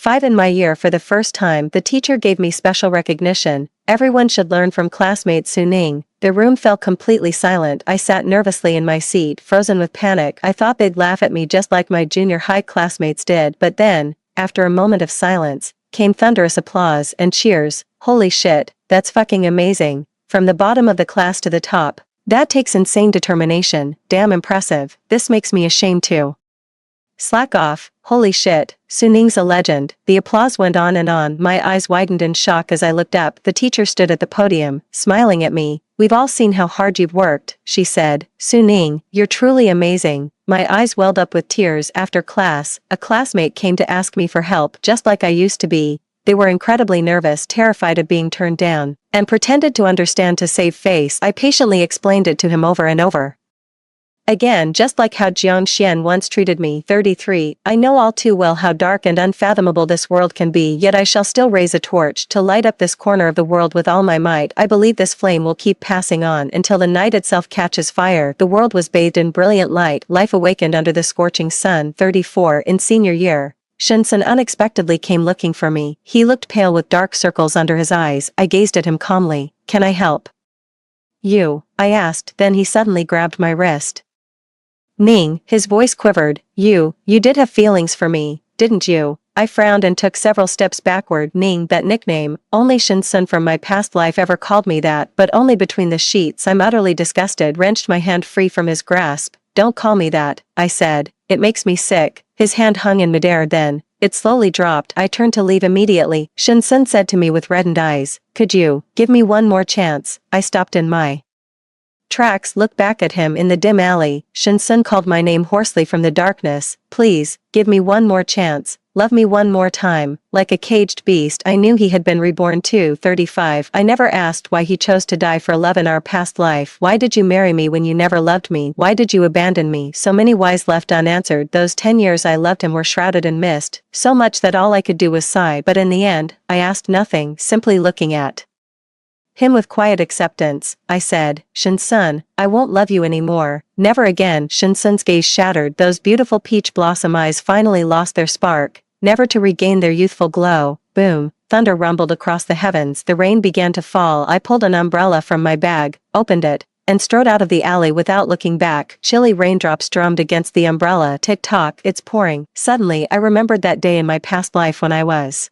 5 in my year for the first time. The teacher gave me special recognition. Everyone should learn from classmate Suning. The room fell completely silent. I sat nervously in my seat, frozen with panic. I thought they'd laugh at me just like my junior high classmates did. But then, after a moment of silence, came thunderous applause and cheers. Holy shit, that's fucking amazing. From the bottom of the class to the top. That takes insane determination. Damn impressive. This makes me ashamed too. Slack off. Holy shit, Suning's a legend. The applause went on and on. My eyes widened in shock as I looked up. The teacher stood at the podium, smiling at me. We've all seen how hard you've worked, she said. Suning, you're truly amazing. My eyes welled up with tears. After class, a classmate came to ask me for help, just like I used to be. They were incredibly nervous, terrified of being turned down, and pretended to understand to save face. I patiently explained it to him over and over again, just like how Jiang Xian once treated me. 33. I know all too well how dark and unfathomable this world can be, yet I shall still raise a torch to light up this corner of the world with all my might. I believe this flame will keep passing on until the night itself catches fire. The world was bathed in brilliant light. Life awakened under the scorching sun. 34. In senior year, Shinsun unexpectedly came looking for me. He looked pale with dark circles under his eyes. I gazed at him calmly. Can I help you? I asked. Then he suddenly grabbed my wrist. Ning, his voice quivered. You did have feelings for me, didn't you? I frowned and took several steps backward. Ning, that nickname, only Shinsun from my past life ever called me that, but only between the sheets. I'm utterly disgusted, wrenched my hand free from his grasp. Don't call me that, I said. It makes me sick. His hand hung in midair, then it slowly dropped. I turned to leave immediately. Shinsun said to me with reddened eyes, could you give me one more chance? I stopped in my tracks, looked back at him in the dim alley. Shinsun called my name hoarsely from the darkness. Please, give me one more chance. Love me one more time. Like a caged beast, I knew he had been reborn too. 35. I never asked why he chose to die for love in our past life. Why did you marry me when you never loved me? Why did you abandon me? So many whys left unanswered. Those 10 years I loved him were shrouded in mist, so much that all I could do was sigh. But in the end, I asked nothing, simply looking at him with quiet acceptance. I said, Shinsun, I won't love you anymore. Never again. Shinsun's gaze shattered. Those beautiful peach blossom eyes finally lost their spark, never to regain their youthful glow. Boom. Thunder rumbled across the heavens. The rain began to fall. I pulled an umbrella from my bag, opened it, and strode out of the alley without looking back. Chilly raindrops drummed against the umbrella. Tick-tock, it's pouring. Suddenly, I remembered that day in my past life when I was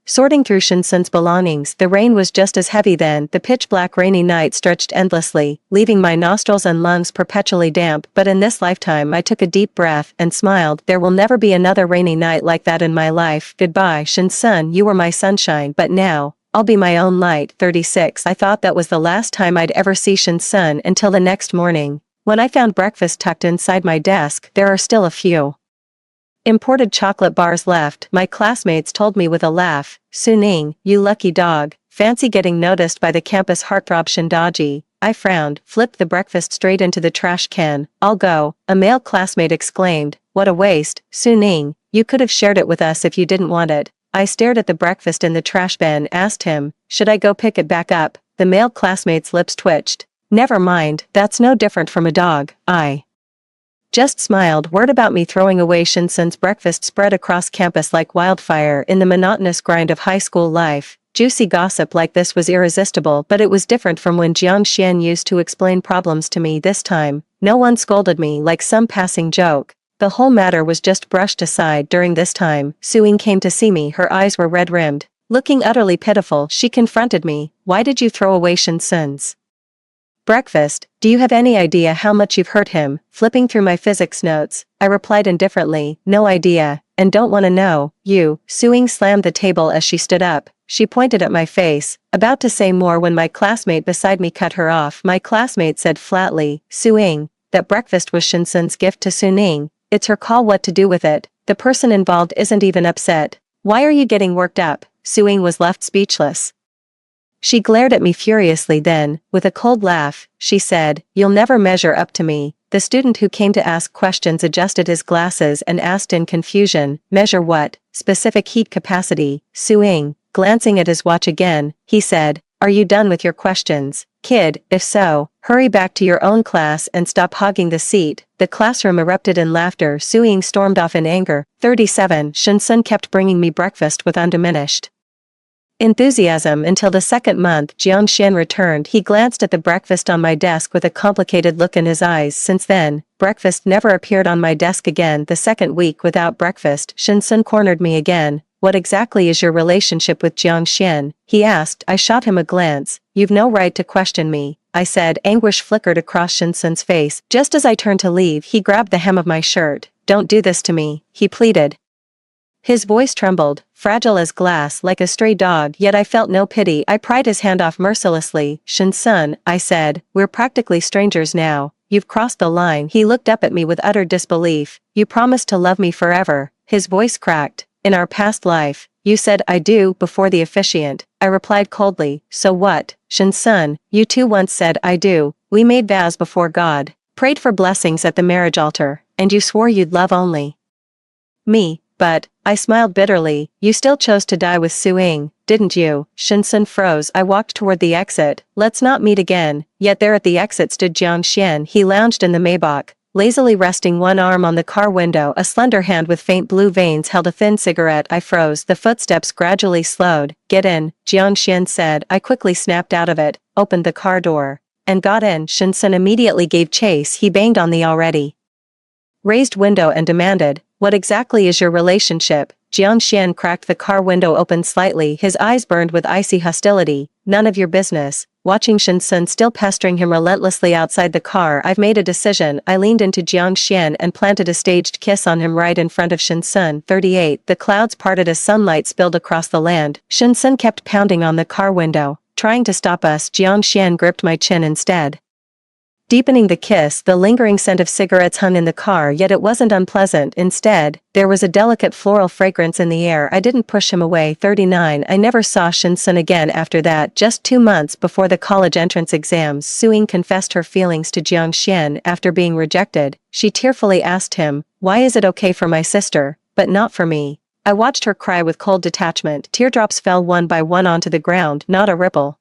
sorting through Shinsun's belongings. The rain was just as heavy then. The pitch-black rainy night stretched endlessly, leaving my nostrils and lungs perpetually damp. But in this lifetime I took a deep breath and smiled. There will never be another rainy night like that in my life. Goodbye, Shinsun, you were my sunshine, but now, I'll be my own light. 36. I thought that was the last time I'd ever see Shinsun until the next morning, when I found breakfast tucked inside my desk. There are still a few imported chocolate bars left. My classmates told me with a laugh, Suning, you lucky dog. Fancy getting noticed by the campus heartthrob Shindaji. I frowned, flipped the breakfast straight into the trash can. I'll go, a male classmate exclaimed. What a waste. Suning, You could have shared it with us if you didn't want it. I stared at the breakfast in the trash bin, asked him, should I go pick it back up? The male classmate's lips twitched. Never mind, that's no different from a dog. I just smiled. Word about me throwing away Shinsun's breakfast spread across campus like wildfire in the monotonous grind of high school life. Juicy gossip like this was irresistible, but it was different from when Jiang Xian used to explain problems to me. This time, no one scolded me like some passing joke. The whole matter was just brushed aside. During this time, Suing came to see me. Her eyes were red-rimmed. Looking utterly pitiful, she confronted me. Why did you throw away Shinsun's breakfast? Do you have any idea how much you've hurt him? Flipping through my physics notes, I replied indifferently, no idea, and don't want to know. You. Suing slammed the table as she stood up. She pointed at my face, about to say more when my classmate beside me cut her off. My classmate said flatly, Suing, that breakfast was Shinsun's gift to Suning. It's her call what to do with it. The person involved isn't even upset. Why are you getting worked up? Suing was left speechless. She glared at me furiously, then, with a cold laugh, she said, you'll never measure up to me. The student who came to ask questions adjusted his glasses and asked in confusion, measure what? Specific heat capacity. Suing, glancing at his watch again, he said, are you done with your questions, kid? If so, hurry back to your own class and stop hogging the seat. The classroom erupted in laughter. Suing stormed off in anger. 37. Shinsun kept bringing me breakfast with undiminished enthusiasm until the second month Jiang Xian returned. He glanced at the breakfast on my desk with a complicated look in his eyes. Since then, breakfast never appeared on my desk again. The second week without breakfast, Shinsun cornered me again. What exactly is your relationship with Jiang Xian? He asked. I shot him a glance. You've no right to question me, I said. Anguish flickered across Shinsun's face. Just as I turned to leave, he grabbed the hem of my shirt. Don't do this to me, he pleaded. His voice trembled, fragile as glass, like a stray dog, yet I felt no pity. I pried his hand off mercilessly. Shinsun, I said, we're practically strangers now. You've crossed the line. He looked up at me with utter disbelief. You promised to love me forever. His voice cracked. In our past life, you said I do before the officiant. I replied coldly, so what? Shinsun, you too once said I do. We made vows before God, prayed for blessings at the marriage altar, and you swore you'd love only me. But, I smiled bitterly, you still chose to die with Suing, didn't you? Shinsun froze. I walked toward the exit. Let's not meet again. Yet there at the exit stood Jiang Xian. He lounged in the Maybach, lazily resting one arm on the car window. A slender hand with faint blue veins held a thin cigarette. I froze. The footsteps gradually slowed. Get in, Jiang Xian said. I quickly snapped out of it, opened the car door, and got in. Shinsun immediately gave chase. He banged on the already raised window and demanded, what exactly is your relationship? Jiang Xian cracked the car window open slightly. His eyes burned with icy hostility. None of your business. Watching Shinsun still pestering him relentlessly outside the car, I've made a decision. I leaned into Jiang Xian and planted a staged kiss on him right in front of Shinsun. 38. The clouds parted as sunlight spilled across the land. Shinsun kept pounding on the car window, trying to stop us. Jiang Xian gripped my chin instead, deepening the kiss. The lingering scent of cigarettes hung in the car, yet it wasn't unpleasant. Instead, there was a delicate floral fragrance in the air. I didn't push him away. 39. I never saw Shinsun again after that. Just 2 months before the college entrance exams, Suing confessed her feelings to Jiang Xian. After being rejected, she tearfully asked him, why is it okay for my sister, but not for me? I watched her cry with cold detachment. Teardrops fell one by one onto the ground. Not a ripple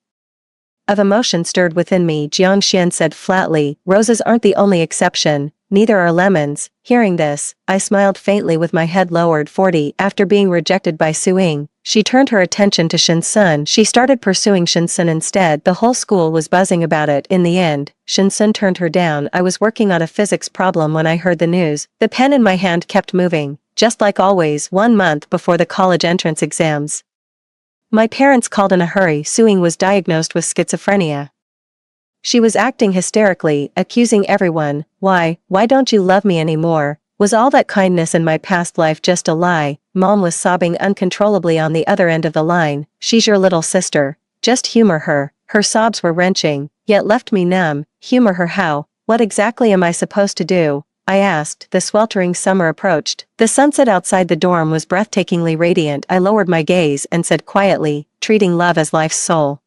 of emotion stirred within me. Jiang Xian said flatly, roses aren't the only exception, neither are lemons. Hearing this, I smiled faintly with my head lowered. 40. After being rejected by Suing, she turned her attention to Shinsun. She started pursuing Shinsun instead. The whole school was buzzing about it. In the end, Shinsun turned her down. I was working on a physics problem when I heard the news. The pen in my hand kept moving. Just like always, 1 month before the college entrance exams, my parents called in a hurry. Suing was diagnosed with schizophrenia. She was acting hysterically, accusing everyone. Why don't you love me anymore? Was all that kindness in my past life just a lie? Mom was sobbing uncontrollably on the other end of the line. She's your little sister. Just humor her. Her sobs were wrenching, yet left me numb. Humor her how? What exactly am I supposed to do? I asked. The sweltering summer approached. The sunset outside the dorm was breathtakingly radiant. I lowered my gaze and said quietly, treating love as life's sole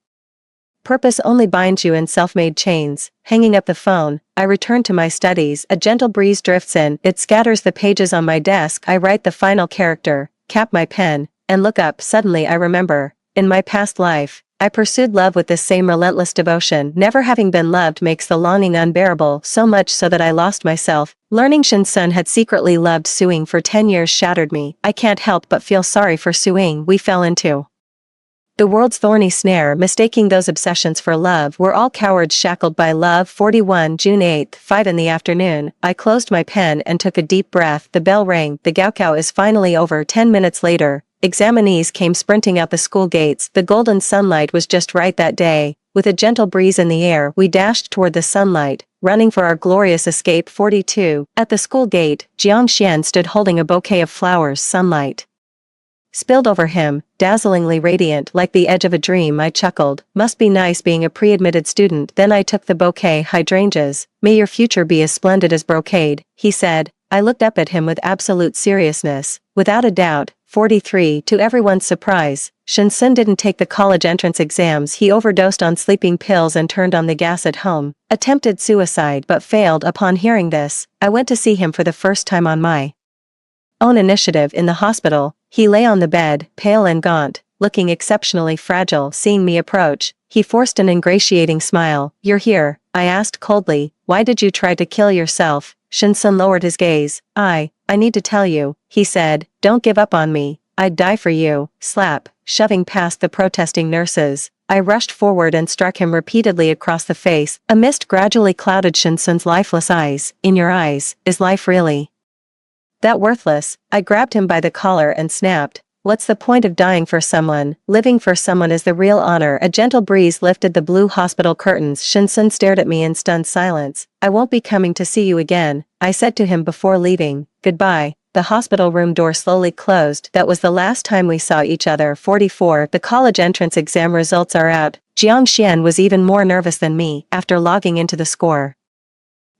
purpose only binds you in self-made chains. Hanging up the phone, I return to my studies. A gentle breeze drifts in, it scatters the pages on my desk. I write the final character, cap my pen, and look up. Suddenly I remember, in my past life, I pursued love with this same relentless devotion. Never having been loved makes the longing unbearable, so much so that I lost myself. Learning Shin-sun had secretly loved Suing for 10 years shattered me. I can't help but feel sorry for Suing. We fell into the world's thorny snare, mistaking those obsessions for love. We're all cowards shackled by love. 41 June 8, 5 in the afternoon. I closed my pen and took a deep breath. The bell rang. The gaokao is finally over. 10 minutes later, examinees came sprinting out the school gates. The golden sunlight was just right that day. With a gentle breeze in the air, we dashed toward the sunlight, running for our glorious escape. 42. At the school gate, Jiang Xian stood holding a bouquet of flowers. Sunlight spilled over him, dazzlingly radiant like the edge of a dream. I chuckled. Must be nice being a pre-admitted student. Then I took the bouquet. Hydrangeas, may your future be as splendid as brocade, he said. I looked up at him with absolute seriousness. Without a doubt. 43. To everyone's surprise, Shin-sun didn't take the college entrance exams. He overdosed on sleeping pills and turned on the gas at home. Attempted suicide but failed. Upon hearing this, I went to see him for the first time on my own initiative in the hospital. He lay on the bed, pale and gaunt, looking exceptionally fragile. Seeing me approach, he forced an ingratiating smile. You're here, I asked coldly. Why did you try to kill yourself? Shin-sun lowered his gaze. I need to tell you, he said. Don't give up on me. I'd die for you. Slap. Shoving past the protesting nurses, I rushed forward and struck him repeatedly across the face. A mist gradually clouded Shin-sun's lifeless eyes. In your eyes, is life really that worthless? I grabbed him by the collar and snapped. What's the point of dying for someone? Living for someone is the real honor. A gentle breeze lifted the blue hospital curtains. Shin-sun stared at me in stunned silence. I won't be coming to see you again, I said to him before leaving. Goodbye. The hospital room door slowly closed. That was the last time we saw each other. 44. The college entrance exam results are out. Jiang Xian was even more nervous than me. After logging into the score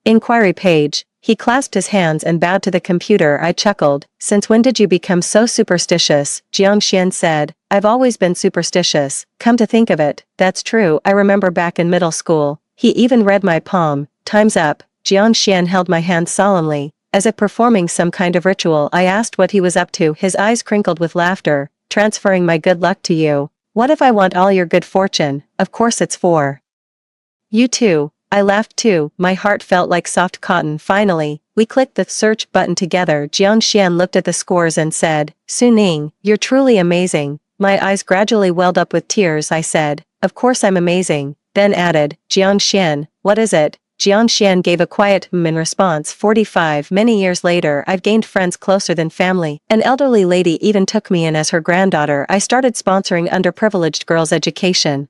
inquiry page, he clasped his hands and bowed to the computer. I chuckled. Since when did you become so superstitious? Jiang Xian said. I've always been superstitious. Come to think of it, that's true. I remember back in middle school, he even read my palm. Time's up. Jiang Xian held my hand solemnly, as if performing some kind of ritual. I asked what he was up to. His eyes crinkled with laughter. Transferring my good luck to you. What if I want all your good fortune? Of course it's for you too. I laughed too. My heart felt like soft cotton. Finally, we clicked the search button together. Jiang Xian looked at the scores and said, Suning, you're truly amazing. My eyes gradually welled up with tears. I said, of course I'm amazing. Then added, Jiang Xian, what is it? Jiang Xian gave a quiet in response. 45. Many years later, I've gained friends closer than family. An elderly lady even took me in as her granddaughter. I started sponsoring underprivileged girls' education.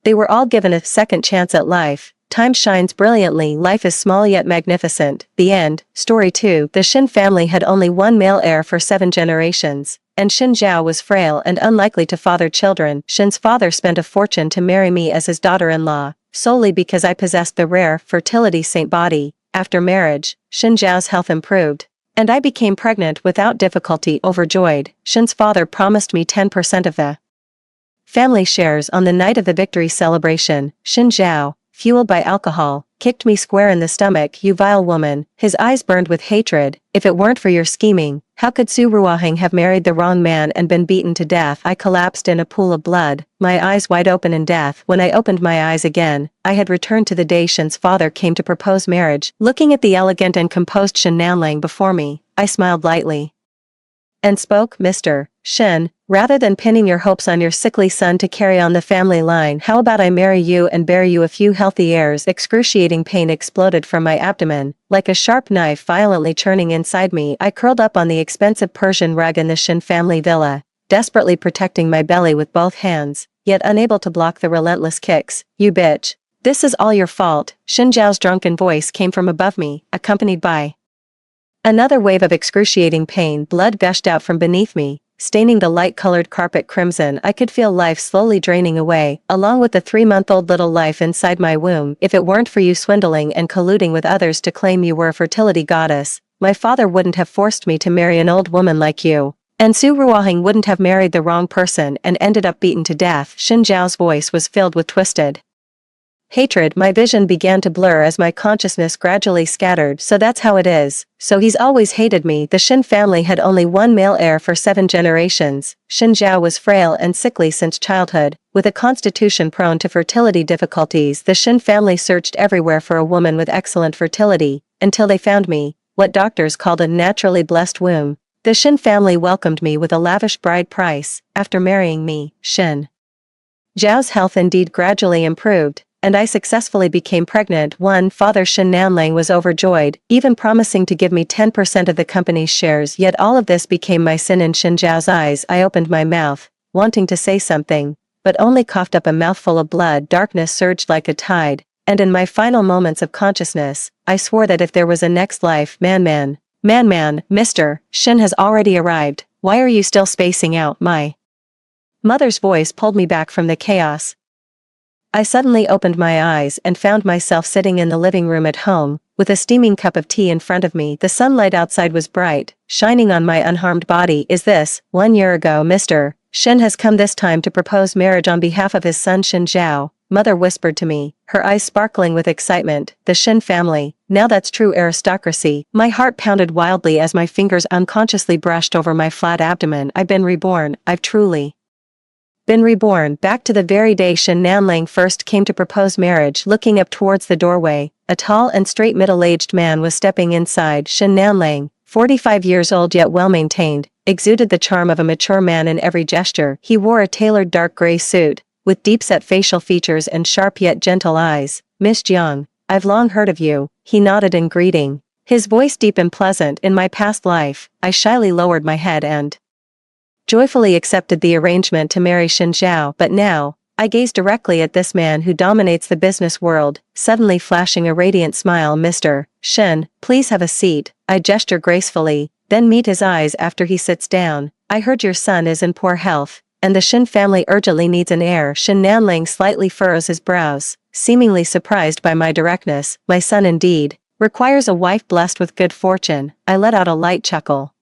They were all given a second chance at life. Time shines brilliantly. Life is small yet magnificent. The end. Story 2. The Shin family had only one male heir for 7 generations, and Shin Zhao was frail and unlikely to father children. Shin's father spent a fortune to marry me as his daughter-in-law, solely because I possessed the rare fertility saint body. After marriage, Shin Zhao's health improved, and I became pregnant without difficulty. Overjoyed, Shin's father promised me 10% of the family shares. On the night of the victory celebration, Shin Zhao, fueled by alcohol, kicked me square in the stomach. You vile woman. His eyes burned with hatred. If it weren't for your scheming, how could Su Ruohang have married the wrong man and been beaten to death? I collapsed in a pool of blood, my eyes wide open in death. When I opened my eyes again, I had returned to the day Shin's father came to propose marriage. Looking at the elegant and composed Shin Nanlang before me, I smiled lightly and spoke. Mr. Shin, rather than pinning your hopes on your sickly son to carry on the family line, how about I marry you and bear you a few healthy heirs? Excruciating pain exploded from my abdomen, like a sharp knife violently churning inside me. I curled up on the expensive Persian rug in the Shin family villa, desperately protecting my belly with both hands, yet unable to block the relentless kicks. You bitch. This is all your fault. Shin Zhao's drunken voice came from above me, accompanied by another wave of excruciating pain. Blood gushed out from beneath me, staining the light-colored carpet crimson. I could feel life slowly draining away, along with the 3-month-old little life inside my womb. If it weren't for you swindling and colluding with others to claim you were a fertility goddess, my father wouldn't have forced me to marry an old woman like you. And Su Ruohang wouldn't have married the wrong person and ended up beaten to death. Shen Zhao's voice was filled with twisted hatred. My vision began to blur as my consciousness gradually scattered. So that's how it is. So he's always hated me. The Shen family had only one male heir for 7 generations. Shen Zhao was frail and sickly since childhood. With a constitution prone to fertility difficulties, the Shen family searched everywhere for a woman with excellent fertility, until they found me, what doctors called a naturally blessed womb. The Shen family welcomed me with a lavish bride price. After marrying me, Shen Zhao's health indeed gradually improved, and I successfully became pregnant. One father Shen Nanlang was overjoyed, even promising to give me 10% of the company's shares. Yet all of this became my sin in Shen Zhao's eyes. I opened my mouth, wanting to say something, but only coughed up a mouthful of blood. Darkness surged like a tide, and in my final moments of consciousness, I swore that if there was a next life, Man, Mr. Shen has already arrived. Why are you still spacing out? My mother's voice pulled me back from the chaos. I suddenly opened my eyes and found myself sitting in the living room at home, with a steaming cup of tea in front of me. The sunlight outside was bright, shining on my unharmed body. Is this, 1 year ago, Mr. Shen has come this time to propose marriage on behalf of his son Shen Zhao, Mother whispered to me, her eyes sparkling with excitement. The Shen family, now that's true aristocracy. My heart pounded wildly as my fingers unconsciously brushed over my flat abdomen. I've been reborn. I've truly been reborn. Back to the very day Shen Nanlang first came to propose marriage. Looking up towards the doorway, a tall and straight middle-aged man was stepping inside. Shen Nanlang, 45 years old yet well-maintained, exuded the charm of a mature man in every gesture. He wore a tailored dark gray suit, with deep-set facial features and sharp yet gentle eyes. Miss Jiang, I've long heard of you. He nodded in greeting, his voice deep and pleasant. In my past life, I shyly lowered my head and joyfully accepted the arrangement to marry Shen Zhao. But now, I gazed directly at this man who dominates the business world, suddenly flashing a radiant smile. Mr. Shen, please have a seat. I gesture gracefully, then meet his eyes after he sits down. I heard your son is in poor health, and the Shen family urgently needs an heir. Shen Nanlang slightly furrows his brows, seemingly surprised by my directness. My son indeed requires a wife blessed with good fortune. I let out a light chuckle,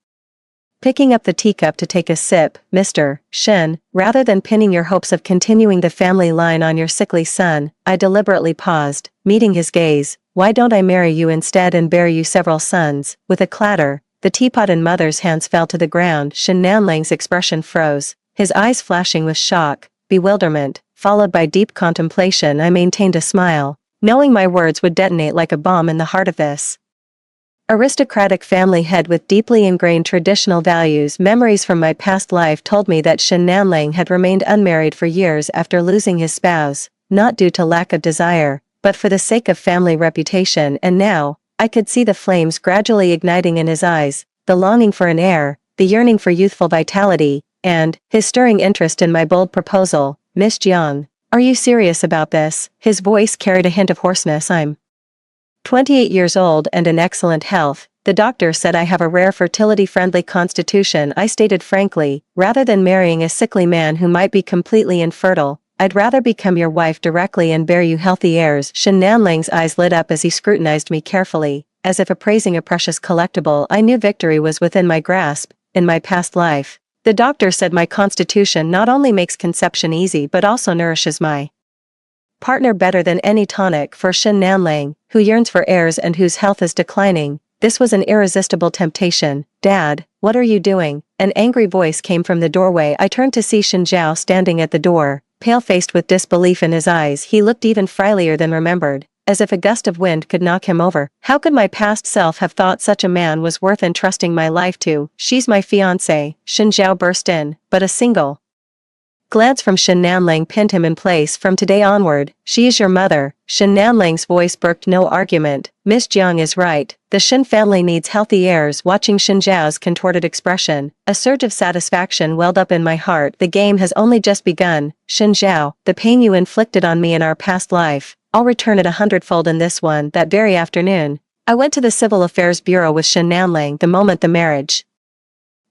picking up the teacup to take a sip. Mr. Shen, rather than pinning your hopes of continuing the family line on your sickly son, I deliberately paused, meeting his gaze. Why don't I marry you instead and bear you several sons? With a clatter, the teapot in mother's hands fell to the ground. Shen Nanlang's expression froze, his eyes flashing with shock, bewilderment, followed by deep contemplation. I maintained a smile, knowing my words would detonate like a bomb in the heart of this aristocratic family head with deeply ingrained traditional values. Memories from my past life told me that Shen Nanlang had remained unmarried for years after losing his spouse, not due to lack of desire, but for the sake of family reputation. And now, I could see the flames gradually igniting in his eyes, the longing for an heir, the yearning for youthful vitality, and his stirring interest in my bold proposal. Miss Jiang, are you serious about this? His voice carried a hint of hoarseness. I'm 28 years old and in excellent health. The doctor said I have a rare fertility-friendly constitution. I stated frankly, rather than marrying a sickly man who might be completely infertile, I'd rather become your wife directly and bear you healthy heirs. Shen Nanlang's eyes lit up as he scrutinized me carefully, as if appraising a precious collectible. I knew victory was within my grasp. In my past life, the doctor said my constitution not only makes conception easy but also nourishes my partner better than any tonic. For Shen Nanlang, who yearns for heirs and whose health is declining, this was an irresistible temptation. Dad, what are you doing? An angry voice came from the doorway. I turned to see Shen Zhao standing at the door, pale-faced with disbelief in his eyes. He looked even frilier than remembered, as if a gust of wind could knock him over. How could my past self have thought such a man was worth entrusting my life to? She's my fiancé, Shen Zhao burst in, but a single glance from Shen Nanlang pinned him in place. From today onward, she is your mother. Shen Nanlang's voice brooked no argument. Miss Jiang is right. The Shen family needs healthy heirs. Watching Shen Zhao's contorted expression, a surge of satisfaction welled up in my heart. The game has only just begun. Shen Zhao, the pain you inflicted on me in our past life, I'll return it 100-fold in this one. That very afternoon, I went to the Civil Affairs Bureau with Shen Nanlang. The moment the marriage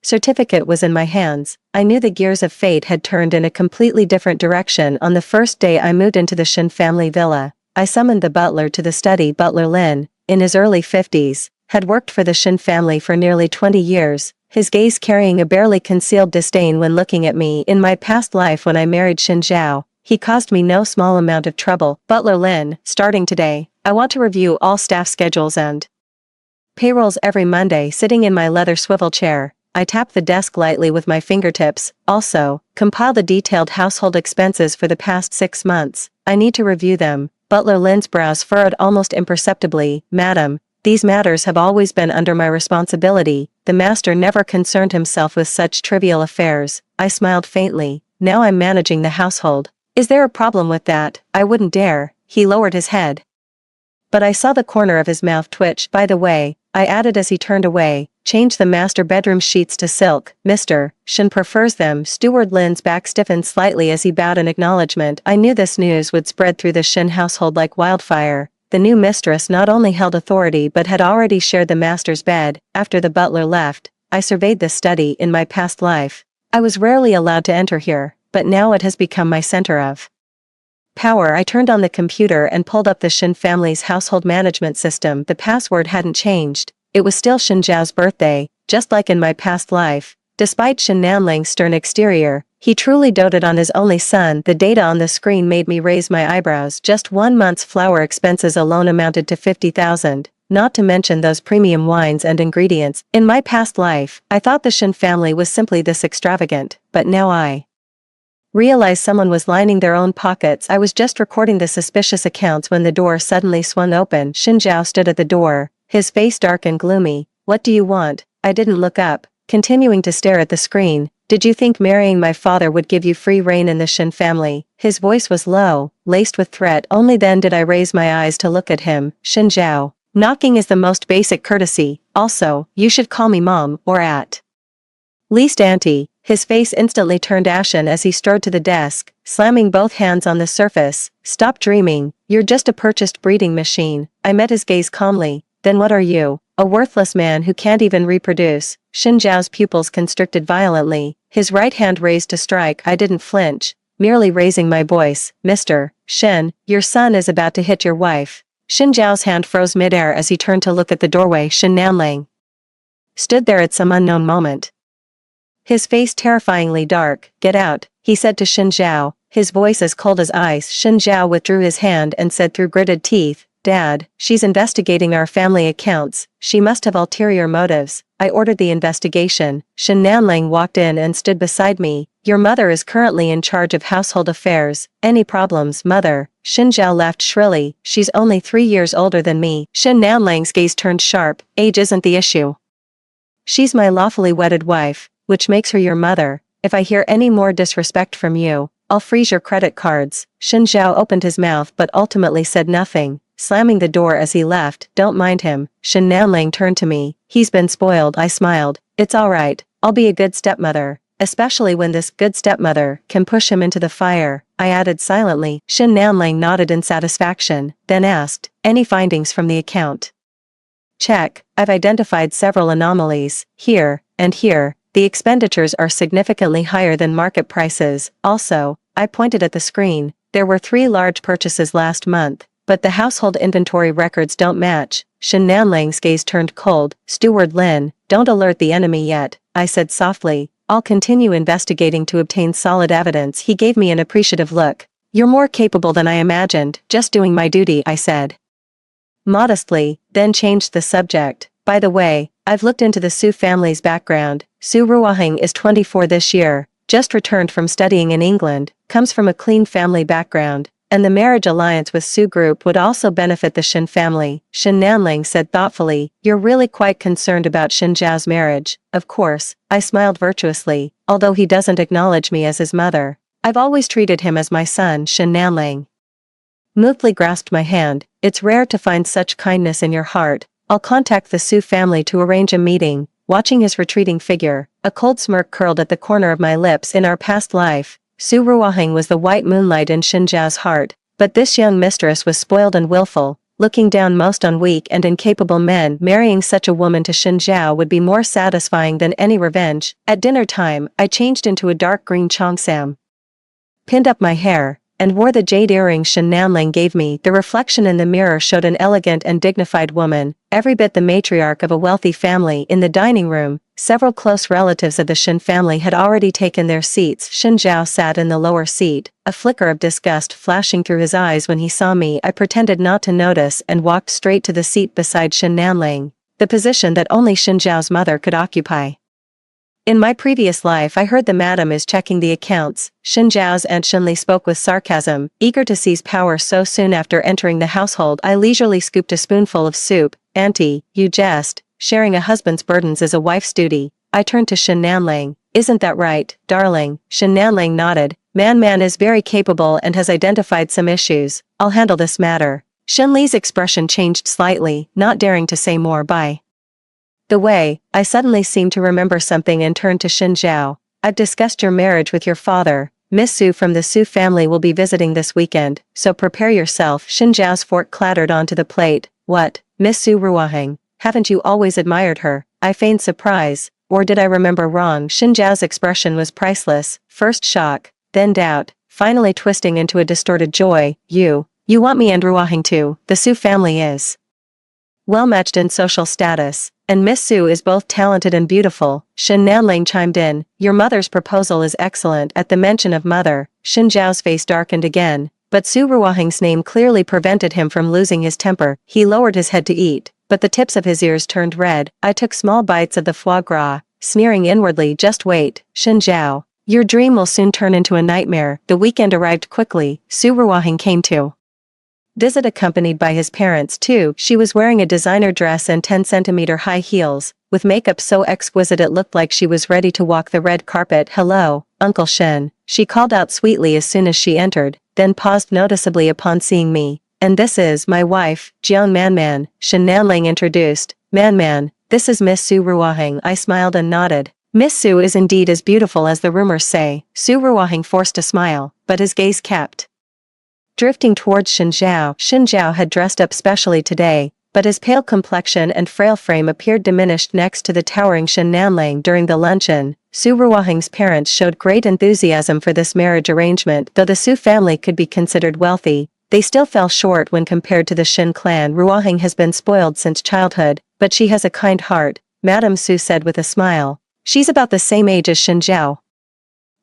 certificate was in my hands, I knew the gears of fate had turned in a completely different direction. On the first day I moved into the Shen family villa, I summoned the butler to the study. Butler Lin, in his early 50s, had worked for the Shen family for nearly 20 years, his gaze carrying a barely concealed disdain when looking at me. In my past life when I married Shin Zhao, he caused me no small amount of trouble. Butler Lin, starting today, I want to review all staff schedules and payrolls every Monday. Sitting in my leather swivel chair, I tap the desk lightly with my fingertips. Also, compile the detailed household expenses for the past 6 months. I need to review them. Butler Lin's brows furrowed almost imperceptibly. Madam, these matters have always been under my responsibility. The master never concerned himself with such trivial affairs. I smiled faintly. Now I'm managing the household. Is there a problem with that? I wouldn't dare. He lowered his head. But I saw the corner of his mouth twitch. By the way, I added as he turned away, change the master bedroom sheets to silk. Mr. Shin prefers them. Steward Lin's back stiffened slightly as he bowed in acknowledgement. I knew this news would spread through the Shin household like wildfire. The new mistress not only held authority but had already shared the master's bed. After the butler left, I surveyed the study. In my past life, I was rarely allowed to enter here, but now it has become my center of power. I turned on the computer and pulled up the Shin family's household management system. The password hadn't changed. It was still Shin Zhao's birthday, just like in my past life. Despite Shin Nanling's stern exterior, he truly doted on his only son. The data on the screen made me raise my eyebrows. Just 1 month's flour expenses alone amounted to 50,000, not to mention those premium wines and ingredients. In my past life, I thought the Shin family was simply this extravagant, but now I realized someone was lining their own pockets. I was just recording the suspicious accounts when the door suddenly swung open. Shin Zhao stood at the door, his face dark and gloomy. What do you want? I didn't look up, continuing to stare at the screen. Did you think marrying my father would give you free rein in the Shin family? His voice was low, laced with threat. Only then did I raise my eyes to look at him. Shin Zhao, knocking is the most basic courtesy. Also, you should call me mom, or at least auntie. His face instantly turned ashen as he strode to the desk, slamming both hands on the surface. Stop dreaming, you're just a purchased breeding machine. I met his gaze calmly. Then what are you? A worthless man who can't even reproduce. Shin Zhao's pupils constricted violently, his right hand raised to strike. I didn't flinch, merely raising my voice. Mr. Shin, your son is about to hit your wife. Shin Zhao's hand froze midair as he turned to look at the doorway. Shin Nanling stood there at some unknown moment, his face terrifyingly dark. Get out, he said to Shin Zhao, his voice as cold as ice. Shin Zhao withdrew his hand and said through gritted teeth, Dad, she's investigating our family accounts. She must have ulterior motives. I ordered the investigation. Shin Nanling walked in and stood beside me. Your mother is currently in charge of household affairs. Any problems, mother? Shin Zhao laughed shrilly. She's only 3 years older than me. Shin Nanling's gaze turned sharp. Age isn't the issue. She's my lawfully wedded wife, which makes her your mother. If I hear any more disrespect from you, I'll freeze your credit cards. Shin Zhao opened his mouth but ultimately said nothing, slamming the door as he left. Don't mind him. Shin Nanling turned to me. He's been spoiled. I smiled. It's alright, I'll be a good stepmother, especially when this good stepmother can push him into the fire, I added silently. Shin Nanling nodded in satisfaction, then asked, any findings from the account? Check, I've identified several anomalies. Here, and here. The expenditures are significantly higher than market prices. Also, I pointed at the screen, there were 3 large purchases last month, but the household inventory records don't match. Shin Nanling's gaze turned cold. Steward Lin, don't alert the enemy yet, I said softly. I'll continue investigating to obtain solid evidence. He gave me an appreciative look. You're more capable than I imagined. Just doing my duty, I said modestly, then changed the subject. By the way, I've looked into the Su family's background. Su Ruoheng is 24 this year, just returned from studying in England, comes from a clean family background, and the marriage alliance with Su Group would also benefit the Shin family. Shin Nanling said thoughtfully, you're really quite concerned about Shin Zhao's marriage. Of course, I smiled virtuously, although he doesn't acknowledge me as his mother. I've always treated him as my son. Shin Nanling mutely grasped my hand. It's rare to find such kindness in your heart. I'll contact the Su family to arrange a meeting. Watching his retreating figure, a cold smirk curled at the corner of my lips. In our past life, Su Ruoheng was the white moonlight in Shin Zhao's heart, but this young mistress was spoiled and willful, looking down most on weak and incapable men. Marrying such a woman to Shin Zhao would be more satisfying than any revenge. At dinner time, I changed into a dark green cheongsam, pinned up my hair, and wore the jade earrings Shen Nanling gave me. The reflection in the mirror showed an elegant and dignified woman, every bit the matriarch of a wealthy family. In the dining room, several close relatives of the Shen family had already taken their seats. Shen Zhao sat in the lower seat, a flicker of disgust flashing through his eyes when he saw me. I pretended not to notice and walked straight to the seat beside Shen Nanling, the position that only Shen Zhao's mother could occupy. In my previous life I heard the madam is checking the accounts. Shen Zhao's Aunt Shenli spoke with sarcasm, eager to seize power so soon after entering the household. I leisurely scooped a spoonful of soup. Auntie, you jest, sharing a husband's burdens is a wife's duty. I turned to Shen Nanling. Isn't that right, darling? Shen Nanling nodded. Man is very capable and has identified some issues. I'll handle this matter. Shen Li's expression changed slightly, not daring to say more. By the way, I suddenly seemed to remember something and turned to Shen Zhao. I've discussed your marriage with your father. Miss Su from the Su family will be visiting this weekend, so prepare yourself. Shen Zhao's fork clattered onto the plate. What? Miss Su Ruohang? Haven't you always admired her? I feigned surprise. Or did I remember wrong? Shen Zhao's expression was priceless. First shock, then doubt, finally twisting into a distorted joy. You want me and Ruohang too? The Su family is well matched in social status, and Miss Su is both talented and beautiful. Shen Nanling chimed in. Your mother's proposal is excellent. At the mention of mother, Shen Zhao's face darkened again, but Su Ruohang's name clearly prevented him from losing his temper. He lowered his head to eat, but the tips of his ears turned red. I took small bites of the foie gras, sneering inwardly. Just wait, Shen Zhao. Your dream will soon turn into a nightmare. The weekend arrived quickly. Su Ruohang came to visit accompanied by his parents too. She was wearing a designer dress and 10-centimeter high heels, with makeup so exquisite it looked like she was ready to walk the red carpet. Hello, Uncle Shen, she called out sweetly as soon as she entered, then paused noticeably upon seeing me. And this is my wife, Jiang Man. Shen Nanling introduced. Man, this is Miss Su Ruohang. I smiled and nodded. Miss Su is indeed as beautiful as the rumors say. Su Ruohang forced a smile, but his gaze kept drifting towards Shen Zhao. Shen Zhao had dressed up specially today, but his pale complexion and frail frame appeared diminished next to the towering Shen Nanling. During the luncheon, Su Ruohang's parents showed great enthusiasm for this marriage arrangement. Though the Su family could be considered wealthy, they still fell short when compared to the Shen clan. Ruohang has been spoiled since childhood, but she has a kind heart, Madame Su said with a smile. She's about the same age as Shen Zhao.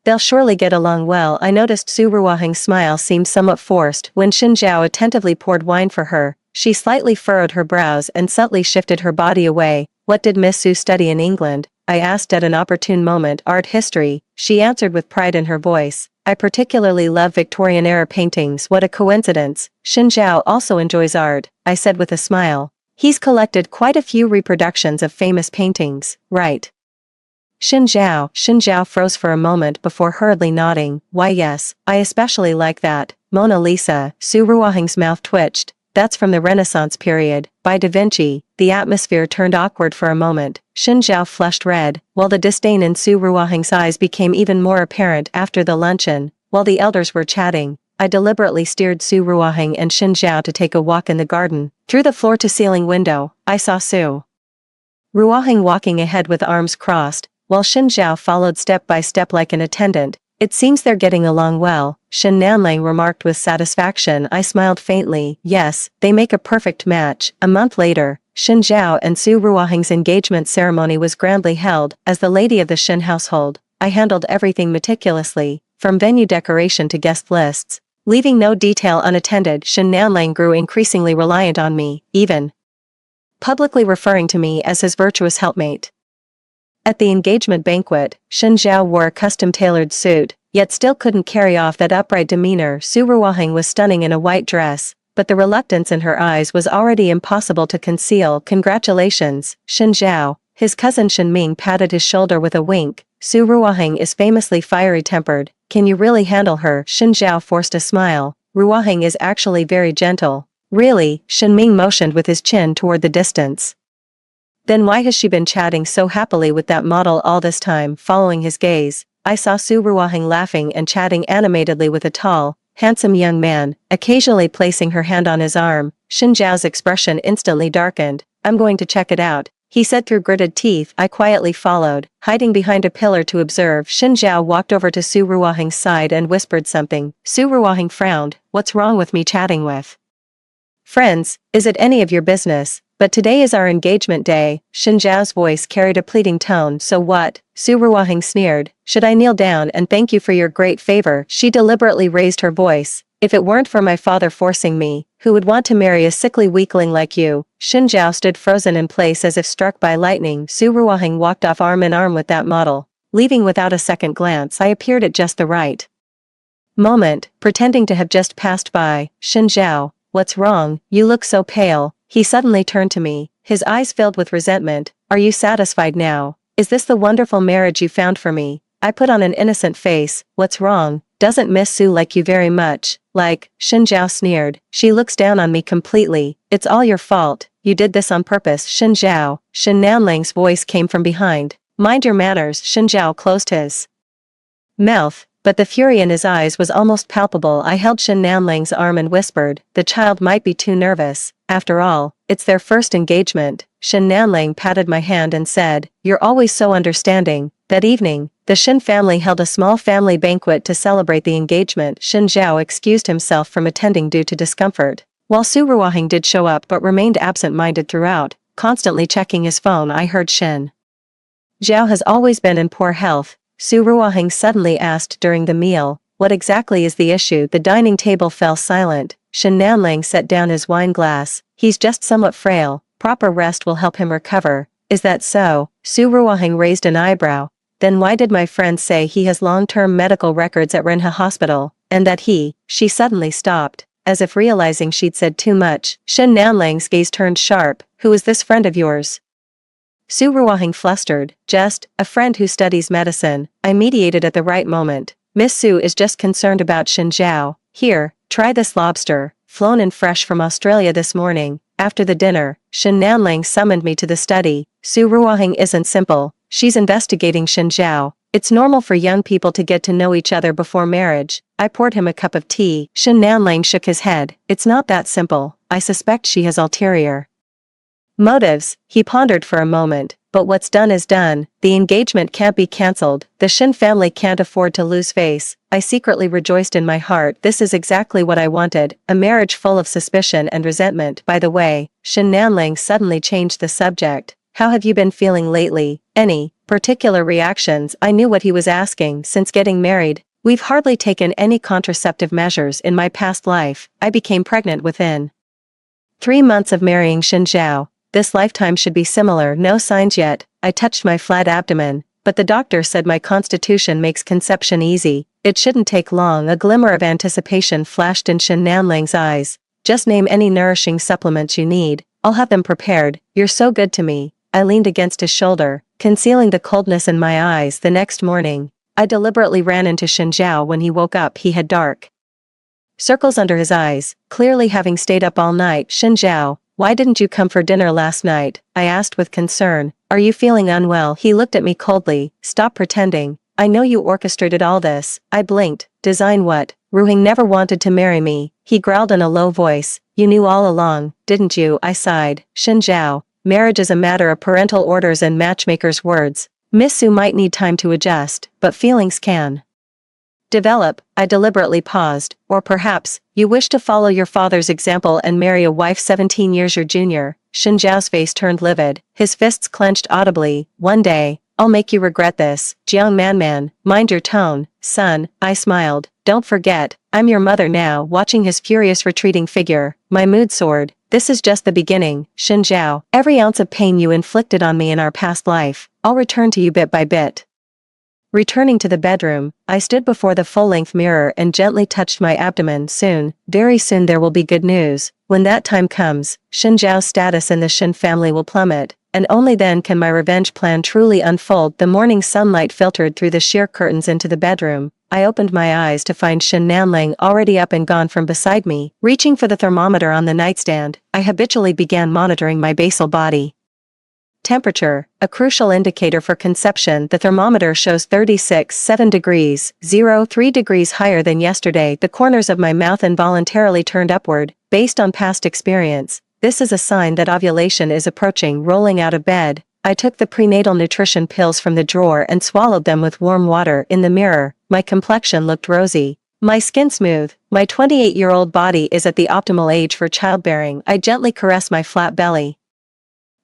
They'll surely get along well. I noticed Su Ruohang's smile seemed somewhat forced when Shen Zhao attentively poured wine for her. She slightly furrowed her brows and subtly shifted her body away. What did Miss Su study in England? I asked at an opportune moment. Art history, she answered with pride in her voice. I particularly love Victorian-era paintings. What a coincidence. Shen Zhao also enjoys art, I said with a smile. He's collected quite a few reproductions of famous paintings, right? Shen Zhao froze for a moment before hurriedly nodding. Why yes, I especially like that Mona Lisa. Su Ruohang's mouth twitched. That's from the Renaissance period, by Da Vinci. The atmosphere turned awkward for a moment. Shen Zhao flushed red, while the disdain in Su Ruohang's eyes became even more apparent. After the luncheon, while the elders were chatting, I deliberately steered Su Ruohang and Shen Zhao to take a walk in the garden. Through the floor-to-ceiling window, I saw Su Ruohang walking ahead with arms crossed, while Shen Zhao followed step by step like an attendant. It seems they're getting along well, Shen Nanling remarked with satisfaction. I smiled faintly. Yes, they make a perfect match. A month later, Shen Zhao and Su Ruohang's engagement ceremony was grandly held. As the lady of the Shen household, I handled everything meticulously, from venue decoration to guest lists, leaving no detail unattended. Shen Nanling grew increasingly reliant on me, even publicly referring to me as his virtuous helpmate. At the engagement banquet, Shen Zhao wore a custom-tailored suit, yet still couldn't carry off that upright demeanor. Su Ruohang was stunning in a white dress, but the reluctance in her eyes was already impossible to conceal. Congratulations, Shen Zhao. His cousin Shen Ming patted his shoulder with a wink. Su Ruohang is famously fiery-tempered. Can you really handle her? Shen Zhao forced a smile. Ruohang is actually very gentle. Really? Shen Ming motioned with his chin toward the distance. Then why has she been chatting so happily with that model all this time? Following his gaze, I saw Su Ruohang laughing and chatting animatedly with a tall, handsome young man, occasionally placing her hand on his arm. Shen Zhao's expression instantly darkened. I'm going to check it out. he said through gritted teeth. I quietly followed, hiding behind a pillar to observe. Shin Zhao walked over to Su Ruohang's side and whispered something. Su Ruohang frowned. What's wrong with me chatting with friends? Is it any of your business? But today is our engagement day. Shin Zhao's voice carried a pleading tone. So what? Su Ruohang sneered. Should I kneel down and thank you for your great favor? She deliberately raised her voice. If it weren't for my father forcing me, who would want to marry a sickly weakling like you? Shin Zhao stood frozen in place as if struck by lightning. Su Ruohang walked off arm in arm with that model, leaving without a second glance. I appeared at just the right moment, pretending to have just passed by. Shin Zhao, what's wrong? You look so pale. He suddenly turned to me, his eyes filled with resentment. Are you satisfied now? Is this the wonderful marriage you found for me? I put on an innocent face. What's wrong? Doesn't Miss Su like you very much? Like, Shin Zhao sneered. She looks down on me completely. It's all your fault. You did this on purpose. Shin Zhao. Shin Nanling's voice came from behind. Mind your manners. Shin Zhao closed his mouth, but the fury in his eyes was almost palpable. I held Shin Nanling's arm and whispered, the child might be too nervous. After all, it's their first engagement. Shin Nanling patted my hand and said, you're always so understanding. That evening, the Shin family held a small family banquet to celebrate the engagement. Shin Zhao excused himself from attending due to discomfort, while Su Ruohang did show up but remained absent-minded throughout, constantly checking his phone. I heard Shin Zhao has always been in poor health. Su Ruohang suddenly asked during the meal, what exactly is the issue? The dining table fell silent. Shin Nanling set down his wine glass. He's just somewhat frail. Proper rest will help him recover. Is that so? Su Ruohang raised an eyebrow. Then why did my friend say he has long-term medical records at Renhe Hospital, and that she suddenly stopped, as if realizing she'd said too much. Shin Nanling's gaze turned sharp. Who is this friend of yours? Su Ruohang flustered. Just a friend who studies medicine. I mediated at the right moment. Miss Su is just concerned about Shin Zhao. Here, try this lobster, flown in fresh from Australia this morning. After the dinner, Shin Nanling summoned me to the study. Su Ruohang isn't simple. She's investigating Shin Zhao. It's normal for young people to get to know each other before marriage. I poured him a cup of tea. Shin Nanling shook his head. It's not that simple. I suspect she has ulterior motives. He pondered for a moment. But what's done is done. The engagement can't be cancelled. The Shin family can't afford to lose face. I secretly rejoiced in my heart. This is exactly what I wanted. A marriage full of suspicion and resentment. By the way, Shin Nanling suddenly changed the subject. How have you been feeling lately? Any particular reactions? I knew what he was asking. Since getting married, we've hardly taken any contraceptive measures. In my past life, I became pregnant within 3 months of marrying Shin Zhao. This lifetime should be similar. No signs yet. I touched my flat abdomen, but the doctor said my constitution makes conception easy. It shouldn't take long. A glimmer of anticipation flashed in Shin Nanling's eyes. Just name any nourishing supplements you need. I'll have them prepared. You're so good to me. I leaned against his shoulder, concealing the coldness in my eyes. The next morning, I deliberately ran into Shin Zhao. When he woke up, he had dark circles under his eyes, clearly having stayed up all night. Shin Zhao, why didn't you come for dinner last night? I asked with concern. Are you feeling unwell? He looked at me coldly. Stop pretending. I know you orchestrated all this. I blinked. Design what? Ruhing never wanted to marry me. He growled in a low voice. You knew all along, didn't you? I sighed. Shin Zhao, marriage is a matter of parental orders and matchmakers' words. Miss Su might need time to adjust, but feelings can develop. I deliberately paused. Or perhaps, you wish to follow your father's example and marry a wife 17 years your junior. Shin Zhao's face turned livid. His fists clenched audibly. One day, I'll make you regret this. Jiang Man, mind your tone, son. I smiled. Don't forget, I'm your mother now. Watching his furious retreating figure, my mood soared. This is just the beginning. Shin Zhao, every ounce of pain you inflicted on me in our past life, I'll return to you bit by bit. Returning to the bedroom, I stood before the full-length mirror and gently touched my abdomen. Soon, very soon there will be good news. When that time comes, Shin Zhao's status in the Shin family will plummet, and only then can my revenge plan truly unfold. The morning sunlight filtered through the sheer curtains into the bedroom. I opened my eyes to find Shin Nanling already up and gone from beside me. Reaching for the thermometer on the nightstand, I habitually began monitoring my basal body temperature, a crucial indicator for conception. The thermometer shows 36.7 degrees, 3 degrees higher than yesterday. The corners of my mouth involuntarily turned upward. Based on past experience, This is a sign that ovulation is approaching. Rolling out of bed, I took the prenatal nutrition pills from the drawer and swallowed them with warm water. In the mirror, my complexion looked rosy. My skin smooth. My 28-year-old body is at the optimal age for childbearing. I gently caress my flat belly,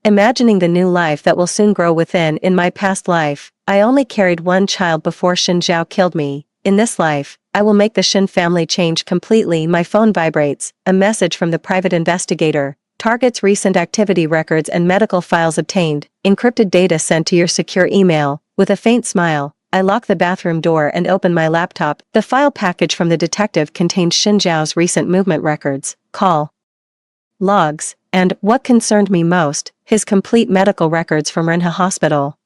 imagining the new life that will soon grow within. In my past life, I only carried one child before Shin Zhao killed me. In this life, I will make the Shin family change completely. My phone vibrates. A message from the private investigator. Targets recent activity records and medical files obtained. Encrypted data sent to your secure email. With a faint smile, I lock the bathroom door and open my laptop. The file package from the detective contained Shin Zhao's recent movement records, call logs, and, what concerned me most, his complete medical records from Renha Hospital.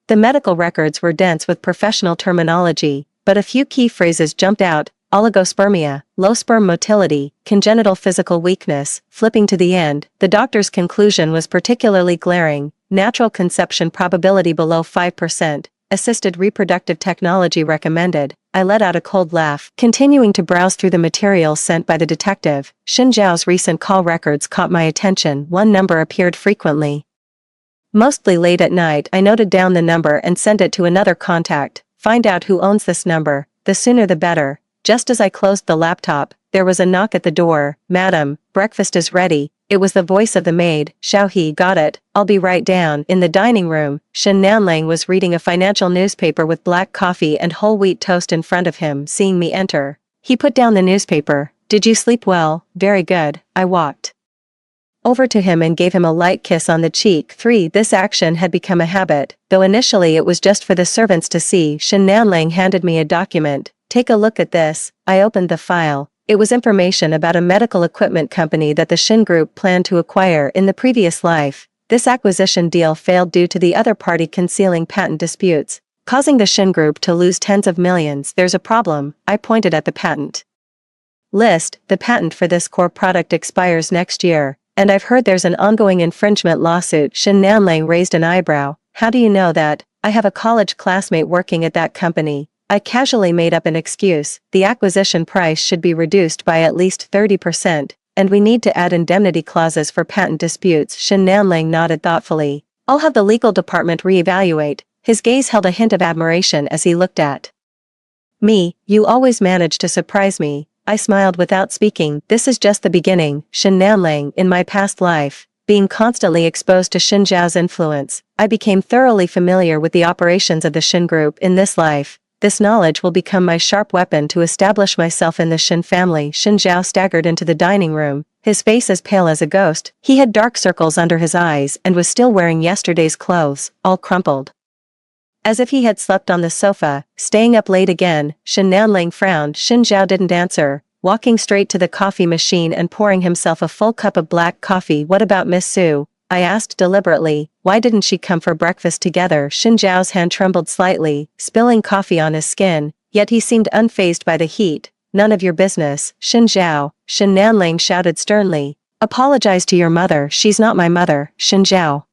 The medical records were dense with professional terminology, but a few key phrases jumped out: oligospermia, low sperm motility, congenital physical weakness. Flipping to the end, the doctor's conclusion was particularly glaring: natural conception probability below 5%. Assisted reproductive technology recommended. I let out a cold laugh, continuing to browse through the materials sent by the detective. Shin Zhao's recent call records caught my attention. One number appeared frequently. Mostly late at night, I noted down the number and sent it to another contact. Find out who owns this number, the sooner the better. Just as I closed the laptop, there was a knock at the door. Madam, breakfast is ready. It was the voice of the maid. Xiao He. Got it, I'll be right down. In the dining room, Shin Nanlang was reading a financial newspaper with black coffee and whole wheat toast in front of him. Seeing me enter, he put down the newspaper. Did you sleep well? Very good. I walked over to him and gave him a light kiss on the cheek. 3. This action had become a habit, though initially it was just for the servants to see. Shin Nanlang handed me a document. Take a look at this. I opened the file. It was information about a medical equipment company that the Shin Group planned to acquire in the previous life. This acquisition deal failed due to the other party concealing patent disputes, causing the Shin Group to lose tens of millions. There's a problem. I pointed at the patent list. The patent for this core product expires next year, and I've heard there's an ongoing infringement lawsuit. Shin Nanlang raised an eyebrow. How do you know that? I have a college classmate working at that company. I casually made up an excuse. The acquisition price should be reduced by at least 30%, and we need to add indemnity clauses for patent disputes. Shin Nanlang nodded thoughtfully. I'll have the legal department reevaluate. His gaze held a hint of admiration as he looked at me. You always manage to surprise me. I smiled without speaking. This is just the beginning. Shin Nanlang. In my past life, being constantly exposed to Shin Zhao's influence, I became thoroughly familiar with the operations of the Shin Group. In this life, this knowledge will become my sharp weapon to establish myself in the Shin family. Shin Zhao staggered into the dining room, his face as pale as a ghost. He had dark circles under his eyes and was still wearing yesterday's clothes, all crumpled, as if he had slept on the sofa. Staying up late again. Shin Nanlang frowned. Shin Zhao didn't answer, walking straight to the coffee machine and pouring himself a full cup of black coffee. What about Miss Su? I asked deliberately. Why didn't she come for breakfast together? Shin Zhao's hand trembled slightly, spilling coffee on his skin, yet he seemed unfazed by the heat. None of your business. Shin Zhao, Shin Nanlang shouted sternly. Apologize to your mother. She's not my mother. Shin Zhao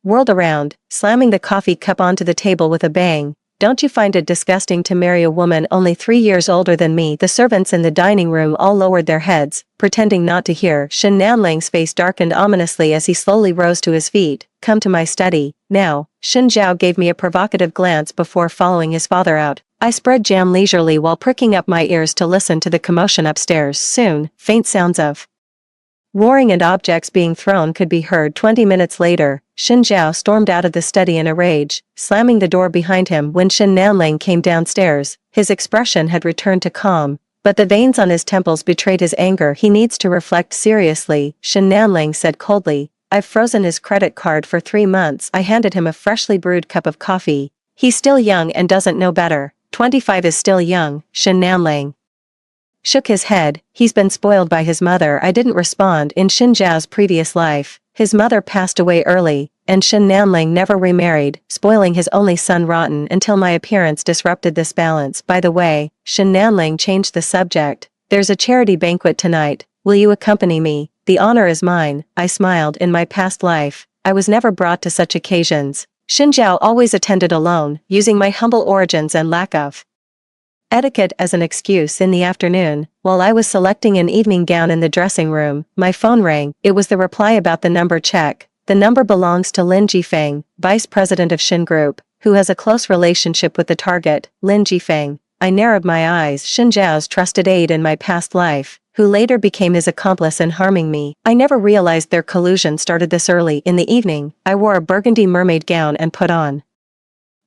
whirled around, slamming the coffee cup onto the table with a bang. Don't you find it disgusting to marry a woman only 3 years older than me? The servants in the dining room all lowered their heads, pretending not to hear. Shin Nanlang's face darkened ominously as he slowly rose to his feet. Come to my study, now. Shin Zhao gave me a provocative glance before following his father out. I spread jam leisurely while pricking up my ears to listen to the commotion upstairs. Soon, faint sounds of roaring and objects being thrown could be heard. 20 minutes later, Shin Zhao stormed out of the study in a rage, slamming the door behind him. When Shin Nanlang came downstairs, his expression had returned to calm, but the veins on his temples betrayed his anger. He needs to reflect seriously, Shin Nanlang said coldly. I've frozen his credit card for 3 months. I handed him a freshly brewed cup of coffee. He's still young and doesn't know better. 25 is still young. Shin Nanlang shook his head. He's been spoiled by his mother. I didn't respond. In Shin Zhao's previous life, his mother passed away early, and Shin Nanlang never remarried, spoiling his only son rotten until my appearance disrupted this balance. By the way, Shin Nanlang changed the subject. There's a charity banquet tonight. Will you accompany me? The honor is mine. I smiled. In my past life, I was never brought to such occasions. Shin Zhao always attended alone, using my humble origins and lack of Etiquette as an excuse. In the afternoon, while I was selecting an evening gown in the dressing room, my phone rang. It was the reply about the number. Check. The number belongs to Lin Jifeng, vice president of Shin Group, who has a close relationship with the target, Lin Jifeng. I narrowed my eyes. Shin Zhao's trusted aide in my past life, who later became his accomplice in harming me. I never realized their collusion started this early. In the evening, I wore a burgundy mermaid gown and put on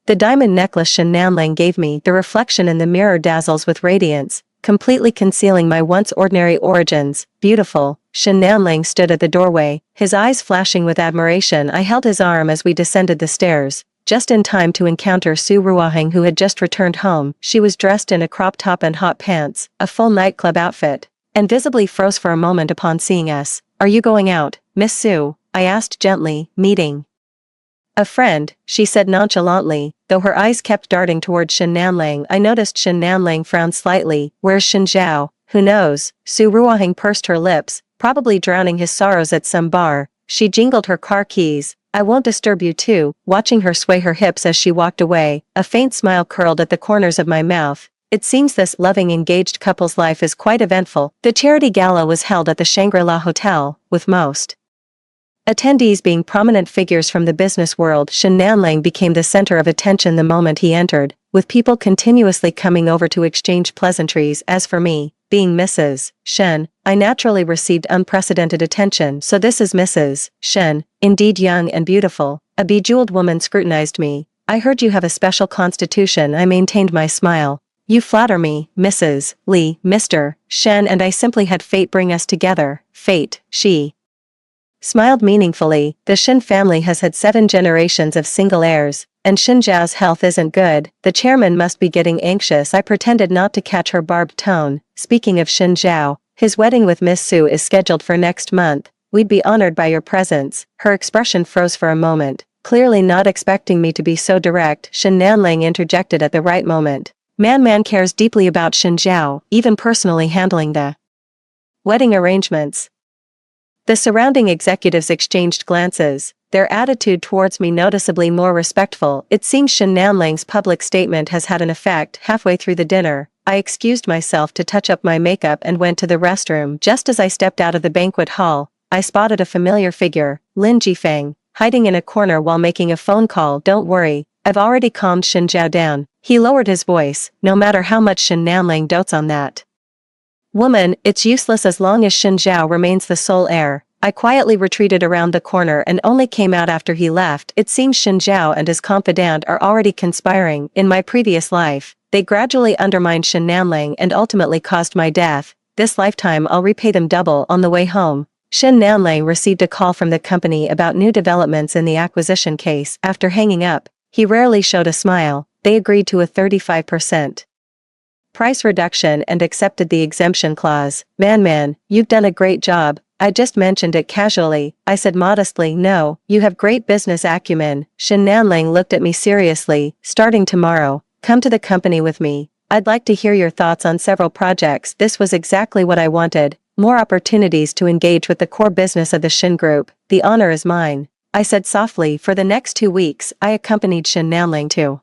the diamond necklace Shen Nanling gave me. The reflection in the mirror dazzles with radiance, completely concealing my once ordinary origins. Beautiful. Shen Nanling stood at the doorway, his eyes flashing with admiration. I held his arm as we descended the stairs, just in time to encounter Su Ruoheng, who had just returned home. She was dressed in a crop top and hot pants, a full nightclub outfit, and visibly froze for a moment upon seeing us. "Are you going out, Miss Su?" I asked gently. "Meeting a friend," she said nonchalantly, though her eyes kept darting toward Shen Nanling. I noticed Shen Nanling frowned slightly. "Where's Shen Zhao?" "Who knows?" Su Ruoheng pursed her lips, probably drowning his sorrows at some bar. She jingled her car keys. "I won't disturb you too," watching her sway her hips as she walked away. A faint smile curled at the corners of my mouth. It seems this loving engaged couple's life is quite eventful. The charity gala was held at the Shangri-La Hotel, with most attendees being prominent figures from the business world. Shen Nanling became the center of attention the moment he entered, with people continuously coming over to exchange pleasantries. As for me, being Mrs. Shen, I naturally received unprecedented attention. "So this is Mrs. Shen, indeed young and beautiful." A bejeweled woman scrutinized me. "I heard you have a special constitution." I maintained my smile. "You flatter me, Mrs. Li." "Mr. Shen and I simply had fate bring us together." "Fate," she smiled meaningfully. "The Shen family has had 7 generations of single heirs, and Shen Zhao's health isn't good. The chairman must be getting anxious." I pretended not to catch her barbed tone. "Speaking of Shen Zhao, his wedding with Miss Su is scheduled for next month. We'd be honored by your presence." Her expression froze for a moment, clearly not expecting me to be so direct. Shen Nanling interjected at the right moment. Man cares deeply about Shen Zhao, even personally handling the wedding arrangements." The surrounding executives exchanged glances, their attitude towards me noticeably more respectful. It seems Shen Nanling's public statement has had an effect. Halfway through the dinner, I excused myself to touch up my makeup and went to the restroom. Just as I stepped out of the banquet hall, I spotted a familiar figure, Lin Jifeng, hiding in a corner while making a phone call. "Don't worry, I've already calmed Shen Zhao down." He lowered his voice. "No matter how much Shen Nanling dotes on that woman, it's useless as long as Shen Zhao remains the sole heir." I quietly retreated around the corner and only came out after he left. It seems Shen Zhao and his confidant are already conspiring. In my previous life, they gradually undermined Shen Nanling and ultimately caused my death. This lifetime I'll repay them double. On the way home, Shen Nanling received a call from the company about new developments in the acquisition case. After hanging up, he rarely showed a smile. They agreed to a 35% price reduction and accepted the exemption clause. Man, you've done a great job." "I just mentioned it casually," I said modestly. "No, you have great business acumen." Shen Nanling looked at me seriously. "Starting tomorrow, come to the company with me. I'd like to hear your thoughts on several projects." This was exactly what I wanted. More opportunities to engage with the core business of the Shin Group. "The honor is mine," I said softly. For the next 2 weeks, I accompanied Shen Nanling to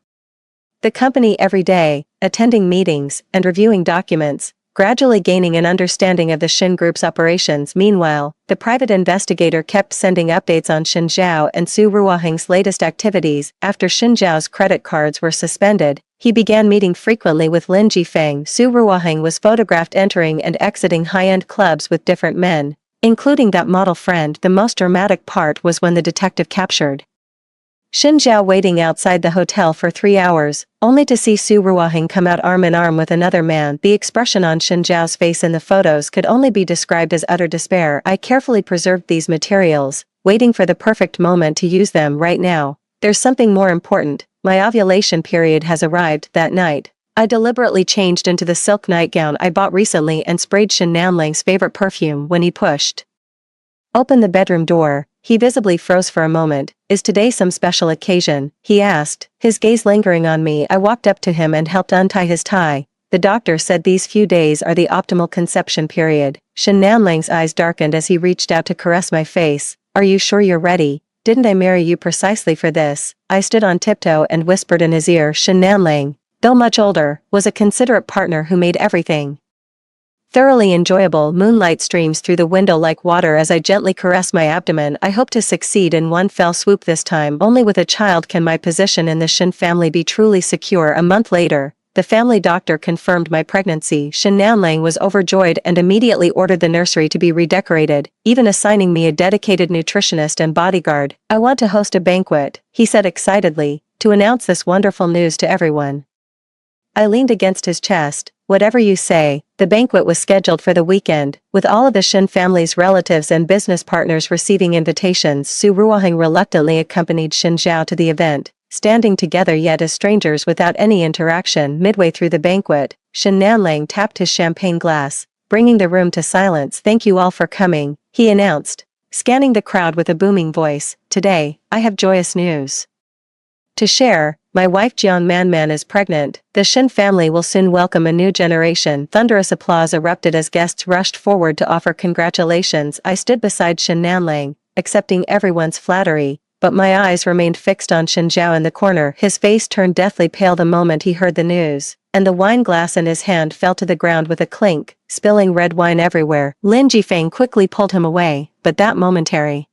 the company every day, attending meetings and reviewing documents, gradually gaining an understanding of the Shin Group's operations. Meanwhile, the private investigator kept sending updates on Shen Zhao and Su Ruoheng's latest activities. After Shen Zhao's credit cards were suspended, he began meeting frequently with Lin Jifeng. Su Ruoheng was photographed entering and exiting high-end clubs with different men, including that model friend. The most dramatic part was when the detective captured Shen Zhao waiting outside the hotel for 3 hours, only to see Su Ruoheng come out arm in arm with another man. The expression on Shen Zhao's face in the photos could only be described as utter despair. I carefully preserved these materials, waiting for the perfect moment to use them. Right now, there's something more important. My ovulation period has arrived. That night, I deliberately changed into the silk nightgown I bought recently and sprayed Shen Nanling's favorite perfume. When he pushed open the bedroom door, he visibly froze for a moment. "Is today some special occasion?" he asked, his gaze lingering on me. I walked up to him and helped untie his tie. "The doctor said these few days are the optimal conception period." Shen Nanling's eyes darkened as he reached out to caress my face. "Are you sure you're ready? Didn't I marry you precisely for this?" I stood on tiptoe and whispered in his ear. "Shen Nanling, though much older, was a considerate partner who made everything thoroughly enjoyable. Moonlight streams through the window like water as I gently caress my abdomen. I hope to succeed in one fell swoop this time. Only with a child can my position in the Shin family be truly secure. A month later, the family doctor confirmed my pregnancy. Shin Nanlang was overjoyed and immediately ordered the nursery to be redecorated, even assigning me a dedicated nutritionist and bodyguard. I want to host a banquet, he said excitedly, to announce this wonderful news to everyone. I leaned against his chest. Whatever you say. The banquet was scheduled for the weekend, with all of the Shin family's relatives and business partners receiving invitations. Su Ruohang reluctantly accompanied Shin Zhao to the event, standing together yet as strangers without any interaction. Midway through the banquet, Shin Nanlang tapped his champagne glass, bringing the room to silence. Thank you all for coming, he announced, scanning the crowd with a booming voice. Today, I have joyous news to share. My wife Jiang Manman is pregnant. The Shin family will soon welcome a new generation. Thunderous applause erupted as guests rushed forward to offer congratulations. I stood beside Shin Nanlang, accepting everyone's flattery, but my eyes remained fixed on Shin Zhao in the corner. His face turned deathly pale the moment he heard the news, and the wine glass in his hand fell to the ground with a clink, spilling red wine everywhere. Lin Jifeng quickly pulled him away, but that momentary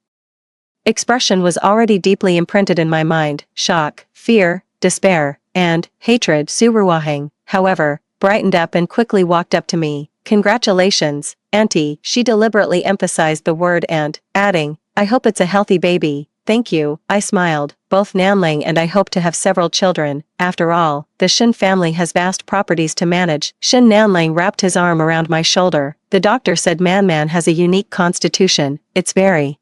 expression was already deeply imprinted in my mind. Shock, fear, despair, and hatred. Su Ruohang, however, brightened up and quickly walked up to me. Congratulations, Auntie. She deliberately emphasized the word "and," adding, I hope it's a healthy baby. Thank you, I smiled. Both Nanlang and I hope to have several children. After all, the Shin family has vast properties to manage. Shin Nanlang wrapped his arm around my shoulder. The doctor said Manman has a unique constitution. It's very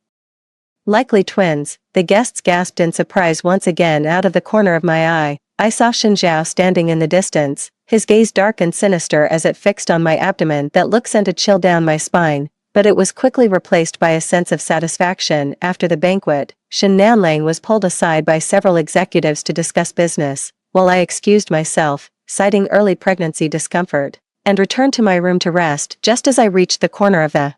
likely twins. The guests gasped in surprise once again. Out of the corner of my eye, I saw Shin Zhao standing in the distance, his gaze dark and sinister as it fixed on my abdomen. That look sent a chill down my spine, but it was quickly replaced by a sense of satisfaction. After the banquet, Shin Nanlang was pulled aside by several executives to discuss business, while I excused myself, citing early pregnancy discomfort, and returned to my room to rest. Just as I reached the corner of the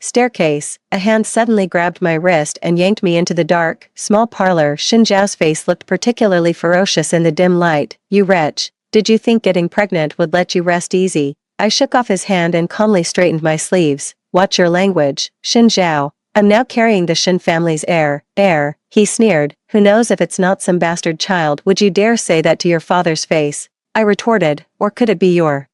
staircase, a hand suddenly grabbed my wrist and yanked me into the dark, small parlor. Shin Zhao's face looked particularly ferocious in the dim light. You wretch, did you think getting pregnant would let you rest easy? I shook off his hand and calmly straightened my sleeves. Watch your language, Shin Zhao. I'm now carrying the Shin family's heir, he sneered. Who knows if it's not some bastard child? Would you dare say that to your father's face? I retorted, or could it be you're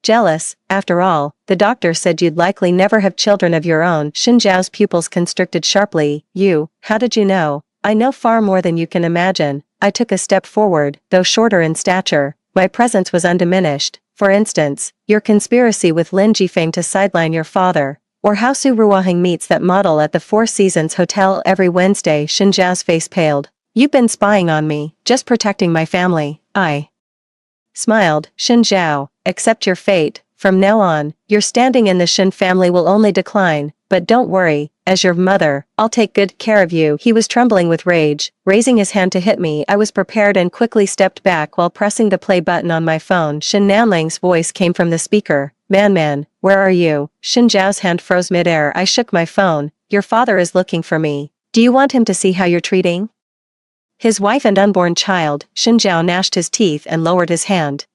jealous? After all, the doctor said you'd likely never have children of your own. Shin Zhao's pupils constricted sharply. You, how did you know? I know far more than you can imagine. I took a step forward. Though shorter in stature, my presence was undiminished. For instance, your conspiracy with Lin Jifeng to sideline your father, or how Su Ruohang meets that model at the Four Seasons Hotel every Wednesday. Shin Zhao's face paled. You've been spying on me, just protecting my family. I smiled. Shin Zhao, accept your fate. From now on, your standing in the Shin family will only decline, but don't worry, as your mother, I'll take good care of you. He was trembling with rage, raising his hand to hit me. I was prepared and quickly stepped back while pressing the play button on my phone. Shin Nanlang's voice came from the speaker. Man, where are you? Shin Zhao's hand froze midair. I shook my phone. Your father is looking for me. Do you want him to see how you're treating his wife and unborn child? Shin Zhao gnashed his teeth and lowered his hand.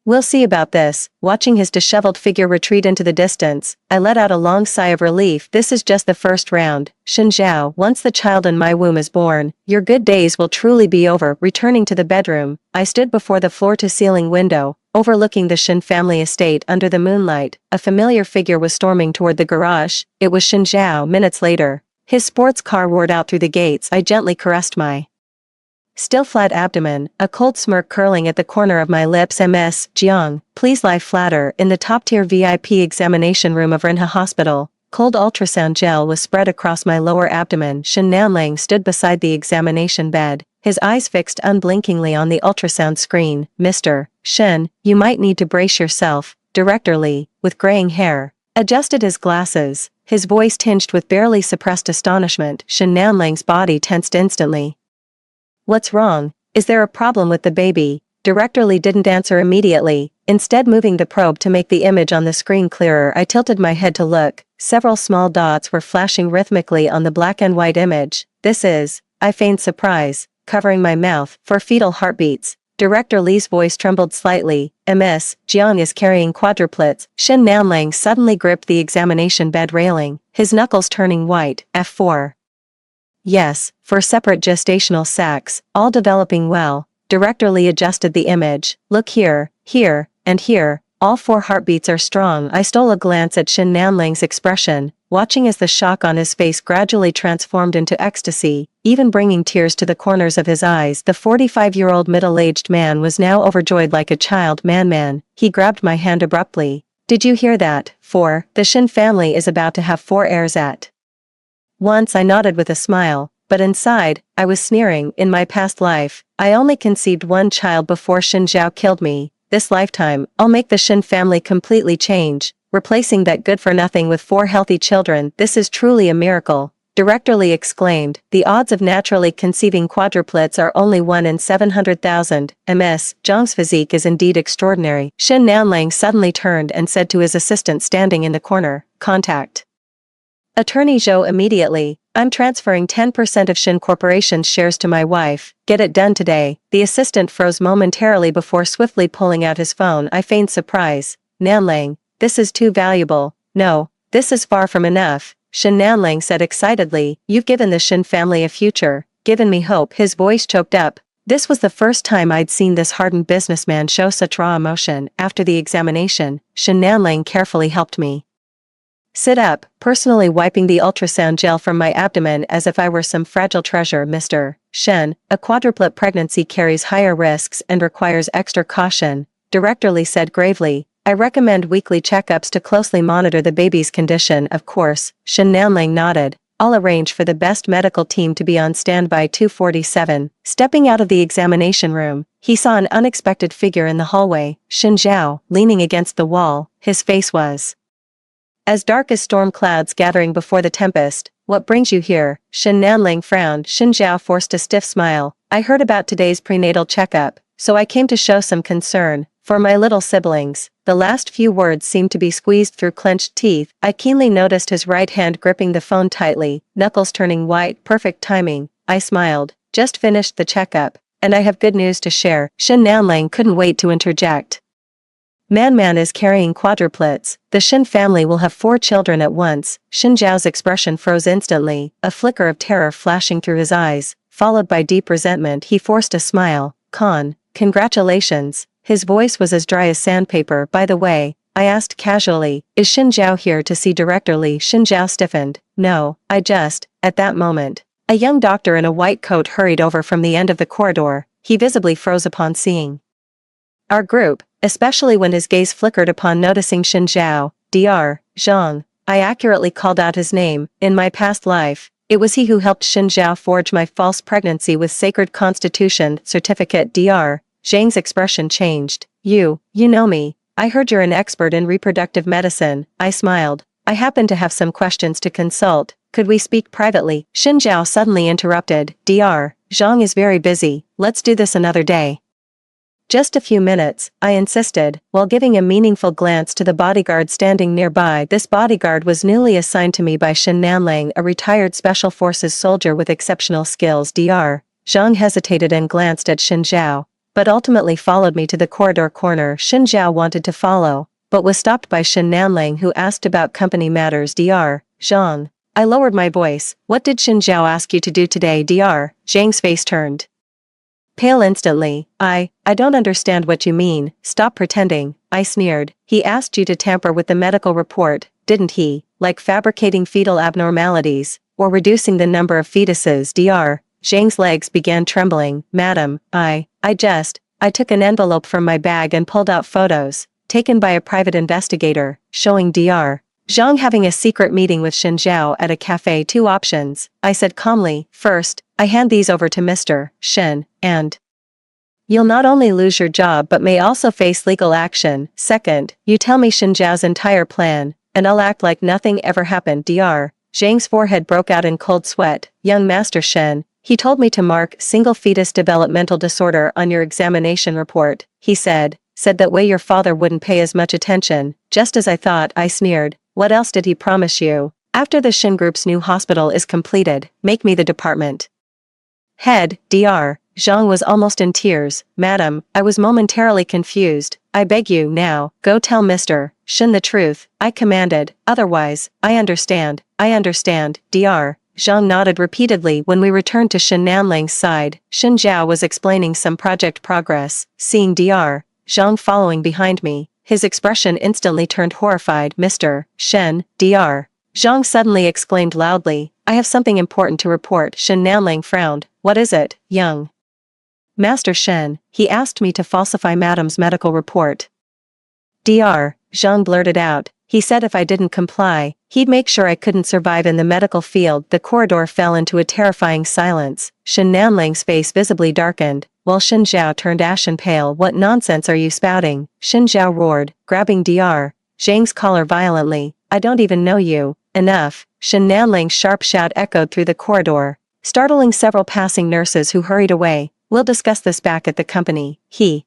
We'll see about this. Watching his disheveled figure retreat into the distance, I let out a long sigh of relief. This is just the first round. Shin Zhao, once the child in my womb is born, your good days will truly be over. Returning to the bedroom, I stood before the floor-to-ceiling window, overlooking the Shin family estate. Under the moonlight, a familiar figure was storming toward the garage. It was Shin Zhao. Minutes later, his sports car roared out through the gates. I gently caressed my still flat abdomen, a cold smirk curling at the corner of my lips. Ms. Jiang, please lie flatter. In the top-tier VIP examination room of Renha Hospital, cold ultrasound gel was spread across my lower abdomen. Shin Nanlang stood beside the examination bed, his eyes fixed unblinkingly on the ultrasound screen. Mr. Shin, you might need to brace yourself. Director Li, with graying hair, adjusted his glasses, his voice tinged with barely suppressed astonishment. Shin Nanlang's body tensed instantly. What's wrong? Is there a problem with the baby? Director Li didn't answer immediately, instead moving the probe to make the image on the screen clearer. I tilted my head to look. Several small dots were flashing rhythmically on the black and white image. This is, I feigned surprise, covering my mouth, for fetal heartbeats. Director Li's voice trembled slightly. Ms. Jiang is carrying quadruplets. Shen Nanlang suddenly gripped the examination bed railing, his knuckles turning white. F4. Yes, 4 separate gestational sacs, all developing well. Director Li adjusted the image. Look here, here, and here. All 4 heartbeats are strong. I stole a glance at Shen Nanlang's expression, watching as the shock on his face gradually transformed into ecstasy, even bringing tears to the corners of his eyes. The 45-year-old middle-aged man was now overjoyed like a child. Man, he grabbed my hand abruptly. Did you hear that? 4. The Shen family is about to have 4 heirs at once. I nodded with a smile, but inside, I was sneering. In my past life, I only conceived 1 child before Shen Zhao killed me. This lifetime, I'll make the Shen family completely change, replacing that good-for-nothing with 4 healthy children. This is truly a miracle. Director Li exclaimed. The odds of naturally conceiving quadruplets are only 1 in 700,000. Ms. Zhang's physique is indeed extraordinary. Shen Nanlang suddenly turned and said to his assistant standing in the corner, "Contact Attorney Zhou immediately. I'm transferring 10% of Shen Corporation's shares to my wife. Get it done today." The assistant froze momentarily before swiftly pulling out his phone. I feigned surprise. "Nanlang, this is too valuable." "No, this is far from enough," Shen Nanlang said excitedly. "You've given the Shen family a future, given me hope." His voice choked up. This was the first time I'd seen this hardened businessman show such raw emotion. After the examination, Shen Nanlang carefully helped me sit up, personally wiping the ultrasound gel from my abdomen as if I were some fragile treasure. "Mr. Shen, a quadruplet pregnancy carries higher risks and requires extra caution," Director Li said gravely. "I recommend weekly checkups to closely monitor the baby's condition." "Of course," Shen Nanlang nodded. "I'll arrange for the best medical team to be on standby." 247. Stepping out of the examination room, he saw an unexpected figure in the hallway. Shen Zhao, leaning against the wall, his face was as dark as storm clouds gathering before the tempest. "What brings you here?" Shen Nanlang frowned. Shen Zhao forced a stiff smile. "I heard about today's prenatal checkup, so I came to show some concern for my little siblings." The last few words seemed to be squeezed through clenched teeth. I keenly noticed his right hand gripping the phone tightly, knuckles turning white. Perfect timing, I smiled. "Just finished the checkup, and I have good news to share." Shen Nanlang couldn't wait to interject. Man is carrying quadruplets. The Shen family will have 4 children at once." Shen Zhao's expression froze instantly, a flicker of terror flashing through his eyes, followed by deep resentment. He forced a smile. Congratulations." His voice was as dry as sandpaper. "By the way," I asked casually, "is Shen Zhao here to see Director Li?" Shen Zhao stiffened. "No, I just..." At that moment, a young doctor in a white coat hurried over from the end of the corridor. He visibly froze upon seeing our group, especially when his gaze flickered upon noticing Shen Zhao. Dr. Zhang. I accurately called out his name. In my past life, it was he who helped Shen Zhao forge my false pregnancy with sacred constitution certificate. Dr. Zhang's expression changed. You know me. I heard you're an expert in reproductive medicine." I smiled. "I happen to have some questions to consult. Could we speak privately?" Shen Zhao suddenly interrupted. "Dr. Zhang is very busy. Let's do this another day." "Just a few minutes," I insisted, while giving a meaningful glance to the bodyguard standing nearby. This bodyguard was newly assigned to me by Shen Nanlang, a retired Special Forces soldier with exceptional skills. Dr. Zhang hesitated and glanced at Shen Zhao, but ultimately followed me to the corridor corner. Shen Zhao wanted to follow, but was stopped by Shen Nanlang, who asked about company matters. "Dr. Zhang." I lowered my voice. "What did Shen Zhao ask you to do today?" Dr. Zhang's face turned pale instantly. I don't understand what you mean." "Stop pretending," I sneered. "He asked you to tamper with the medical report, didn't he? Like fabricating fetal abnormalities, or reducing the number of fetuses." Dr. Zhang's legs began trembling. "Madam, I took an envelope from my bag and pulled out photos, taken by a private investigator, showing Dr. Zhang having a secret meeting with Shen Zhao at a cafe." "2 options," I said calmly. "First, I hand these over to Mr. Shen, and you'll not only lose your job but may also face legal action. Second, you tell me Shen Zhao's entire plan, and I'll act like nothing ever happened." Dr. Zhang's forehead broke out in cold sweat. "Young Master Shen, he told me to mark single fetus developmental disorder on your examination report. He said that way your father wouldn't pay as much attention." "Just as I thought," I sneered. "What else did he promise you?" "After the Shen Group's new hospital is completed, make me the department head." Dr. Zhang was almost in tears. "Madam, I was momentarily confused. I beg you now, go tell Mr. Shen the truth," I commanded. "Otherwise, I understand, Dr. Zhang nodded repeatedly. When we returned to Shen Nanling's side, Shen Zhao was explaining some project progress. Seeing Dr. Zhang following behind me, his expression instantly turned horrified. "Mr. Shen, Dr. Zhang suddenly exclaimed loudly, "I have something important to report." Shen Nanling frowned. "What is it, young Master Shen?" "He asked me to falsify Madam's medical report." Dr. Zhang blurted out. "He said if I didn't comply, he'd make sure I couldn't survive in the medical field." The corridor fell into a terrifying silence. Shen Nanling's face visibly darkened, while Shen Zhao turned ashen pale. "What nonsense are you spouting?" Shen Zhao roared, grabbing Dr. Zhang's collar violently. "I don't even know you." "Enough!" Shen Nanling's sharp shout echoed through the corridor, startling several passing nurses who hurried away. "We'll discuss this back at the company." He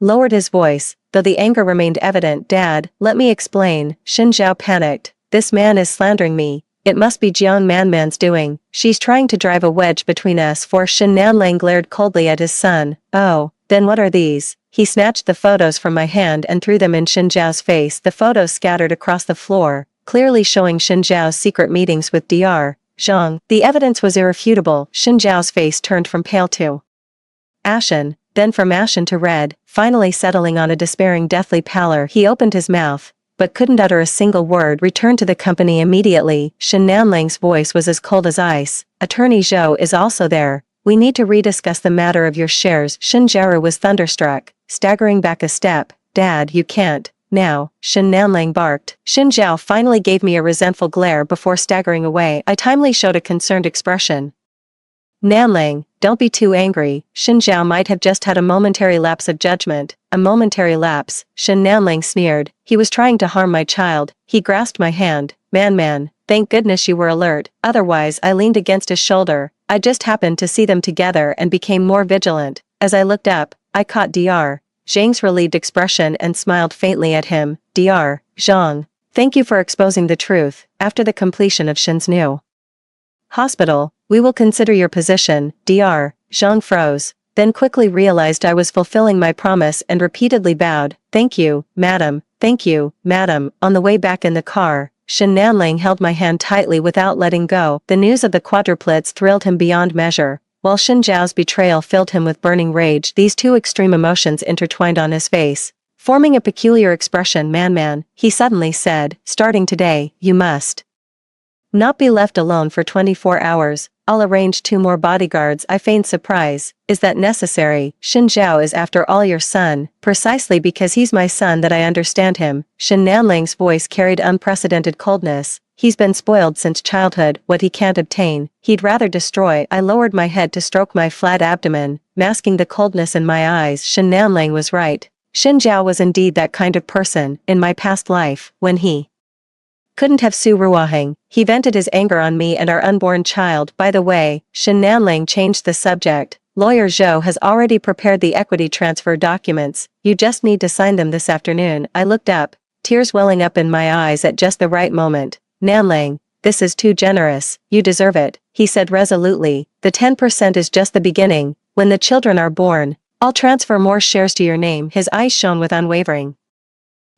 lowered his voice, though the anger remained evident. "Dad, let me explain." Shen Zhao panicked. "This man is slandering me. It must be Jiang Manman's doing. She's trying to drive a wedge between us." For Shen Nanling glared coldly at his son. "Oh, then what are these?" He snatched the photos from my hand and threw them in Shen Zhao's face. The photos scattered across the floor, clearly showing Shen Zhao's secret meetings with Dr. Zhang. The evidence was irrefutable. Shen Zhao's face turned from pale to ashen, then from ashen to red, finally settling on a despairing deathly pallor. He opened his mouth, but couldn't utter a single word. "Return to the company immediately." Shen Nanling's voice was as cold as ice. "Attorney Zhou is also there. We need to rediscuss the matter of your shares." Shen Zhaoru was thunderstruck, staggering back a step. "Dad, you can't. Now," Shen Nanling barked. Shen Zhao finally gave me a resentful glare before staggering away. I timely showed a concerned expression. "Nanling, don't be too angry." Shen Zhao might have just had a momentary lapse of judgment. "A momentary lapse," Shen Nanling sneered. "He was trying to harm my child." He grasped my hand. Man, thank goodness you were alert." Otherwise, I leaned against his shoulder. I just happened to see them together and became more vigilant. As I looked up, I caught Dr. Zhang's relieved expression and smiled faintly at him. "Dr. Zhang, thank you for exposing the truth. After the completion of Shen's new hospital, we will consider your position." Dr. Zhang froze, then quickly realized I was fulfilling my promise and repeatedly bowed. "Thank you, madam. Thank you, madam." On the way back in the car, Shen Nanling held my hand tightly without letting go. The news of the quadruplets thrilled him beyond measure, while Shen Zhao's betrayal filled him with burning rage. These two extreme emotions intertwined on his face, forming a peculiar expression. Man, he suddenly said, "Starting today, you must not be left alone for 24 hours. I'll arrange 2 more bodyguards." I feigned surprise. "Is that necessary?" "Shen Zhao is after all your son. Precisely because he's my son that I understand him." Shen Nanling's voice carried unprecedented coldness. "He's been spoiled since childhood. What he can't obtain, he'd rather destroy." I lowered my head to stroke my flat abdomen, masking the coldness in my eyes. Shen Nanling was right. Shen Zhao was indeed that kind of person. In my past life, when he couldn't have Su Ruaheng, he vented his anger on me and our unborn child. "By the way," Shen Nanling changed the subject, "Lawyer Zhou has already prepared the equity transfer documents. You just need to sign them this afternoon." I looked up, tears welling up in my eyes at just the right moment. "Nanling, this is too generous. You deserve it," he said resolutely. "The 10% is just the beginning. When the children are born, I'll transfer more shares to your name." His eyes shone with unwavering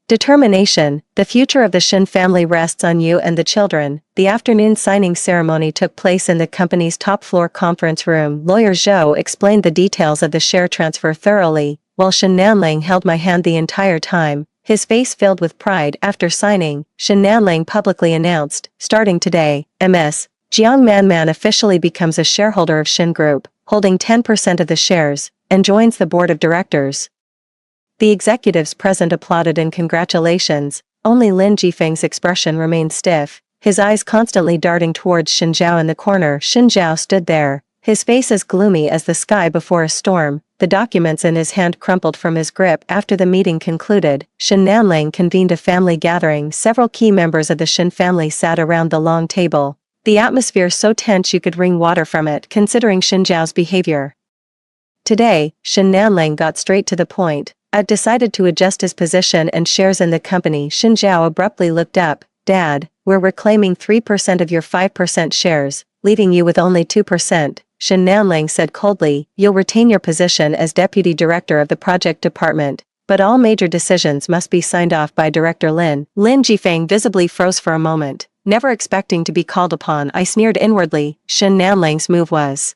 determination. "The future of the Shen family rests on you and the children." The afternoon signing ceremony took place in the company's top-floor conference room. Lawyer Zhou explained the details of the share transfer thoroughly, while Shen Nanling held my hand the entire time, his face filled with pride. After signing, Shen Nanling publicly announced, "Starting today, Ms. Jiang Manman officially becomes a shareholder of Shen Group, holding 10% of the shares, and joins the board of directors." The executives present applauded in congratulations. Only Lin Jifeng's expression remained stiff, his eyes constantly darting towards Shen Zhao in the corner. Shen Zhao stood there, his face as gloomy as the sky before a storm. The documents in his hand crumpled from his grip. After the meeting concluded, Shen Nanling convened a family gathering. Several key members of the Shen family sat around the long table, the atmosphere so tense you could wring water from it. Considering Shen Zhao's behavior today, Shen Nanling got straight to the point. "I'd decided to adjust his position and shares in the company." Shen Zhao abruptly looked up. "Dad, we're reclaiming 3% of your 5% shares, leaving you with only 2%. Shen Nanling said coldly, you'll retain your position as deputy director of the project department, but all major decisions must be signed off by Director Lin. Lin Jifeng visibly froze for a moment, never expecting to be called upon. I sneered inwardly. Shen Nanling's move was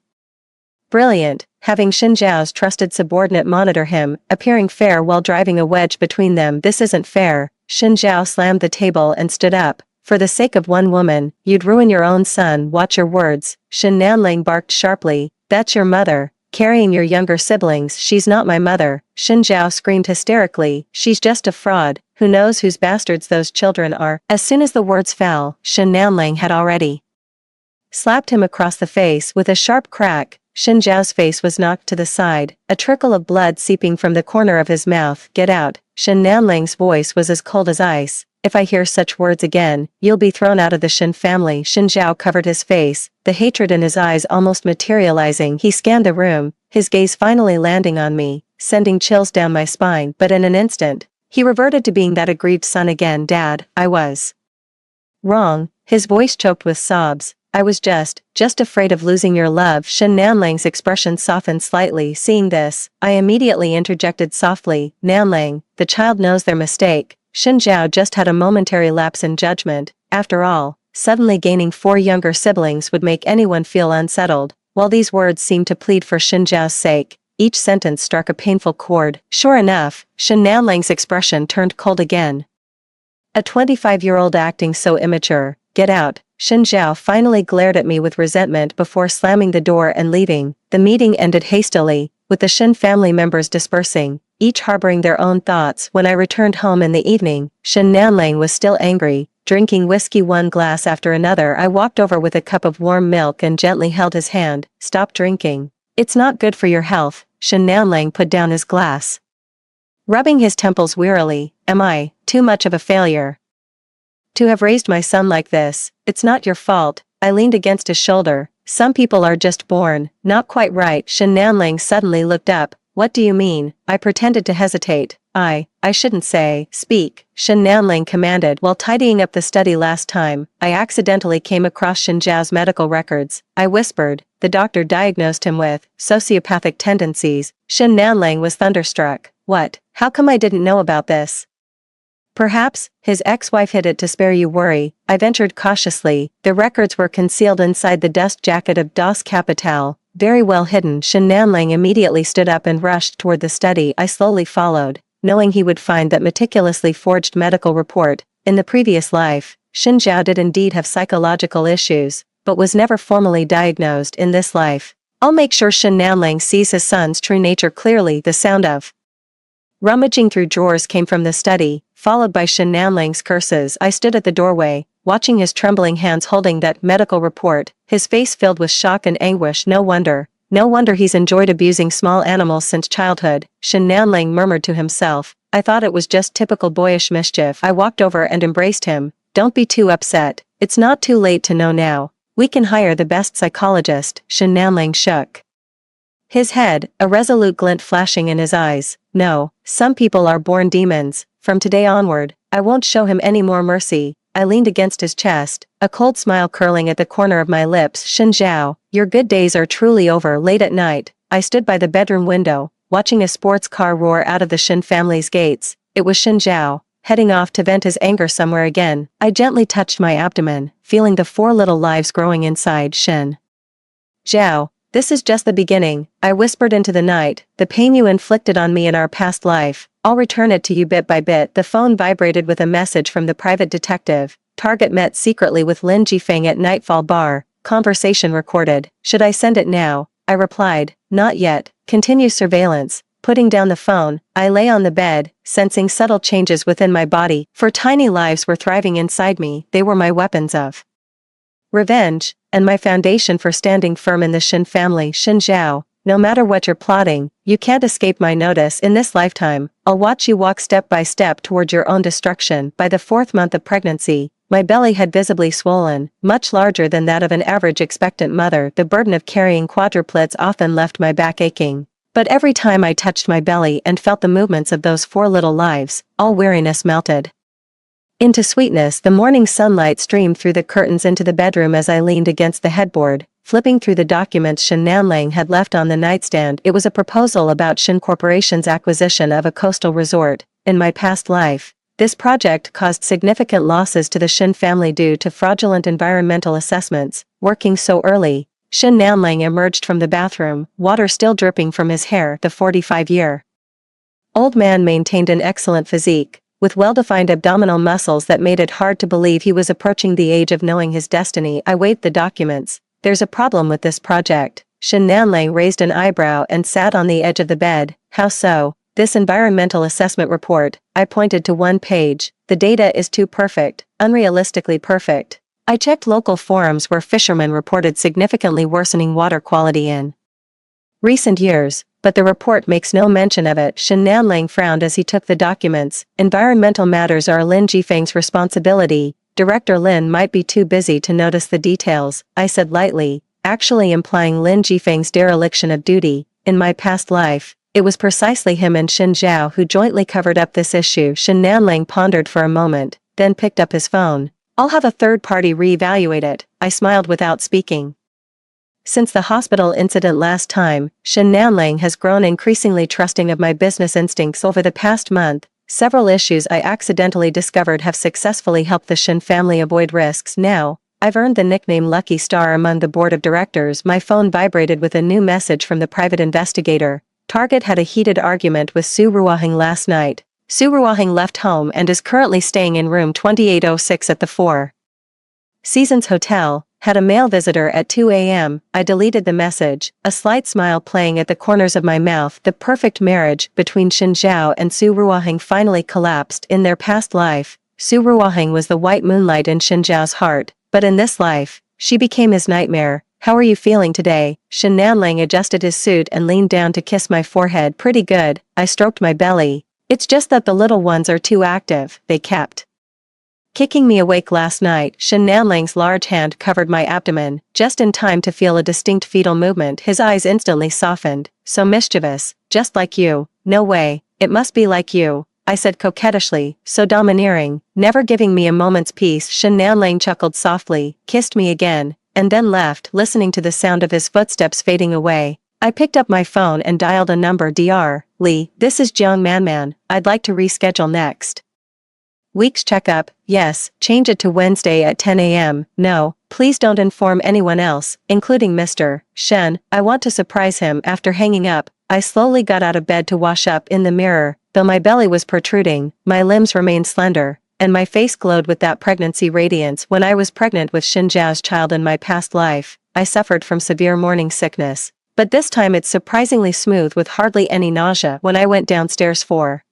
brilliant, having Shen Zhao's trusted subordinate monitor him, appearing fair while driving a wedge between them. This isn't fair. Shen Zhao slammed the table and stood up. For the sake of one woman, you'd ruin your own son. Watch your words. Shen Nanling barked sharply. That's your mother, carrying your younger siblings. She's not my mother. Shen Zhao screamed hysterically. She's just a fraud. Who knows whose bastards those children are? As soon as the words fell, Shen Nanling had already slapped him across the face with a sharp crack. Shen Zhao's face was knocked to the side, a trickle of blood seeping from the corner of his mouth. Get out. Shen Nanling's voice was as cold as ice. If I hear such words again, you'll be thrown out of the Shen family. Shen Zhao covered his face, the hatred in his eyes almost materializing. He scanned the room, his gaze finally landing on me, sending chills down my spine. But in an instant, he reverted to being that aggrieved son again. Dad, I was wrong. His voice choked with sobs. I was just afraid of losing your love. Shen Nanling's expression softened slightly. Seeing this, I immediately interjected softly, Nanling, the child knows their mistake. Shen Zhao just had a momentary lapse in judgment. After all, suddenly gaining 4 younger siblings would make anyone feel unsettled. While these words seemed to plead for Shen Zhao's sake, each sentence struck a painful chord. Sure enough, Shen Nanling's expression turned cold again. A 25-year-old acting so immature. Get out. Shen Zhao finally glared at me with resentment before slamming the door and leaving. The meeting ended hastily, with the Shen family members dispersing, each harboring their own thoughts. When I returned home in the evening, Shen Nanling was still angry, drinking whiskey one glass after another. I walked over with a cup of warm milk and gently held his hand. Stop drinking. It's not good for your health. Shen Nanling put down his glass, rubbing his temples wearily. Am I too much of a failure to have raised my son like this? It's not your fault. I leaned against his shoulder. Some people are just born not quite right. Shen Nanling suddenly looked up. What do you mean? I pretended to hesitate. I shouldn't say. Speak. Shen Nanling commanded. While tidying up the study last time, I accidentally came across Shen Zhao's medical records. I whispered. The doctor diagnosed him with sociopathic tendencies. Shen Nanling was thunderstruck. What? How come I didn't know about this? Perhaps his ex-wife hid it to spare you worry. I ventured cautiously. The records were concealed inside the dust jacket of Das Kapital, very well hidden. Shen Nanling immediately stood up and rushed toward the study. I slowly followed, knowing he would find that meticulously forged medical report. In the previous life, Shen Zhao did indeed have psychological issues, but was never formally diagnosed. In this life, I'll make sure Shen Nanling sees his son's true nature clearly. The sound of rummaging through drawers came from the study, followed by Shen Nanling's curses. I stood at the doorway, watching his trembling hands holding that medical report, his face filled with shock and anguish. No wonder he's enjoyed abusing small animals since childhood, Shen Nanling murmured to himself. I thought it was just typical boyish mischief. I walked over and embraced him. Don't be too upset. It's not too late to know now. We can hire the best psychologist. Shen Nanling shook his head, a resolute glint flashing in his eyes. No, some people are born demons. From today onward, I won't show him any more mercy. I leaned against his chest, a cold smile curling at the corner of my lips. Shen Zhao, your good days are truly over. Late at night, I stood by the bedroom window, watching a sports car roar out of the Shen family's gates. It was Shen Zhao, heading off to vent his anger somewhere again. I gently touched my abdomen, feeling the 4 little lives growing inside. Shen Zhao, this is just the beginning, I whispered into the night. The pain you inflicted on me in our past life, I'll return it to you bit by bit. The phone vibrated with a message from the private detective. Target met secretly with Lin Jifeng at Nightfall Bar. Conversation recorded. Should I send it now? I replied. Not yet. Continue surveillance. Putting down the phone, I lay on the bed, sensing subtle changes within my body. 4 tiny lives were thriving inside me. They were my weapons of revenge, and my foundation for standing firm in the Shen family. Shen Zhao, no matter what you're plotting, you can't escape my notice. In this lifetime, I'll watch you walk step by step toward your own destruction. By the 4th month of pregnancy, my belly had visibly swollen, much larger than that of an average expectant mother. The burden of carrying quadruplets often left my back aching. But every time I touched my belly and felt the movements of those 4 little lives, all weariness melted. Into sweetness, the morning sunlight streamed through the curtains into the bedroom as I leaned against the headboard, flipping through the documents Shin Nanlang had left on the nightstand. It was a proposal about Shin Corporation's acquisition of a coastal resort. In my past life, this project caused significant losses to the Shin family due to fraudulent environmental assessments. Working so early, Shin Nanlang emerged from the bathroom, water still dripping from his hair. The 45-year-old man maintained an excellent physique, with well-defined abdominal muscles that made it hard to believe he was approaching the age of knowing his destiny. I weighed the documents. There's a problem with this project. Shin Nanlang raised an eyebrow and sat on the edge of the bed. How so? This environmental assessment report, I pointed to one page. The data is too perfect, unrealistically perfect. I checked local forums where fishermen reported significantly worsening water quality in recent years, but the report makes no mention of it. Shin Nanlang frowned as he took the documents. Environmental matters are Lin Jifeng's responsibility. Director Lin might be too busy to notice the details, I said lightly, actually implying Lin Jifeng's dereliction of duty. In my past life, it was precisely him and Shin Zhao who jointly covered up this issue. Shin Nanlang pondered for a moment, then picked up his phone. I'll have a third party re-evaluate it, I smiled without speaking. Since the hospital incident last time, Shin Nanlang has grown increasingly trusting of my business instincts. Over the past month, several issues I accidentally discovered have successfully helped the Shin family avoid risks. Now, I've earned the nickname Lucky Star among the board of directors. My phone vibrated with a new message from the private investigator. Target had a heated argument with Su Ruoheng last night. Su Ruoheng left home and is currently staying in room 2806 at the Four Seasons Hotel. Had a male visitor at 2 a.m. I deleted the message, a slight smile playing at the corners of my mouth. The perfect marriage between Shin Zhao and Su Ruoheng finally collapsed. In their past life, Su Ruoheng was the white moonlight in Shin Zhao's heart, but in this life, she became his nightmare. How are you feeling today? Shin Nanlang adjusted his suit and leaned down to kiss my forehead. Pretty good, I stroked my belly. It's just that the little ones are too active. They kept kicking me awake last night. Shin Nanlang's large hand covered my abdomen, just in time to feel a distinct fetal movement. His eyes instantly softened. So mischievous, just like you. No way, it must be like you, I said coquettishly, so domineering, never giving me a moment's peace. Shin Nanlang chuckled softly, kissed me again, and then left, listening to the sound of his footsteps fading away. I picked up my phone and dialed a number. Dr. Lee, this is Jiang Manman. I'd like to reschedule next week's checkup. Yes, change it to Wednesday at 10 a.m. No, please don't inform anyone else, including Mr. Shen. I want to surprise him. After hanging up, I slowly got out of bed to wash up. In the mirror, though my belly was protruding, my limbs remained slender, and my face glowed with that pregnancy radiance. When I was pregnant with Shin Zhao's child in my past life, I suffered from severe morning sickness, but this time it's surprisingly smooth with hardly any nausea. When I went downstairs for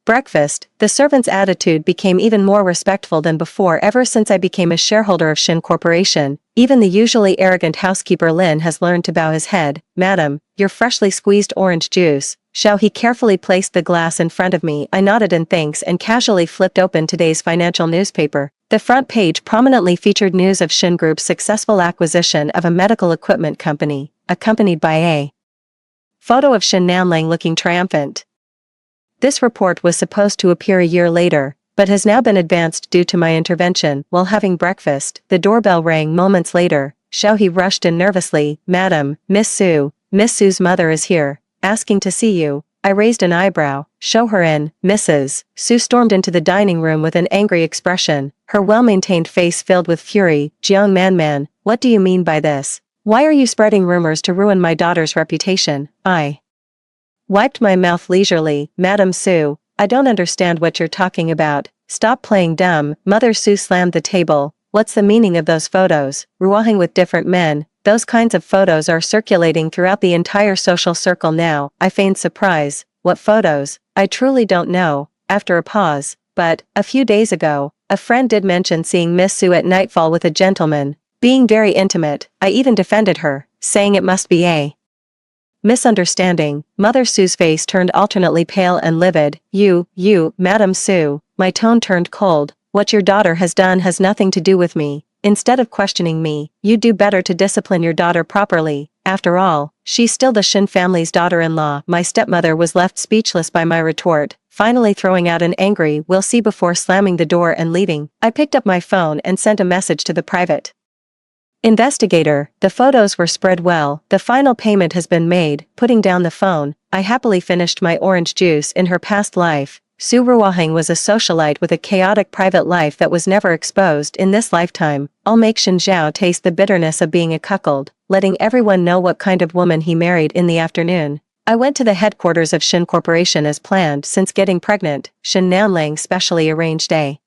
breakfast, the servant's attitude became even more respectful than before. Ever since I became a shareholder of Shin Corporation, even the usually arrogant housekeeper Lin has learned to bow his head. Madam, your freshly squeezed orange juice. Shall he carefully placed the glass in front of me. I nodded in thanks and casually flipped open today's financial newspaper. The front page prominently featured news of Shin Group's successful acquisition of a medical equipment company, accompanied by a photo of Shin Nanlang looking triumphant. This report was supposed to appear a year later, but has now been advanced due to my intervention. While having breakfast, the doorbell rang moments later. Xiaohe rushed in nervously. Madam, Miss Su's mother is here, asking to see you. I raised an eyebrow. Show her in, Mrs. Su stormed into the dining room with an angry expression, her well-maintained face filled with fury. Jiang Manman, what do you mean by this? Why are you spreading rumors to ruin my daughter's reputation? I wiped my mouth leisurely. Madam Su, I don't understand what you're talking about. Stop playing dumb. Mother Su slammed the table. What's the meaning of those photos? Ruoheng with different men. Those kinds of photos are circulating throughout the entire social circle now. I feigned surprise. What photos? I truly don't know. After a pause, but, a few days ago, a friend did mention seeing Miss Su at nightfall with a gentleman, being very intimate. I even defended her, saying it must be a misunderstanding. Mother Su's face turned alternately pale and livid. You, Madam Su. My tone turned cold. What your daughter has done has nothing to do with me. Instead of questioning me, you'd do better to discipline your daughter properly. After all, she's still the Shin family's daughter-in-law. My stepmother was left speechless by my retort, finally throwing out an angry "we'll see" before slamming the door and leaving. I picked up my phone and sent a message to the private investigator. The photos were spread well. The final payment has been made. Putting down the phone, I happily finished my orange juice. In her past life, Su Ruohang was a socialite with a chaotic private life that was never exposed. In this lifetime, I'll make Shin Zhao taste the bitterness of being a cuckold, letting everyone know what kind of woman he married. In the afternoon, I went to the headquarters of Shin Corporation as planned. Since getting pregnant, Shin Nanling specially arranged a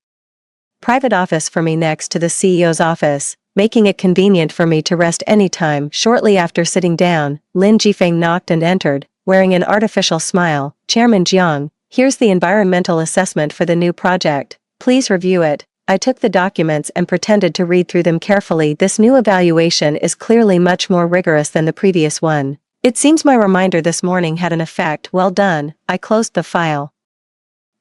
private office for me next to the CEO's office, making it convenient for me to rest anytime. Shortly after sitting down, Lin Jifeng knocked and entered, wearing an artificial smile. "Chairman Jiang, here's the environmental assessment for the new project. Please review it." I took the documents and pretended to read through them carefully. This new evaluation is clearly much more rigorous than the previous one. It seems my reminder this morning had an effect. Well done. I closed the file.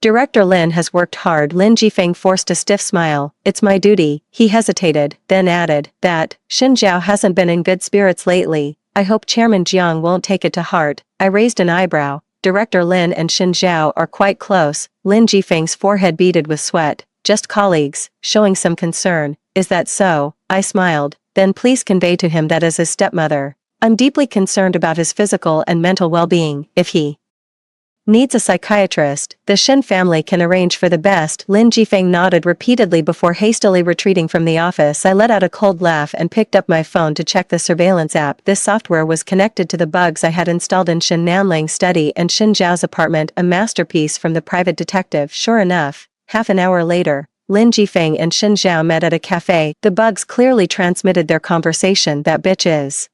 Director Lin has worked hard. Lin Jifeng forced a stiff smile. "It's my duty." He hesitated, then added that Shin Zhao hasn't been in good spirits lately. "I hope Chairman Jiang won't take it to heart." I raised an eyebrow. Director Lin and Shin Zhao are quite close. Lin Jifeng's forehead beaded with sweat. "Just colleagues," showing some concern. "Is that so?" I smiled. "Then please convey to him that as his stepmother, I'm deeply concerned about his physical and mental well-being. If he needs a psychiatrist, the Shin family can arrange for the best." Lin Jifeng nodded repeatedly before hastily retreating from the office. I let out a cold laugh and picked up my phone to check the surveillance app. This software was connected to the bugs I had installed in Shin Nanling's study and Shin Zhao's apartment, a masterpiece from the private detective. Sure enough, half an hour later, Lin Jifeng and Shin Zhao met at a cafe. The bugs clearly transmitted their conversation. "That bitch is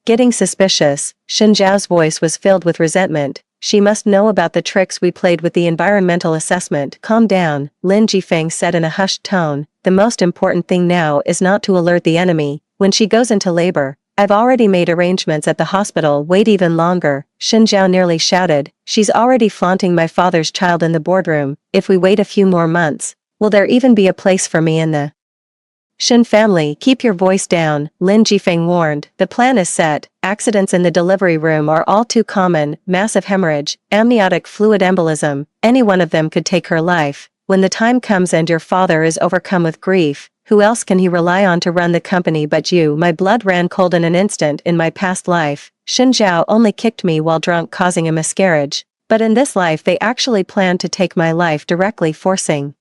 getting suspicious." Shin Zhao's voice was filled with resentment. "She must know about the tricks we played with the environmental assessment." "Calm down," Lin Jifeng said in a hushed tone. "The most important thing now is not to alert the enemy. When she goes into labor, I've already made arrangements at the hospital." "Wait even longer," Shin Zhao nearly shouted. "She's already flaunting my father's child in the boardroom. If we wait a few more months, will there even be a place for me in the Shin family?" "Keep your voice down," Lin Jifeng warned. "The plan is set. Accidents in the delivery room are all too common. Massive hemorrhage, amniotic fluid embolism, any one of them could take her life. When the time comes and your father is overcome with grief, who else can he rely on to run the company but you?" My blood ran cold in an instant. In my past life, Shin Zhao only kicked me while drunk, causing a miscarriage. But in this life they actually planned to take my life directly, forcing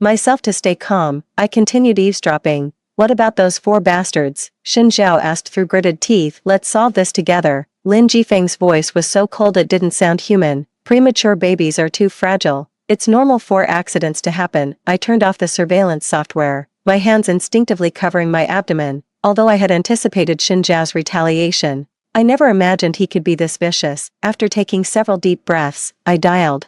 myself to stay calm. I continued eavesdropping. "What about those 4 bastards?" Shin Zhao asked through gritted teeth. "Let's solve this together." Lin Jifeng's voice was so cold it didn't sound human. "Premature babies are too fragile. It's normal for accidents to happen." I turned off the surveillance software, my hands instinctively covering my abdomen. Although I had anticipated Shin Zhao's retaliation, I never imagined he could be this vicious. After taking several deep breaths, I dialed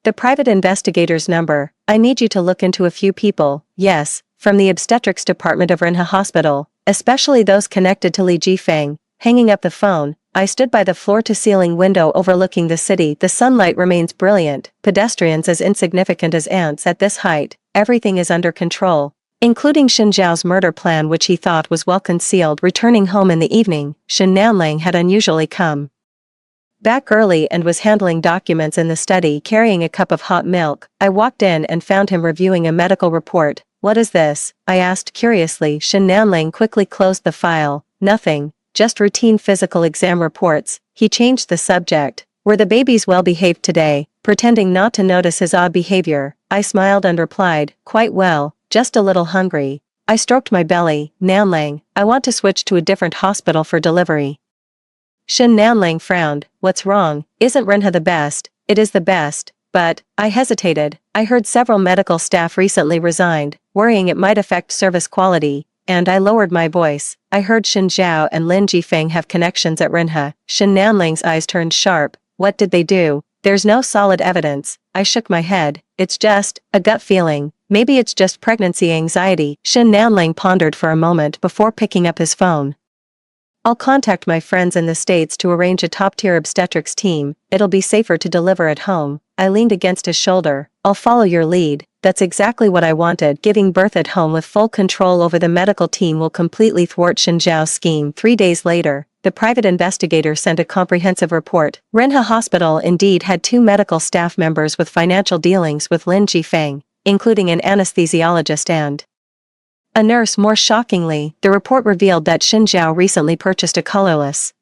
the private investigator's number. "I need you to look into a few people." "Yes, from the obstetrics department of Renhe Hospital, especially those connected to Li Jifeng." Hanging up the phone, I stood by the floor-to-ceiling window overlooking the city. The sunlight remains brilliant, pedestrians as insignificant as ants at this height. Everything is under control, including Shin Zhao's murder plan, which he thought was well concealed. Returning home in the evening, Shin Nanling had unusually come back early and was handling documents in the study, carrying a cup of hot milk. I walked in and found him reviewing a medical report. "What is this?" I asked curiously. Shin Nanling quickly closed the file. "Nothing, just routine physical exam reports." He changed the subject. "Were the babies well behaved today?" Pretending not to notice his odd behavior, I smiled and replied, "Quite well, just a little hungry." I stroked my belly. "Nanling, I want to switch to a different hospital for delivery." Shin Nanling frowned. "What's wrong? Isn't Renhe the best?" "It is the best, but..." I hesitated. I heard several medical staff recently resigned, worrying it might affect service quality, and I lowered my voice. "I heard Shin Zhao and Lin Jifeng have connections at Renhe." Shin Nanling's eyes turned sharp. "What did they do?" "There's no solid evidence." I shook my head. "It's just a gut feeling. Maybe it's just pregnancy anxiety." Shin Nanling pondered for a moment before picking up his phone. "I'll contact my friends in the States to arrange a top-tier obstetrics team. It'll be safer to deliver at home." I leaned against his shoulder. "I'll follow your lead." That's exactly what I wanted. Giving birth at home with full control over the medical team will completely thwart Shen Zhao's scheme. 3 days later, the private investigator sent a comprehensive report. Renhe Hospital indeed had 2 medical staff members with financial dealings with Lin Jifeng, including an anesthesiologist and a nurse. More shockingly, the report revealed that Shen Zhao recently purchased a colorless,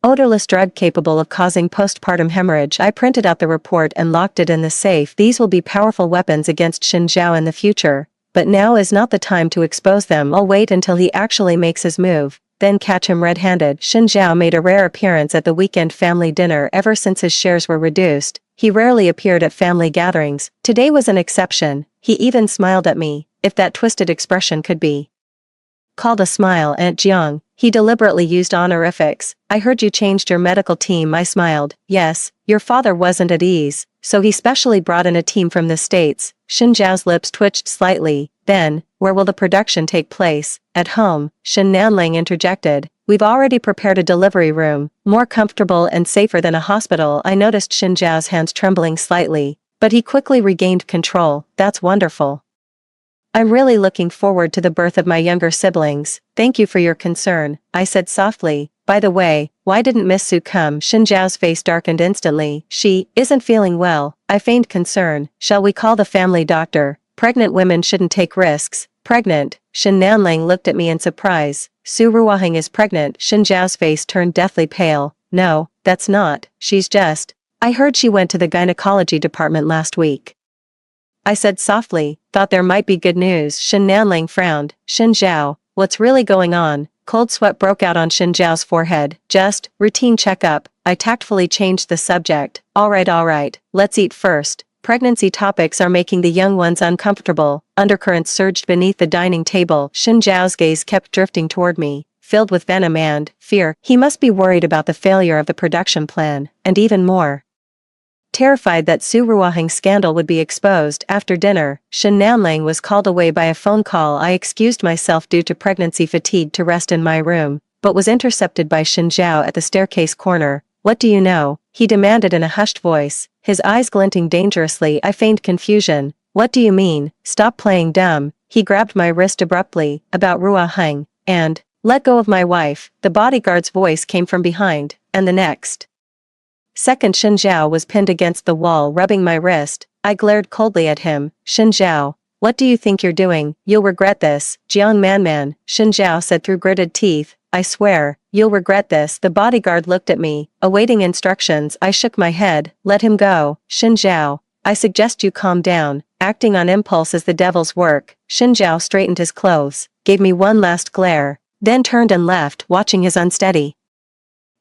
odorless drug capable of causing postpartum hemorrhage. I printed out the report and locked it in the safe. These will be powerful weapons against Shen Zhao in the future, but now is not the time to expose them. I'll wait until he actually makes his move, then catch him red-handed. Shen Zhao made a rare appearance at the weekend family dinner. Ever since his shares were reduced, he rarely appeared at family gatherings. Today was an exception. He even smiled at me, if that twisted expression could be called a smile. Aunt Jiang, he deliberately used honorifics. I heard you changed your medical team. I smiled. Yes, your father wasn't at ease, so he specially brought in a team from the States. Shen Zhao's lips twitched slightly. Then, where will the production take place? At home, Shen Nanling interjected. We've already prepared a delivery room, more comfortable and safer than a hospital. I noticed Shen Zhao's hands trembling slightly, but he quickly regained control. That's wonderful. I'm really looking forward to the birth of my younger siblings. Thank you for your concern, I said softly. By the way, why didn't Miss Su come? Shen Zhao's face darkened instantly. She isn't feeling well. I feigned concern. Shall we call the family doctor? Pregnant women shouldn't take risks. Pregnant? Shen Nanling looked at me in surprise. Su Ruohang is pregnant. Shen Zhao's face turned deathly pale. No, that's not. She's just. I heard she went to the gynecology department last week, I said softly. Thought there might be good news. Shen Nanling frowned. Shen Zhao, what's really going on? Cold sweat broke out on Shen Zhao's forehead. Just, routine checkup. I tactfully changed the subject. Alright, let's eat first. Pregnancy topics are making the young ones uncomfortable. Undercurrents surged beneath the dining table. Shen Zhao's gaze kept drifting toward me, filled with venom and fear. He must be worried about the failure of the production plan, and even more terrified that Su Ruohang's scandal would be exposed. After dinner, Shen Nanling was called away by a phone call. I excused myself due to pregnancy fatigue to rest in my room, but was intercepted by Shen Zhao at the staircase corner. What do you know? He demanded in a hushed voice, his eyes glinting dangerously. I feigned confusion. What do you mean? Stop playing dumb. He grabbed my wrist abruptly. About Ruohang, and let go of my wife. The bodyguard's voice came from behind, and the next second Shen Zhao was pinned against the wall, rubbing my wrist. I glared coldly at him. Shen Zhao, what do you think you're doing? You'll regret this. Jiang Man, Shen Zhao said through gritted teeth. I swear, you'll regret this. The bodyguard looked at me, awaiting instructions. I shook my head. Let him go. Shen Zhao, I suggest you calm down. Acting on impulse is the devil's work. Shen Zhao straightened his clothes, gave me one last glare, then turned and left, watching his unsteady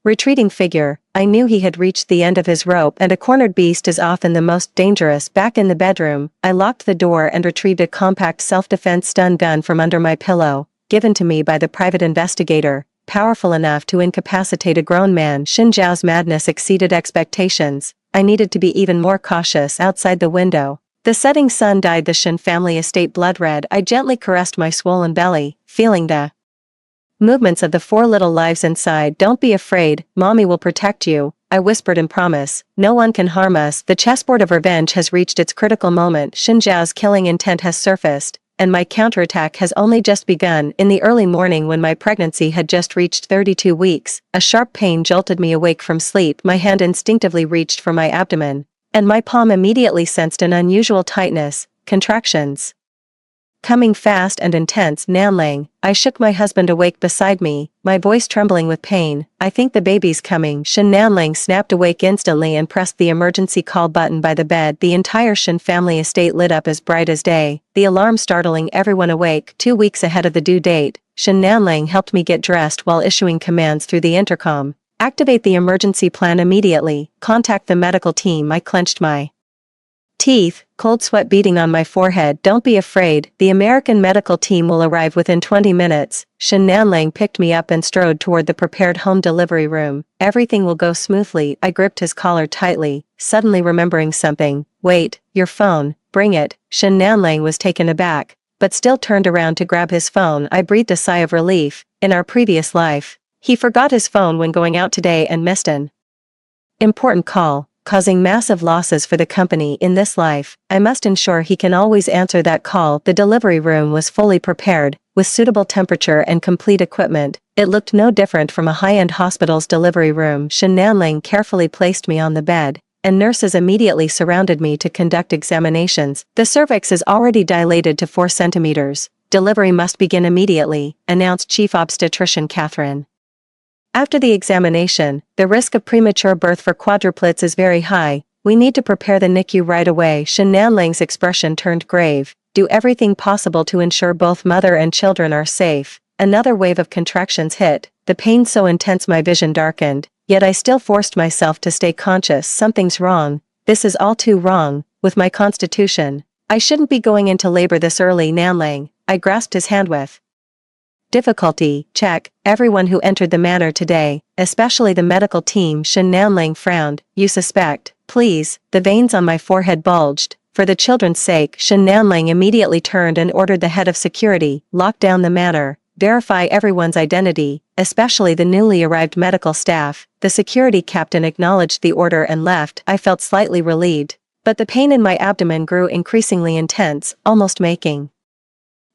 retreating figure. I knew he had reached the end of his rope, and a cornered beast is often the most dangerous. Back in the bedroom, I locked the door and retrieved a compact self-defense stun gun from under my pillow, given to me by the private investigator, powerful enough to incapacitate a grown man. Shen Zhao's madness exceeded expectations. I needed to be even more cautious. Outside the window, the setting sun dyed the Shen family estate blood red. I gently caressed my swollen belly, feeling the movements of the 4 little lives inside. Don't be afraid, Mommy will protect you, I whispered in promise. No one can harm us. The chessboard of revenge has reached its critical moment. Shen Zhao's killing intent has surfaced, and my counterattack has only just begun. In the early morning, when my pregnancy had just reached 32 weeks, a sharp pain jolted me awake from sleep. My hand instinctively reached for my abdomen, and my palm immediately sensed an unusual tightness, contractions coming fast and intense. Nanling, I shook my husband awake beside me, my voice trembling with pain. I think the baby's coming. Shen Nanling snapped awake instantly and pressed the emergency call button by the bed. The entire Shen family estate lit up as bright as day, the alarm startling everyone awake. 2 weeks ahead of the due date, Shen Nanling helped me get dressed while issuing commands through the intercom. Activate the emergency plan immediately. Contact the medical team. I clenched my teeth, cold sweat beading on my forehead. Don't be afraid, the American medical team will arrive within 20 minutes. Shen Nanling picked me up and strode toward the prepared home delivery room. Everything will go smoothly. I gripped his collar tightly, suddenly remembering something. Wait, your phone, bring it. Shen Nanling was taken aback, but still turned around to grab his phone. I breathed a sigh of relief. In our previous life, he forgot his phone when going out today and missed an important call. causing massive losses for the company in this life. I must ensure he can always answer that call. The delivery room was fully prepared, with suitable temperature and complete equipment. It looked no different from a high-end hospital's delivery room. Shen Nanling carefully placed me on the bed, and nurses immediately surrounded me to conduct examinations. The cervix is already dilated to 4 centimeters. Delivery must begin immediately, announced Chief Obstetrician Catherine. After the examination, the risk of premature birth for quadruplets is very high. We need to prepare the NICU right away. Shen Nanling's expression turned grave. Do everything possible to ensure both mother and children are safe. Another wave of contractions hit, the pain so intense my vision darkened, yet I still forced myself to stay conscious. Something's wrong. This is all too wrong, with my constitution. I shouldn't be going into labor this early. Nanling, I grasped his hand with difficulty. Check. Everyone who entered the manor today, especially the medical team. Shen Nanling frowned. You suspect? Please. The veins on my forehead bulged. For the children's sake. Shen Nanling immediately turned and ordered the head of security, lock down the manor, verify everyone's identity, especially the newly arrived medical staff. The security captain acknowledged the order and left. I felt slightly relieved, but the pain in my abdomen grew increasingly intense, almost making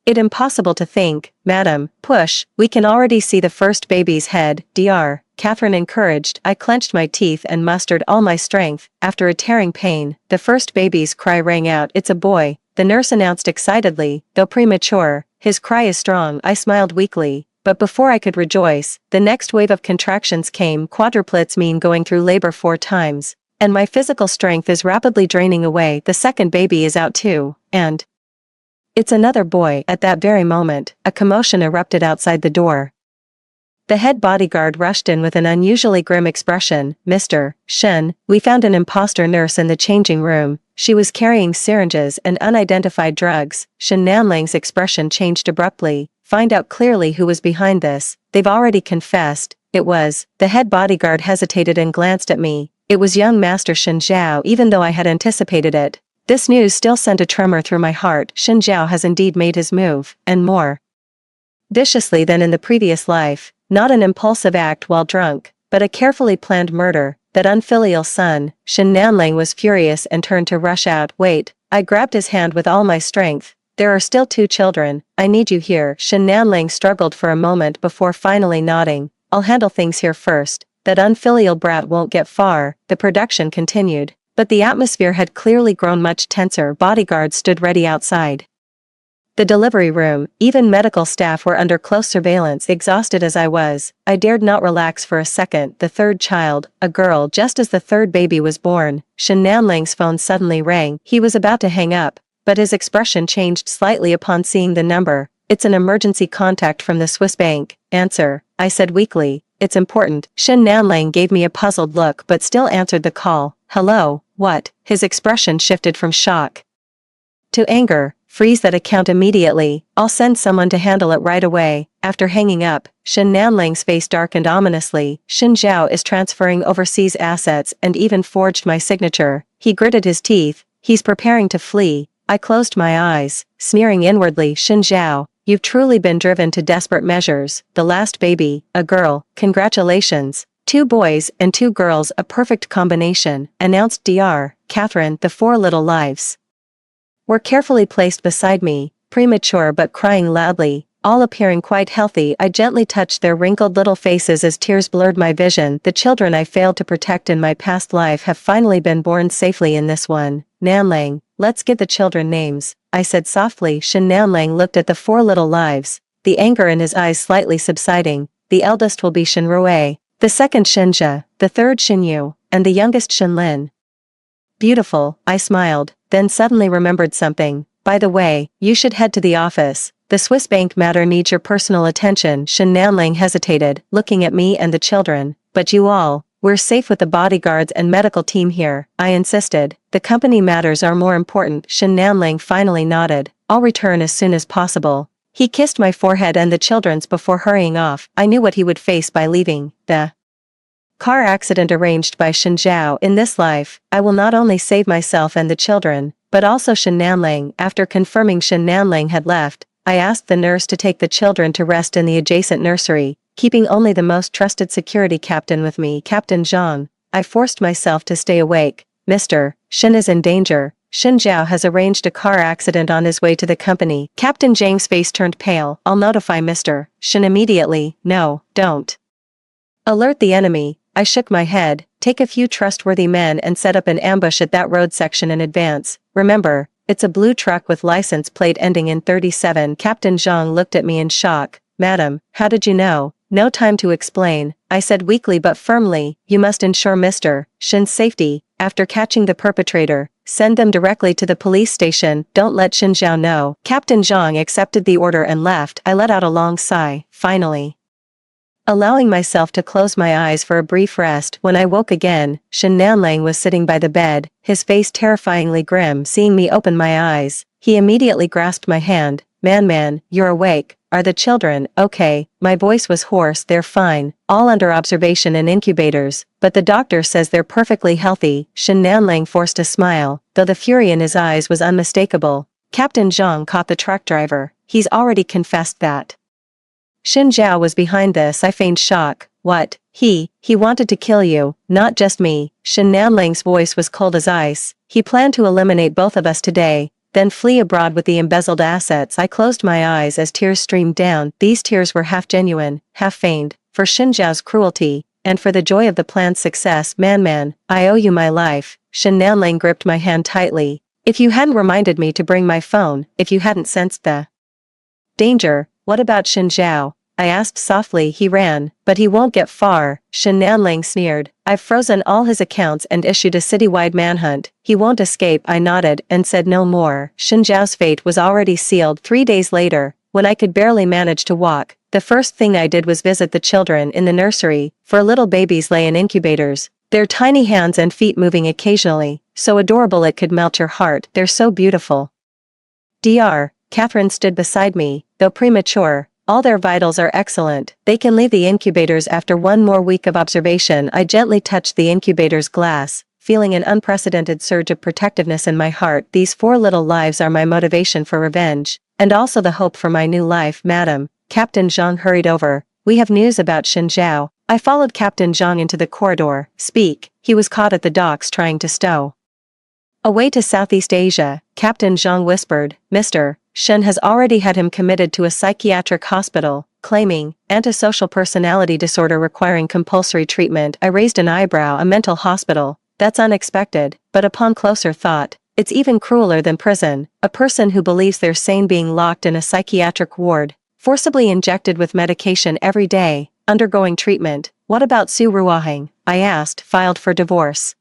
it impossible to think. Madam, push, we can already see the first baby's head. Dr. Catherine encouraged. I clenched my teeth and mustered all my strength. After a tearing pain, the first baby's cry rang out. It's a boy, the nurse announced excitedly. Though premature, his cry is strong. I smiled weakly, but before I could rejoice, the next wave of contractions came. Quadruplets mean going through labor 4 times, and my physical strength is rapidly draining away. The second baby is out too, and it's another boy. At that very moment, a commotion erupted outside the door. The head bodyguard rushed in with an unusually grim expression. Mr. Shen, we found an imposter nurse in the changing room. She was carrying syringes and unidentified drugs. Shen Nanling's expression changed abruptly. Find out clearly who was behind this. They've already confessed. It was. The head bodyguard hesitated and glanced at me. It was young Master Shen Zhao. Even though I had anticipated it, this news still sent a tremor through my heart. Shen Zhao has indeed made his move, and more viciously than in the previous life. Not an impulsive act while drunk, but a carefully planned murder. That unfilial son. Shen Nanling was furious and turned to rush out. Wait. I grabbed his hand with all my strength. There are still 2 children. I need you here. Shen Nanling struggled for a moment before finally nodding. I'll handle things here first. That unfilial brat won't get far. The production continued, but the atmosphere had clearly grown much tenser. Bodyguards stood ready outside the delivery room. Even medical staff were under close surveillance. Exhausted as I was, I dared not relax for a second. The third child, a girl. Just as the third baby was born, Shen Nanling's phone suddenly rang. He was about to hang up, but his expression changed slightly upon seeing the number. It's an emergency contact from the Swiss bank. Answer, I said weakly. It's important. Shen Nanling gave me a puzzled look but still answered the call. Hello, what? His expression shifted from shock to anger. Freeze that account immediately. I'll send someone to handle it right away. After hanging up, Shen Nanling's face darkened ominously. Shen Zhao is transferring overseas assets and even forged my signature. He gritted his teeth. He's preparing to flee. I closed my eyes, sneering inwardly. Shen Zhao, you've truly been driven to desperate measures. The last baby, a girl. Congratulations. 2 boys and 2 girls, a perfect combination, announced Dr. Catherine. The 4 little lives were carefully placed beside me, premature but crying loudly, all appearing quite healthy. I gently touched their wrinkled little faces as tears blurred my vision. The children I failed to protect in my past life have finally been born safely in this one. Nanling, let's give the children names, I said softly. Shen Nanling looked at the 4 little lives, the anger in his eyes slightly subsiding. The eldest will be Shen Rui, the second Shen Jia, the third Shen Yu, and the youngest Shen Lin. Beautiful, I smiled, then suddenly remembered something. By the way, you should head to the office. The Swiss bank matter needs your personal attention. Shen Nanling hesitated, looking at me and the children. But you all, we're safe with the bodyguards and medical team here, I insisted. The company matters are more important. Shen Nanling finally nodded. I'll return as soon as possible. He kissed my forehead and the children's before hurrying off. I knew what he would face by leaving the car accident arranged by Shen Zhao. In this life, I will not only save myself and the children, but also Shen Nanling. After confirming Shen Nanling had left, I asked the nurse to take the children to rest in the adjacent nursery, keeping only the most trusted security captain with me. Captain Zhang, I forced myself to stay awake. Mr. Shin is in danger. Shin Zhao has arranged a car accident on his way to the company. Captain Zhang's face turned pale. I'll notify Mr. Shin immediately. No, don't. Alert the enemy. I shook my head. Take a few trustworthy men and set up an ambush at that road section in advance. Remember, it's a blue truck with license plate ending in 37. Captain Zhang looked at me in shock. Madam, how did you know? No time to explain, I said weakly but firmly. You must ensure Mr. Shin's safety. After catching the perpetrator, send them directly to the police station. Don't let Shin Zhao know. Captain Zhang accepted the order and left. I let out a long sigh, finally, allowing myself to close my eyes for a brief rest. When I woke again, Shin Nanlang was sitting by the bed, his face terrifyingly grim. Seeing me open my eyes, he immediately grasped my hand. Man, you're awake. Are the children okay? My voice was hoarse. They're fine, all under observation in incubators, but the doctor says they're perfectly healthy. Shin Nanlang forced a smile, though the fury in his eyes was unmistakable. Captain Zhang caught the truck driver. He's already confessed that Shin Zhao was behind this. I feigned shock. What? He wanted to kill you, not just me. Shin Nanlang's voice was cold as ice. He planned to eliminate both of us today, then flee abroad with the embezzled assets. I closed my eyes as tears streamed down. These tears were half genuine, half feigned, for Shin Zhao's cruelty, and for the joy of the plan's success. Man, I owe you my life. Shin Nanlang gripped my hand tightly. If you hadn't reminded me to bring my phone, if you hadn't sensed the danger, what about Shin Zhao? I asked softly. He ran, but he won't get far. Shin Nanlang sneered. I've frozen all his accounts and issued a citywide manhunt. He won't escape. I nodded and said no more. Shin Zhao's fate was already sealed. 3 days later, when I could barely manage to walk, the first thing I did was visit the children in the nursery, for little babies lay in incubators, their tiny hands and feet moving occasionally, so adorable it could melt your heart. They're so beautiful. Dr. Catherine stood beside me, though premature. All their vitals are excellent. They can leave the incubators after 1 more week of observation. I gently touched the incubator's glass, feeling an unprecedented surge of protectiveness in my heart. These 4 little lives are my motivation for revenge, and also the hope for my new life. Madam, Captain Zhang hurried over. We have news about Shin Zhao. I followed Captain Zhang into the corridor. Speak. He was caught at the docks trying to stow away to Southeast Asia. Captain Zhang whispered. Mr. Shin has already had him committed to a psychiatric hospital, claiming antisocial personality disorder requiring compulsory treatment. I raised an eyebrow. A mental hospital? That's unexpected, but upon closer thought, it's even crueler than prison. A person who believes they're sane being locked in a psychiatric ward, forcibly injected with medication every day, undergoing treatment. What about Su Ruohang? I asked. Filed for divorce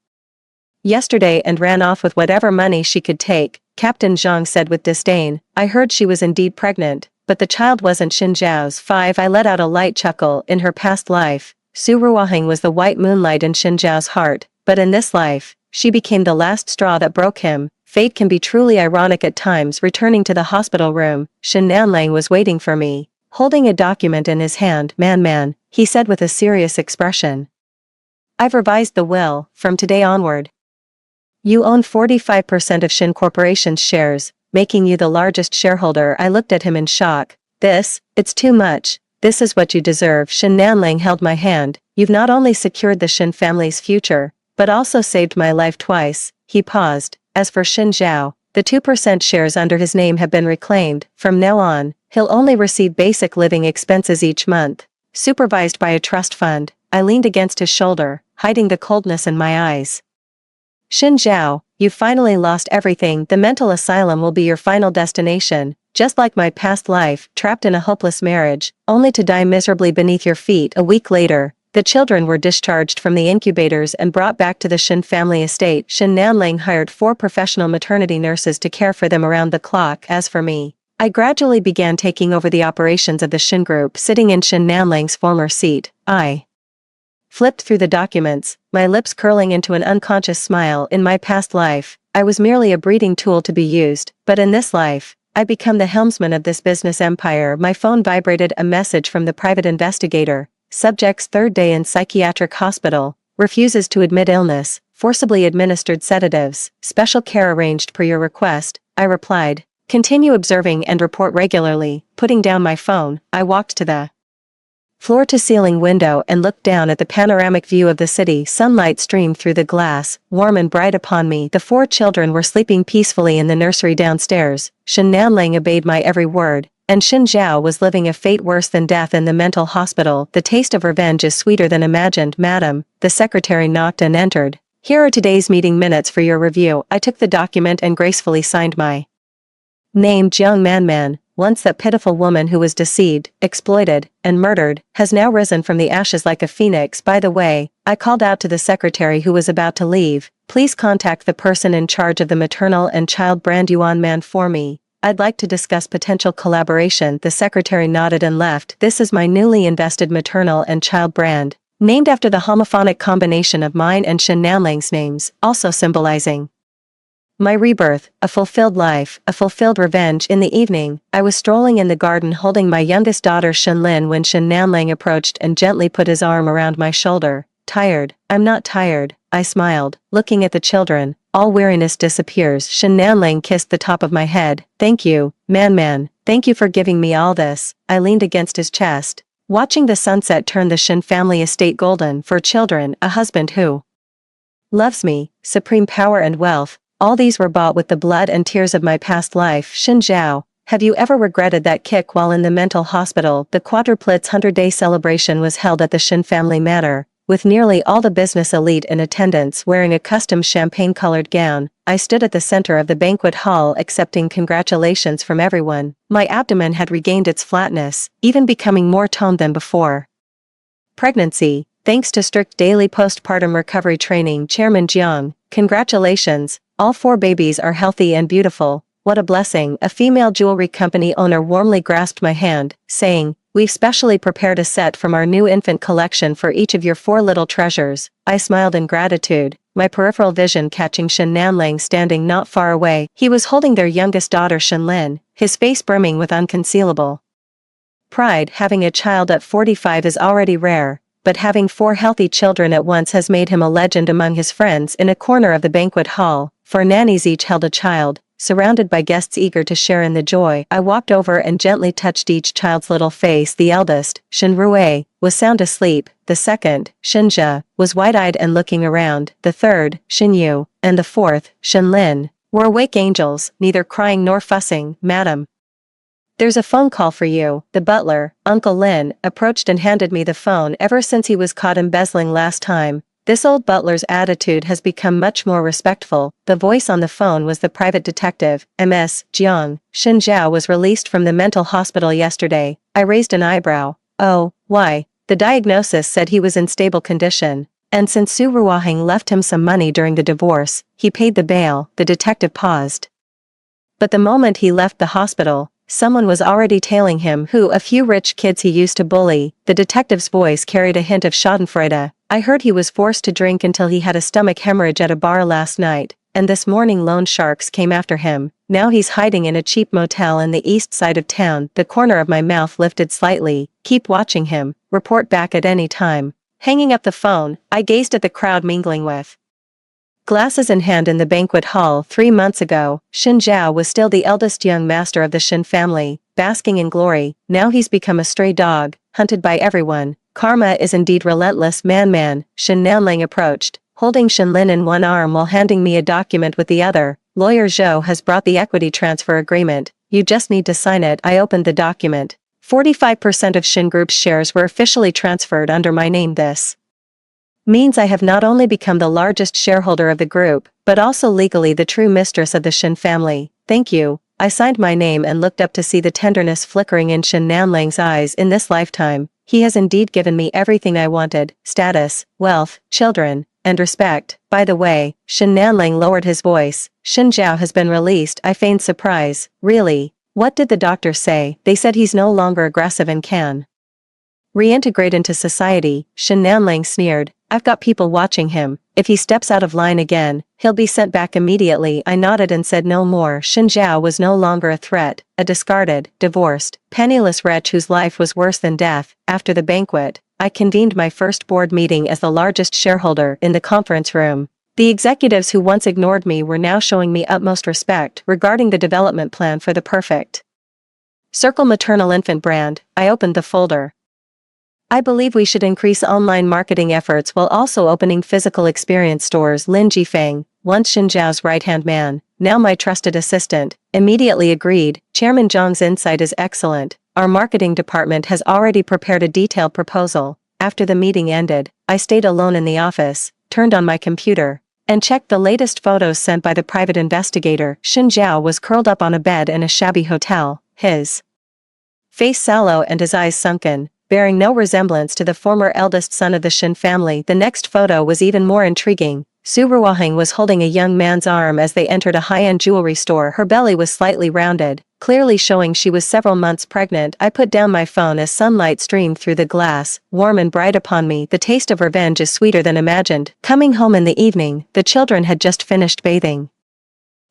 yesterday and ran off with whatever money she could take, Captain Zhang said with disdain. I heard she was indeed pregnant, but the child wasn't Shin Zhao's. 5. I let out a light chuckle. In her past life, Su Ruohang was the white moonlight in Shin Zhao's heart, but in this life, she became the last straw that broke him. Fate can be truly ironic at times. Returning to the hospital room, Shin Nanlang was waiting for me, holding a document in his hand. Man, he said with a serious expression. I've revised the will. From today onward, you own 45% of Shin Corporation's shares, making you the largest shareholder. I looked at him in shock. It's too much. This is what you deserve. Shin Nanlang held my hand. You've not only secured the Shin family's future, but also saved my life twice. He paused. As for Shin Zhao, the 2% shares under his name have been reclaimed. From now on, he'll only receive basic living expenses each month, supervised by a trust fund. I leaned against his shoulder, hiding the coldness in my eyes. Shin Zhao, you finally lost everything. The mental asylum will be your final destination, just like my past life, trapped in a hopeless marriage, only to die miserably beneath your feet. A week later, the children were discharged from the incubators and brought back to the Shin family estate. Shin Nanlang hired 4 professional maternity nurses to care for them around the clock. As for me, I gradually began taking over the operations of the Shin group. Sitting in Shin Nanlang's former seat, I flipped through the documents, my lips curling into an unconscious smile. In my past life, I was merely a breeding tool to be used, but in this life, I become the helmsman of this business empire. My phone vibrated. A message from the private investigator. Subject's 3rd day in psychiatric hospital, refuses to admit illness, forcibly administered sedatives, special care arranged per your request. I replied, continue observing and report regularly. Putting down my phone, I walked to the floor-to-ceiling window and looked down at the panoramic view of the city. Sunlight streamed through the glass, warm and bright upon me. The 4 children were sleeping peacefully in the nursery downstairs. Shen Nanling obeyed my every word, and Xin Zhao was living a fate worse than death in the mental hospital. The taste of revenge is sweeter than imagined, madam. The secretary knocked and entered. Here are today's meeting minutes for your review. I took the document and gracefully signed my name. Jiang Manman, once that pitiful woman who was deceived, exploited, and murdered, has now risen from the ashes like a phoenix. By the way, I called out to the secretary who was about to leave, please contact the person in charge of the maternal and child brand Yuan Man for me. I'd like to discuss potential collaboration. The secretary nodded and left. This is my newly invested maternal and child brand, named after the homophonic combination of mine and Shen Nanling's names, also symbolizing my rebirth, a fulfilled life, a fulfilled revenge. In the evening, I was strolling in the garden holding my youngest daughter Shenlin when Shen Nanling approached and gently put his arm around my shoulder. Tired? I'm not tired, I smiled, looking at the children. All weariness disappears. Shen Nanling kissed the top of my head. Thank you, Man. Thank you for giving me all this. I leaned against his chest, watching the sunset turn the Shen family estate golden. For children, a husband who loves me, supreme power and wealth. All these were bought with the blood and tears of my past life. Xin Zhao, have you ever regretted that kick while in the mental hospital? The quadruplets 100-day celebration was held at the Shen family manor, with nearly all the business elite in attendance wearing a custom champagne-colored gown. I stood at the center of the banquet hall accepting congratulations from everyone. My abdomen had regained its flatness, even becoming more toned than before. Pregnancy, thanks to strict daily postpartum recovery training. Chairman Jiang, congratulations. All 4 babies are healthy and beautiful. What a blessing. A female jewelry company owner warmly grasped my hand, saying, we've specially prepared a set from our new infant collection for each of your 4 little treasures. I smiled in gratitude, my peripheral vision catching Shen Nanling standing not far away. He was holding their youngest daughter Shenlin, his face brimming with unconcealable pride. Having a child at 45 is already rare, but having 4 healthy children at once has made him a legend among his friends. In a corner of the banquet hall, 4 nannies each held a child, surrounded by guests eager to share in the joy. I walked over and gently touched each child's little face. The eldest, Shen Rui, was sound asleep. The second, Shen Jia, was wide-eyed and looking around. The third, Shen Yu, and the fourth, Shen Lin, were awake angels, neither crying nor fussing. Madam, there's a phone call for you. The butler, Uncle Lin, approached and handed me the phone. Ever since he was caught embezzling last time, this old butler's attitude has become much more respectful. The voice on the phone was the private detective, Ms. Jiang. Xin Zhao was released from the mental hospital yesterday. I raised an eyebrow. Oh, why? The diagnosis said he was in stable condition, and since Su Ruohang left him some money during the divorce, he paid the bail. The detective paused. But the moment he left the hospital, someone was already tailing him. Who? A few rich kids he used to bully. The detective's voice carried a hint of schadenfreude. I heard he was forced to drink until he had a stomach hemorrhage at a bar last night, and this morning loan sharks came after him. Now he's hiding in a cheap motel in the east side of town. The corner of my mouth lifted slightly. Keep watching him. Report back at any time. Hanging up the phone, I gazed at the crowd mingling with glasses in hand in the banquet hall. 3 months ago, Xin Zhao was still the eldest young master of the Shen family, basking in glory. Now he's become a stray dog, hunted by everyone. Karma is indeed relentless. Man, Shen Nanling approached, holding Shenlin in one arm while handing me a document with the other. Lawyer Zhou has brought the equity transfer agreement. You just need to sign it. I opened the document. 45% of Shen Group's shares were officially transferred under my name. This means I have not only become the largest shareholder of the group, but also legally the true mistress of the Shen family. Thank you. I signed my name and looked up to see the tenderness flickering in Shen Nanling's eyes. In this lifetime, he has indeed given me everything I wanted: status, wealth, children, and respect. By the way, Shen Nanling lowered his voice. Xin Zhao has been released. I feigned surprise. Really? What did the doctor say? They said he's no longer aggressive and can reintegrate into society. Shen Nanling sneered. I've got people watching him. If he steps out of line again, he'll be sent back immediately. I nodded and said no more. Xin Zhao was no longer a threat, a discarded, divorced, penniless wretch whose life was worse than death. After the banquet, I convened my first board meeting as the largest shareholder. In the conference room, the executives who once ignored me were now showing me utmost respect regarding the development plan for the perfect Circle maternal infant brand. I opened the folder. I believe we should increase online marketing efforts while also opening physical experience stores. Lin Jifeng, once Shen Zhao's right-hand man, now my trusted assistant, immediately agreed. Chairman Zhang's insight is excellent. Our marketing department has already prepared a detailed proposal. After the meeting ended, I stayed alone in the office, turned on my computer, and checked the latest photos sent by the private investigator. Shen Zhao was curled up on a bed in a shabby hotel, his face sallow and his eyes sunken, bearing no resemblance to the former eldest son of the Shen family. The next photo was even more intriguing. Su Ruoheng was holding a young man's arm as they entered a high-end jewelry store. Her belly was slightly rounded, clearly showing she was several months pregnant. I put down my phone as sunlight streamed through the glass, warm and bright upon me. The taste of revenge is sweeter than imagined. Coming home in the evening, the children had just finished bathing.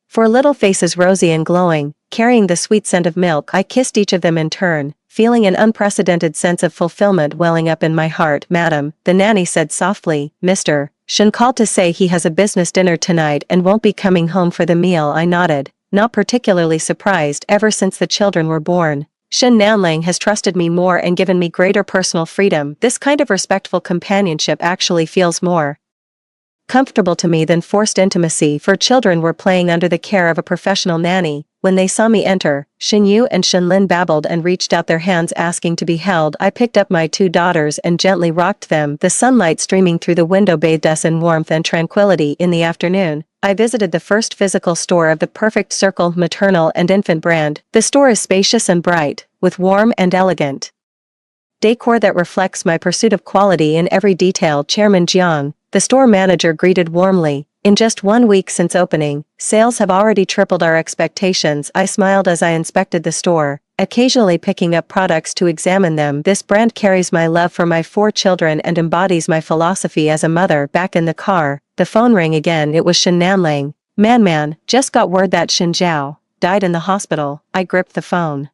For little faces rosy and glowing, carrying the sweet scent of milk, I kissed each of them in turn, feeling an unprecedented sense of fulfillment welling up in my heart. Madam, the nanny said softly, Mr. Shen called to say he has a business dinner tonight and won't be coming home for the meal. I nodded, not particularly surprised. Ever since the children were born, Shen Nanlang has trusted me more and given me greater personal freedom. This kind of respectful companionship actually feels more comfortable to me than forced intimacy. For children were playing under the care of a professional nanny. When they saw me enter, Shen Yu and Shen Lin babbled and reached out their hands asking to be held. I picked up my two daughters and gently rocked them. The sunlight streaming through the window bathed us in warmth and tranquility. In the afternoon, I visited the first physical store of the Perfect Circle maternal and infant brand. The store is spacious and bright, with warm and elegant decor that reflects my pursuit of quality in every detail. Chairman Jiang, the store manager, greeted warmly. In just 1 week since opening, sales have already tripled our expectations. I smiled as I inspected the store, occasionally picking up products to examine them. This brand carries my love for my 4 children and embodies my philosophy as a mother. Back in the car, the phone rang again. It was Shen Nanlang. Man, just got word that Shen Zhao died in the hospital. I gripped the phone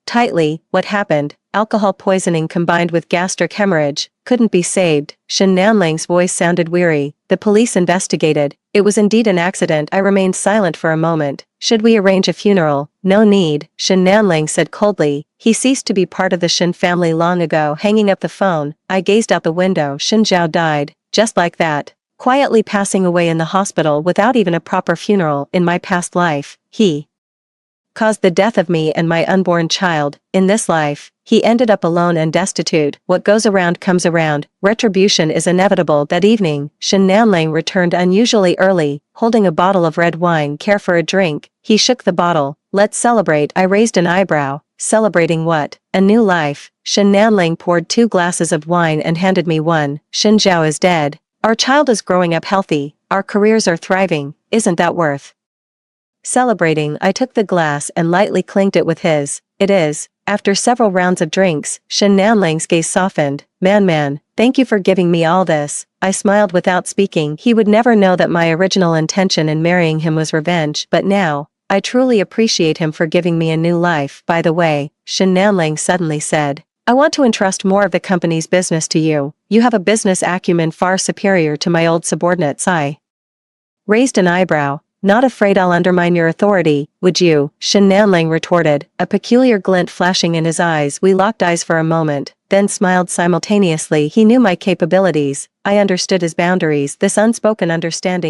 tightly. What happened? Alcohol poisoning combined with gastric hemorrhage. Couldn't be saved. Shen Nanlang's voice sounded weary. The police investigated. It was indeed an accident. I remained silent for a moment. Should we arrange a funeral? No need, Shen Nanlang said coldly. He ceased to be part of the Shen family long ago. Hanging up the phone, I gazed out the window. Shen Zhao died, just like that, quietly passing away in the hospital without even a proper funeral. In my past life, he caused the death of me and my unborn child. In this life, he ended up alone and destitute. What goes around comes around. Retribution is inevitable. That evening, Shen Nanlang returned unusually early, holding a bottle of red wine. Care for a drink? He shook the bottle. Let's celebrate. I raised an eyebrow. Celebrating what? A new life. Shen Nanlang poured 2 glasses of wine and handed me one. Shen Zhao is dead. Our child is growing up healthy. Our careers are thriving. Isn't that worth celebrating? I took the glass and lightly clinked it with his. It is. After several rounds of drinks, Shen Nanlang's gaze softened. Man, thank you for giving me all this. I smiled without speaking. He would never know that my original intention in marrying him was revenge, but now, I truly appreciate him for giving me a new life. By the way, Shen Nanlang suddenly said, I want to entrust more of the company's business to you. You have a business acumen far superior to my old subordinates. I raised an eyebrow. Not afraid I'll undermine your authority, would you? Shen Nanlang retorted, a peculiar glint flashing in his eyes. We locked eyes for a moment, then smiled simultaneously. He knew my capabilities. I understood his boundaries. This unspoken understanding